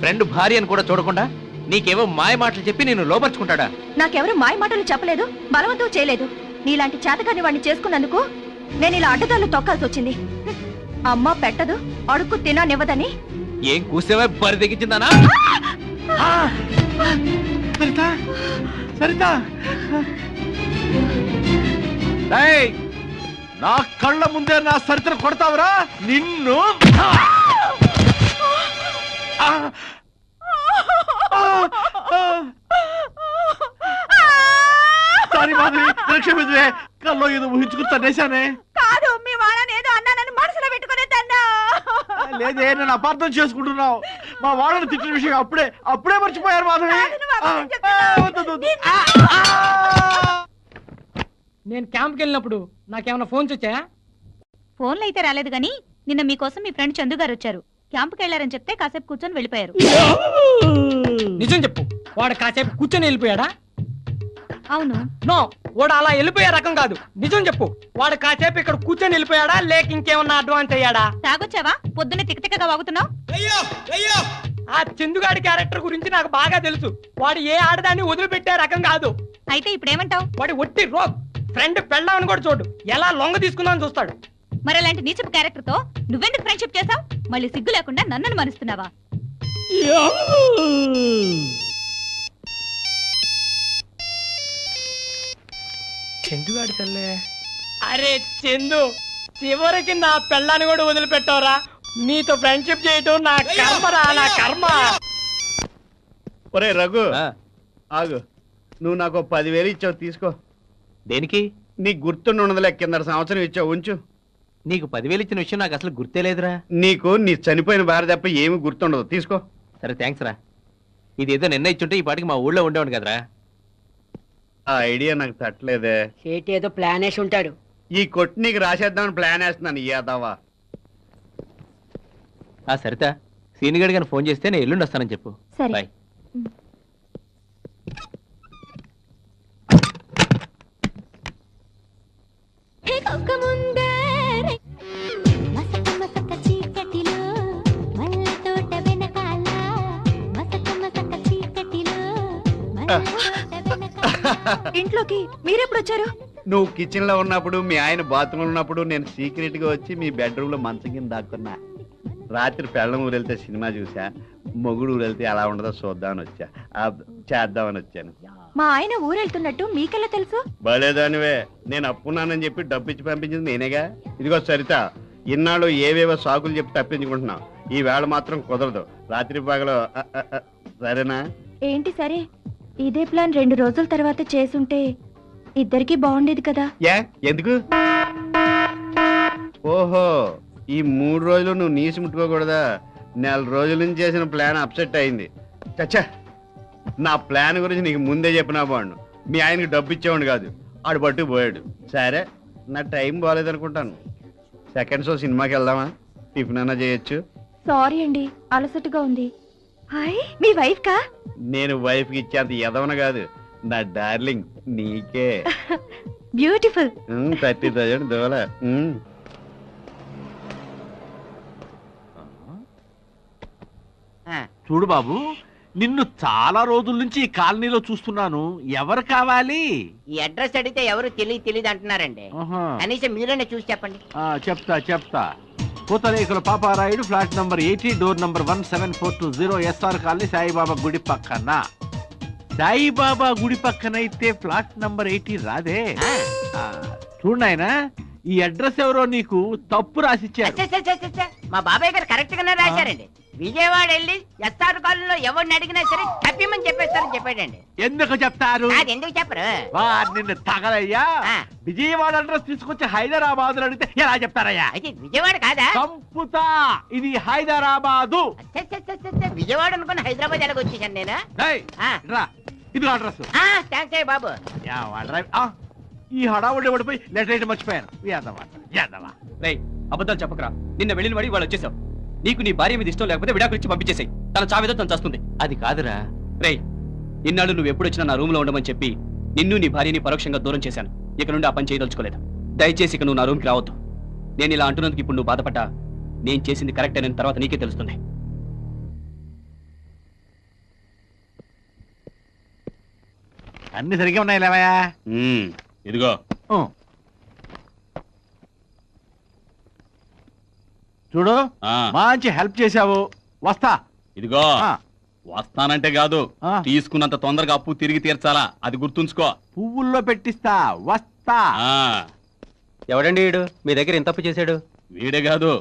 ఫ్రెండ్ భార్య అని కూడా చూడకుండా నీకేవో మాయ మాటలు చెప్పి నేను లోపరుచుకుంటాడా? నాకెవరు మాయ మాటలు చెప్పలేదు, బలవంతం చేయలేదు. నీలాంటి చేతకాని వాడిని చేసుకున్నందుకు నేను ఇలా అడ్డదారులు తొక్కాల్సి వచ్చింది. అమ్మ పెట్టదు, అడుక్కు తిననివ్వదని. ఏం కూసేవా బరి తెగించిందానా? సరిత, సరిత, నా కళ్ళ ముందే నా సరితను కొడతావురా నిన్ను? సారీ మాధవి, క్షమించే. కల్లో ఏదో ఊహించుకుని తన్నేశానే. కాదు, మీ వాళ్ళని ఏదో అన్నానని మనసులో పెట్టుకునే తన్నా. లేదే, నేను అపార్థం చేసుకుంటున్నావు. మా వాళ్ళని తిట్టిన విషయం అప్పుడే మర్చిపోయారు మాధవి. నేను క్యాంప్కి వెళ్ళినప్పుడు నాకేమైనా ఫోన్స్ వచ్చాయా? ఫోన్లు అయితే రాలేదు గానీ నిన్న మీకోసం మీ ఫ్రెండ్ చందు గారు వచ్చారు. క్యాంప్కి వెళ్ళారని చెప్తే కాసేపు కూర్చొని వెళ్ళిపోయారు. నిజం చెప్పు, వాడు కాసేపు కూర్చొని వెళ్ళిపోయాడా? అవును. నో, వాడు అలా వెళ్ళిపోయే రకం కాదు. నిజం చెప్పు, వాడు కాసేపు ఇక్కడ కూర్చొని వెళ్ళిపోయాడా లేక ఇంకేమన్నా అడ్వాన్స్ అయ్యాడా? తాగొచ్చావా? పొద్దున్నే తిక్కతిక్కగా వాగుతున్నావు. ఆ చందుగాడి క్యారెక్టర్ గురించి నాకు బాగా తెలుసు. వాడు ఏ ఆడదాన్ని వదిలిపెట్టే రకం కాదు. అయితే ఇప్పుడేమంటావు? వాడి ఒట్టి రోగ్. ఫ్రెండ్ పెళ్ళామని కూడా చూడు, ఎలా లొంగ తీసుకుందామని చూస్తాడు. మరి అలాంటి నీచపు క్యారెక్టర్ తో నువ్వెందుకు ఫ్రెండ్షిప్ చేసావు? మళ్ళీ సిగ్గు లేకుండా నన్ను అనుమానిస్తున్నావా? చందుగాడి తల్లే. అరే చందు, చివరికి నా పెళ్ళాన్ని కూడా వదిలిపెట్టావురా. నీతో ఫ్రెండ్షిప్ చేయటం నా కర్మరా, నా కర్మ. ఒరే రఘు, ఆగు. నువ్వు నాకు 10,000 ఇచ్చావు, తీసుకో. దేనికి? నీకు గుర్తుండి ఉండదులే, కింద సంవత్సరం ఇచ్చావు, ఉంచు. నీకు 10,000 ఇచ్చిన విషయం నాకు అసలు గుర్తే లేదురా. నీకు నీ చనిపోయిన భార్య తప్ప ఏమి గుర్తుండదు, తీసుకో. సరే థ్యాంక్స్ రా. ఇదేదో నిన్న ఇచ్చుంటే ఈ పాటికి మా ఊళ్ళో ఉండేవాడు కదరా. ఆ ఐడియా నాకు తట్టలేదే. సేటి ఏదో ప్లాన్ వేసి ఉంటాడు. ఈ కొట్టు నీకు రాసేద్దామని ప్లాన్ వేస్తున్నాను. యాదవా. ఆ సరిత, సీనిగడి గారిని ఫోన్ చేస్తే నేను ఎల్లుండి వస్తానని చెప్పు. సరే. బాయ్. ఇంట్లోకి మీరెప్పుడు వచ్చారు? నువ్వు కిచెన్ లో ఉన్నప్పుడు, మీ ఆయన బాత్రూమ్ ఉన్నప్పుడు నేను సీక్రెట్ గా వచ్చి మీ బెడ్రూమ్ లో మంచం కింద దాక్కున్నా. రాత్రి పెళ్ళం ఊరెళ్తే సినిమా చూసా, మొగుడు ఊరెళ్తే అలా ఉండదో చూద్దామని వచ్చా, చేద్దామని వచ్చాను. మా ఆయన ఊరెళ్తున్నట్టు మీకెలా తెలుసు? బలేదానివే, నేను అప్పున్నానని చెప్పి డబ్బు ఇచ్చి పంపించింది నేనేగా. ఇదిగో సరిత, ఇన్నాళ్ళు ఏవేవో సాకులు చెప్పి తప్పించుకుంటున్నావు. ఈ వేళ మాత్రం కుదరదు. రాత్రి పగలు సరేనా? ఏంటి సరే? ఇదే ప్లాన్ 2 రోజుల తర్వాత చేసుంటే ఇద్దరికి బాగుండేది కదా. ఎందుకు? ఓహో, ఈ 3 రోజులు నువ్వు నీసి ముట్టుకోకూడదా? 4 రోజుల నుంచి చేసిన ప్లాన్ అప్సెట్ అయింది. చచ్చా, నా ప్లాన్ గురించి నీకు ముందే చెప్పినా బాగుండు. మీ ఆయనకి డబ్బు ఇచ్చేవాడు కాదు, ఆడు పట్టుకు పోయాడు. సరే, నా టైం బాగాలేదనుకుంటాను. సెకండ్ షో సినిమాకి వెళ్దామా? టిఫిన్ అన్నా చేయొచ్చు. సారీ అండి, అలసటగా ఉంది. హాయ్, మీ వైఫ్ కా? నేను వైఫ్ కి ఇచ్చేంత ఎదవన కాదు, నా డార్లింగ్ నీకే. బ్యూటిఫుల్. 30,000 దోల. చూడు బాబు, నిన్ను చాలా రోజుల నుంచి ఈ కాలనీలో చూస్తున్నాను. ఎవరు కావాలి? ఈ అడ్రస్ అడిగితే ఎవరు తెలియదు అంటున్నారండి. ఆహా. కనీసం మీరైనా చూసి చెప్పండి. చెప్తా. పూతరేకుల Paparayudu, flat number 80, door number 17420, SR colony, Saibaba గుడి పక్కన. సాయిబాబా గుడి పక్కనైతే ఫ్లాట్ నంబర్ 80 రాదే. చూడు నాయనా, ఈ అడ్రస్ ఎవరో నీకు తప్పు రాసిచ్చారు. మా బాబాయ్ గారు కరెక్ట్ గానే రాశారండి. విజయవాడ వెళ్ళి ఎస్ఆర్ కాలనీలో ఎవరిని అడిగినా సరే తప్పిమని చెప్పేస్తారని చెప్పాడండి. ఎందుకు చెప్తారు? అది ఎందుకు చెప్పరు? నిన్ను తగలయ్యా. విజయవాడ అడ్రస్ తీసుకొచ్చి హైదరాబాద్ అడిగితే ఎలా చెప్తారయ్యా? అది విజయవాడ కాదా? సంపుతా, ఇది హైదరాబాదు. విజయవాడ అనుకుని హైదరాబాద్ ఎలాగ వచ్చేసాను నేను. ఇది అడ్రస్. థ్యాంక్స్ అయ్యి బాబు. ఈ హడావుడి పడిపోయి లెటర్ అయితే మర్చిపోయాను. అబద్ధాలు చెప్పకరా. నిన్న వెళ్ళిన వాడి వాళ్ళు వచ్చేసావు. నీకు నీ భార్య మీద ఇష్టం లేకపోతే విడాకులు ఇచ్చి పంపించేసాయి. తన చావేదో తను చేస్తుంది. అది కాదురా రేయ్, ఇన్నాళ్ళు నువ్వు ఎప్పుడు వచ్చినా నా రూమ్ లో ఉండమని చెప్పి నిన్ను నీ భార్యని పరోక్షంగా దూరం చేశాను. ఇక నుండి ఆ పని చేయదలుచుకోలేదు. దయచేసి ఇక నువ్వు నా రూమ్కి రావద్దు. నేను ఇలా అంటున్నందుకు ఇప్పుడు నువ్వు బాధపడ్డా నేను చేసింది కరెక్ట్ అయిన తర్వాత నీకే తెలుస్తుంది. అన్ని సరిగ్గా ఉన్నాయి లేవయా. ఇదిగో చూడు, మంచి హెల్ప్ చేశావు. వస్తా. ఇదిగో వస్తానంటే కాదు, తీసుకున్నంత తొందరగా అప్పు తిరిగి తీర్చాలా, అది గుర్తుంచుకో. పువ్వుల్లో పెట్టిస్తా. వస్తా. ఎవడండి వీడు మీ దగ్గర ఎంత అప్పు చేశాడు? వీడే కాదు,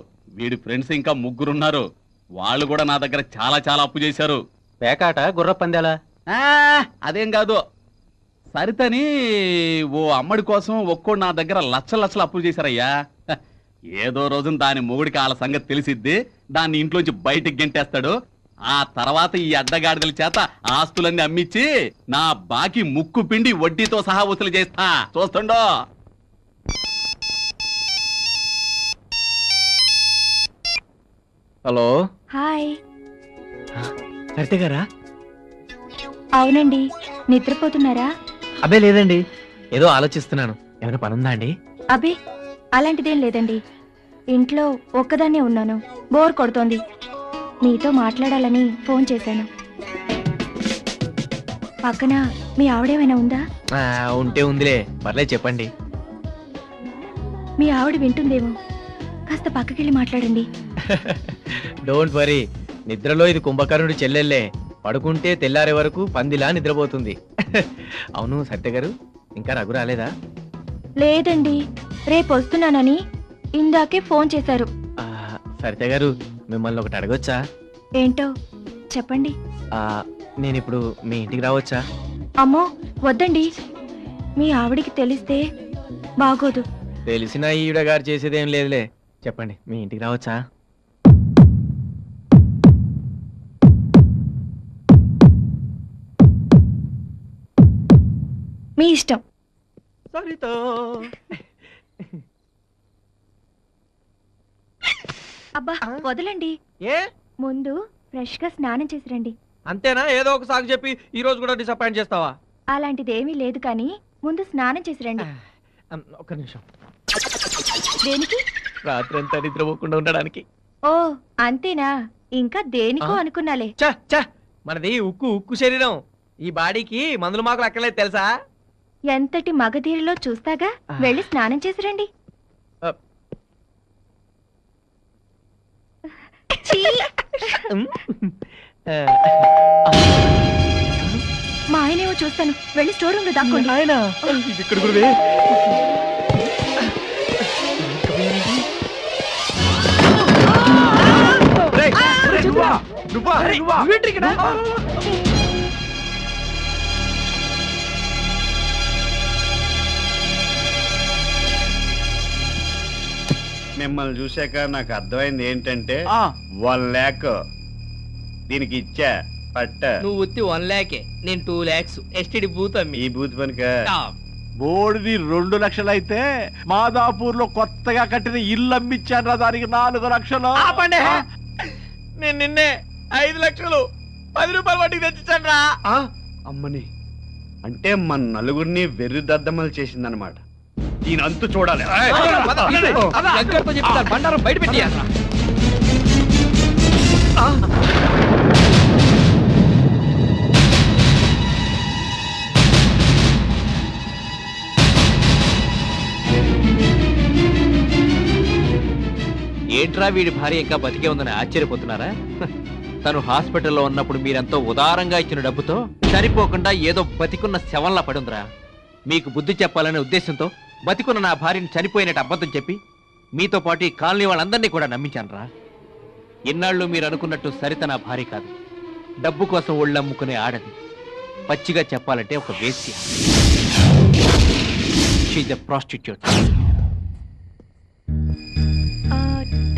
వీడి ఫ్రెండ్స్ ఇంకా 3 ఉన్నారు. వాళ్ళు కూడా నా దగ్గర చాలా చాలా అప్పు చేశారు. పేకాట, గుర్ర పందేలా? అదేం కాదు, సరితని ఓ అమ్మడి కోసం ఒక్కోడు నా దగ్గర లక్షలు అప్పులు చేశారయ్యా. ఏదో రోజున దాని మొగుడికి వాళ్ళ సంగతి తెలిసిద్ది, దాన్ని ఇంట్లోంచి బయటికి గెంటేస్తాడు. ఆ తర్వాత ఈ అడ్డగాడిదల చేత ఆస్తులన్నీ అమ్మించి నా బాకీ ముక్కు పిండి వడ్డీతో సహా వసూలు చేస్తా. చూస్తుండో. హలో. హాయ్. సరిత గారా? అవునండి. నిద్రపోతున్నారా? అబ్బే లేదండి, ఏదో ఆలోచిస్తున్నాను. ఏమైనా పనుందా అండి? అబ్బే అలాంటిదేం లేదండి. ఇంట్లో ఒక్కదాన్నే ఉన్నాను, బోర్ కొడుతోంది. మీతో మాట్లాడాలని ఫోన్ చేశాను. పక్కన మీ ఆవిడేమైనా ఉందా? ఉంటే ఉందిలే, పర్లేదు చెప్పండి. మీ ఆవిడ వింటుందేమో, కాస్త పక్కకెళ్ళి మాట్లాడండి. డోంట్ వరీ, నిద్రలో ఇది కుంభకర్ణుడి చెల్లెల్లే. పడుకుంటే తెల్లారే వరకు పందిలా నిద్రపోతుంది. అవును సత్య గారు, ఇంకా రఘు రాలేదా? లేదండి, రేపు వస్తున్నానని ఇందాకే ఫోన్ చేశారు. సరిత గారు, మిమ్మల్ని ఒకటి అడగొచ్చా? ఏంటో చెప్పండి. నేను ఇప్పుడు మీ ఇంటికి రావచ్చా? అమ్మో వద్దండి, మీ ఆవిడికి తెలిస్తే బాగోదు. తెలిసిన ఈవిడ గారు చేసేదేం లేదులే. చెప్పండి, మీ ఇంటికి రావచ్చా? మీ ఇష్టం. సరితో అబ్బా వదలండి. ఏ ముందు ఫ్రెష్ గా స్నానం చేసి రండి. అంతేనా? ఏదో ఒక సాగు చెప్పి ఈ రోజు కూడా డిసప్పాయింట్ చేస్తావా? అలాంటిదేమీ లేదు కానీ ముందు స్నానం చేసి రండి. ఒక్క నిమిషం. దేనికి? రాత్రి అంతా నిద్రపోకుండా ఉండడానికి. ఓ అంతేనా? ఇంకా దేనికో అనుకున్నాలే. మనది ఉక్కు శరీరం. ఈ బాడీకి మందులు మాకులు అక్కర్లేదు తెలుసా? ఎంతటి మగధీరిలో చూస్తాగా, వెళ్ళి స్నానం చేసి రండి. మా ఆయనేమో చూస్తాను, వెళ్ళి స్టోర్ రూమ్ లో దాక్కోండి. ఆయన ఇక్కడ గురువే. మిమ్మల్ని చూశాక నాకు అర్థమైంది ఏంటంటే 1 lakh దీనికి ఇచ్చా పట్ట. నువ్వు ఉత్తి 1 lakh, నేను 2 lakhs ఎస్టిడి బూత్ అమ్మి. ఈ బూత్ పనిక బోర్డుది 2 లక్షలైతే మాదాపూర్ లో కొత్తగా కట్టిన ఇల్లు అమ్మిచ్చాను దానికి 4 లక్షలు. నేను నిన్నే 5 లక్షలు 10 రూపాయలు వడ్డీకి తెచ్చిచ్చాను రా. అమ్మని అంటే మన నలుగురిని వెర్రి దద్దమ్మలు చేసిందనమాట. దీని అంతు చూడాలి. బండారం బయట పెట్టి ఏంట్రా వీడి భార్య ఇంకా బతికే ఉందని ఆశ్చర్యపోతున్నారా? తను హాస్పిటల్లో ఉన్నప్పుడు మీరెంతో ఉదారంగా ఇచ్చిన డబ్బుతో సరిపోకుండా ఏదో బతికున్న శవంలా పడుందిరా. మీకు బుద్ధి చెప్పాలనే ఉద్దేశంతో బతికున్న నా భార్యను చనిపోయినట్టు అబద్ధం చెప్పి మీతో పాటు ఈ కాలనీ వాళ్ళందరినీ కూడా నమ్మించానురా. ఇన్నాళ్ళు మీరు అనుకున్నట్టు సరిత నా భార్య కాదు, డబ్బు కోసం ఒళ్ళమ్ముకునే ఆడది. పచ్చిగా చెప్పాలంటే ఒక వేశ్య. She's a prostitute.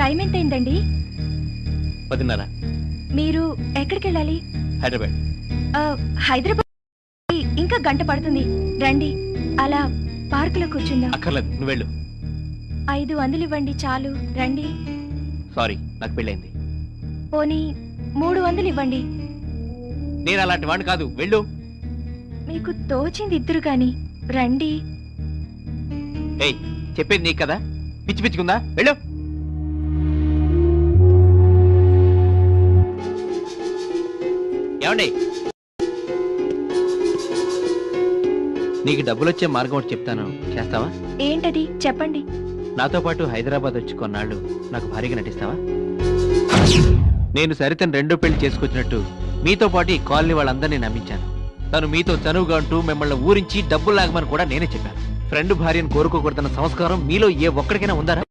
టైం ఎంతైందండి? 10:30. మీరు ఎక్కడికి వెళ్ళాలి? హైదరాబాద్. హైదరాబాద్ ఇంకా గంట పడుతుంది. రండి, అలా పార్కులో కూర్చుందాం. అక్కర్లేదు, నువ్వు వెళ్ళు. 500 ఇవ్వండి చాలు. రండి. సారీ, నాకు పెళ్ళైంది. పోనీ 300 ఇవ్వండి. నేను అలాంటి వాడిని కాదు, వెళ్ళు. మీకు తోచింది ఇద్దరు గాని రండి. ఏయ్, చెప్పేది నీకు కదా, పిచ్చి పిచ్చికుందా? వెళ్ళు. ఏమండి, నీకు డబ్బులు వచ్చే మార్గం ఒకటి చెప్తాను, చేస్తావా? ఏంటది చెప్పండి. నాతో పాటు హైదరాబాద్ వచ్చి కొన్నాళ్ళు నాకు భారీగా నటిస్తావా? నేను సరితను 2 పెళ్లి చేసుకొచ్చినట్టు మీతో పాటు ఈ కాలనీ వాళ్ళందరినీ నమ్మించాను. తను మీతో చనువుగా అంటూ మిమ్మల్ని ఊరించి డబ్బులు లాగమని కూడా నేనే చెప్పాను. ఫ్రెండ్ భార్యను కోరుకోకూడదన్న సంస్కారం మీలో ఏ ఒక్కడికైనా ఉందారా?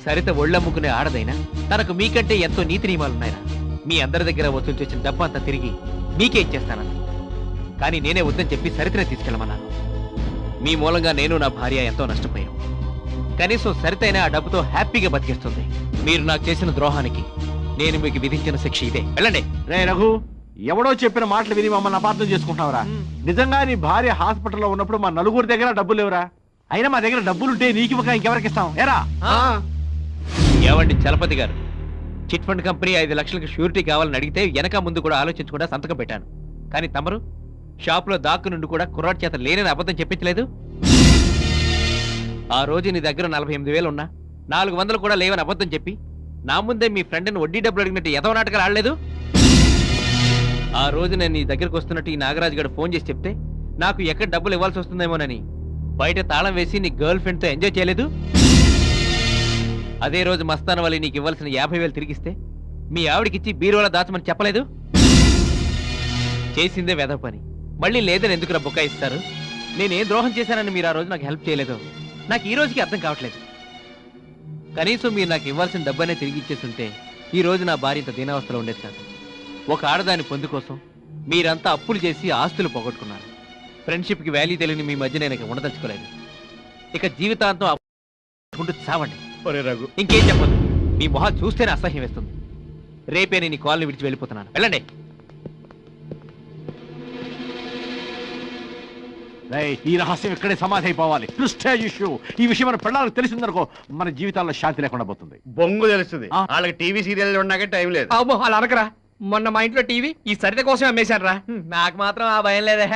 సరిత ఒళ్ళమ్ముకునే ఆడదైనా తనకు మీకంటే ఎంతో నీతి నియమాలున్నాయిరా. మీ అందరి దగ్గర వసూలు చేసిన డబ్బు అంతా తిరిగి మీకే ఇచ్చేస్తానని, కానీ నేనే వద్దని చెప్పి సరితనే తీసుకెళ్ళమన్నాను. మీ మూలంగా నేను నా భార్య ఎంతో నష్టపోయాం. కనీసం సరితైనా ఆ డబ్బుతో హ్యాపీగా బతికేస్తుంది. మీరు నాకు చేసిన ద్రోహానికి నేను మీకు విధించిన శిక్ష ఇదే. వెళ్ళండి. రే రఘు, ఎవడో చెప్పిన మాటలు విని మమ్మల్ని అపార్థం చేసుకుంటున్నావురా? నిజంగా నీ భార్య హాస్పిటల్లో ఉన్నప్పుడు మా నలుగురి దగ్గర డబ్బులు లేవురా. అయినా మా దగ్గర డబ్బులుంటే నీకు ఇవ్వక ఇంకెవరికి ఇస్తాం? ఏరా ఏవండి చలపతి గారు, చిట్ ఫండ్ కంపెనీ 5 లక్షలకు షూరిటీ కావాలని అడిగితే వెనక ముందు కూడా ఆలోచించకుండా సంతకం పెట్టాను. కానీ తమరు షాపులో దాక్కు నుండి కూడా కుర్రాడి చేత లేనని అబద్ధం చెప్పించలేదు. ఆ రోజు నీ దగ్గర 48,000 ఉన్నా 400 కూడా లేవని అబద్ధం చెప్పి నా ముందే మీ ఫ్రెండ్ని వడ్డీ డబ్బులు అడిగినట్టు ఎదవ నాటకాలు ఆడలేదు. ఆ రోజు నేను నీ దగ్గరకు వస్తున్నట్టు ఈ నాగరాజు గారు ఫోన్ చేసి చెప్తే నాకు ఎక్కడ డబ్బులు ఇవ్వాల్సి వస్తుందేమోనని బయట తాళం వేసి నీ గర్ల్ ఫ్రెండ్తో ఎంజాయ్ చేయలేదు. అదే రోజు మస్తాన్ వల్లి నీకు ఇవ్వాల్సిన 50,000 తిరిగిస్తే మీ ఆవిడకిచ్చి బీరువాల దాచమని చెప్పలేదు. చేసిందే వెధవ పని, మళ్ళీ లేదని ఎందుకు బుకాయిస్తారు? నేనేం ద్రోహం చేశానని మీరు ఆ రోజు నాకు హెల్ప్ చేయలేదు. నాకు ఈ రోజుకి అర్థం కావట్లేదు. కనీసం మీరు నాకు ఇవ్వాల్సిన డబ్బనే తిరిగి ఇచ్చేస్తుంటే ఈ రోజు నా భార్య ఇంత దీనావస్థలో ఉండేది కాదు. ఒక ఆడదాని పొందు కోసం మీరంతా అప్పులు చేసి ఆస్తులు పోగొట్టుకున్నారు. ఫ్రెండ్షిప్కి వాల్యూ తెలియని మీ మధ్య నేను ఇక ఉండదలుచుకోలేదు. ఇక జీవితాంతం అప్పుకుంటూ చావండి. ఇంకేం చెప్పదు, మీ మొహాలు చూస్తేనే అసహ్యం వేస్తుంది. రేపే నేను ఈ కాలనీ విడిచి వెళ్ళిపోతున్నాను. వెళ్ళండి. ఈ రహస్యం ఇక్కడే సమాధి అయిపోవాలి. Prestige issue. ఈ విషయం మన పిల్లలకు తెలిసిందనుకో మన జీవితాల్లో శాంతి లేకుండా పోతుంది. బొంగు తెలుస్తుంది. వాళ్ళకి టీవీ సీరియల్ ఉండగా టైం లేదు. అబ్బో అలా అనకరా. మొన్న మా ఇంట్లో టీవీ ఈ సరిత కోసం అమ్మేశారు రా. నాకు మాత్రం ఆ భయం లేదే.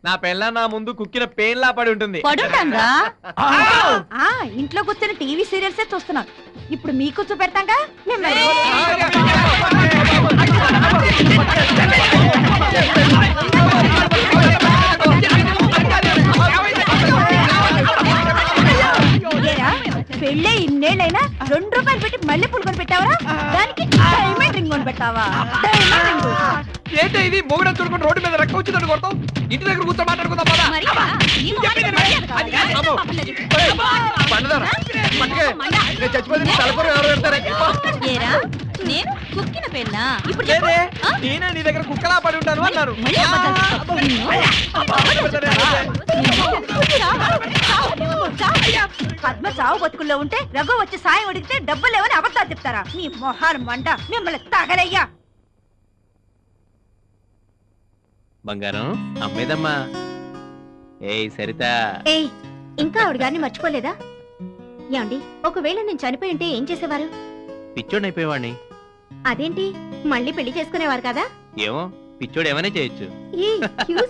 నా పెళ్ళ నా ముందు కుక్కిన పేన్లా పడి ఉంటుంది. ఇంట్లో కూర్చొని టీవీ సీరియల్సే చూస్తున్నాం. ఇప్పుడు మీకు చూపెడతాంగా మిమ్మల్ని. పెళ్ళే ఇన్నేళ్ళైనా 2 రూపాయలు పెట్టి మళ్ళీ పూలు కొని పెట్టావరా? దానికి డైమండ్ రింగ్ కొని పెట్టావా? ఏంటో ఇది మొగుడని చూడుకుంటూ రోడ్డు మీద రెక్క వచ్చిందని కొడతావు. ఇంటి దగ్గర కూర్చో మాట్లాడుకుందాం పద. నేను కుక్కిన పెళ్ళా? ఇప్పుడు నేనే నీ దగ్గర కుక్కలా పడి ఉంటాను అన్నారు. పద్మ చావు బతుకుల్లో ఉంటే రఘు వచ్చి సాయం అడిగితే డబ్బులు లేవని అబద్ధాలు చెప్తారా? నీ మొహాలు మంట, మిమ్మల్ని తగలయ్యా. బంగారం అమ్మేదమ్మా. ఏయ్ సరిత, ఏయ్ ఇంకా ఆవిడ గారిని మర్చిపోలేదా? ఏమండి, ఒకవేళ నేను చనిపోయి ఉంటే ఏం చేసేవారు? పిచ్చోడు అయిపోయేవాడిని. అదేంటి, మళ్ళీ పెళ్లి చేసుకునేవారు కదా? ఏమో, పిచ్చోడు ఏమైనా చేయొచ్చు. ఏ, you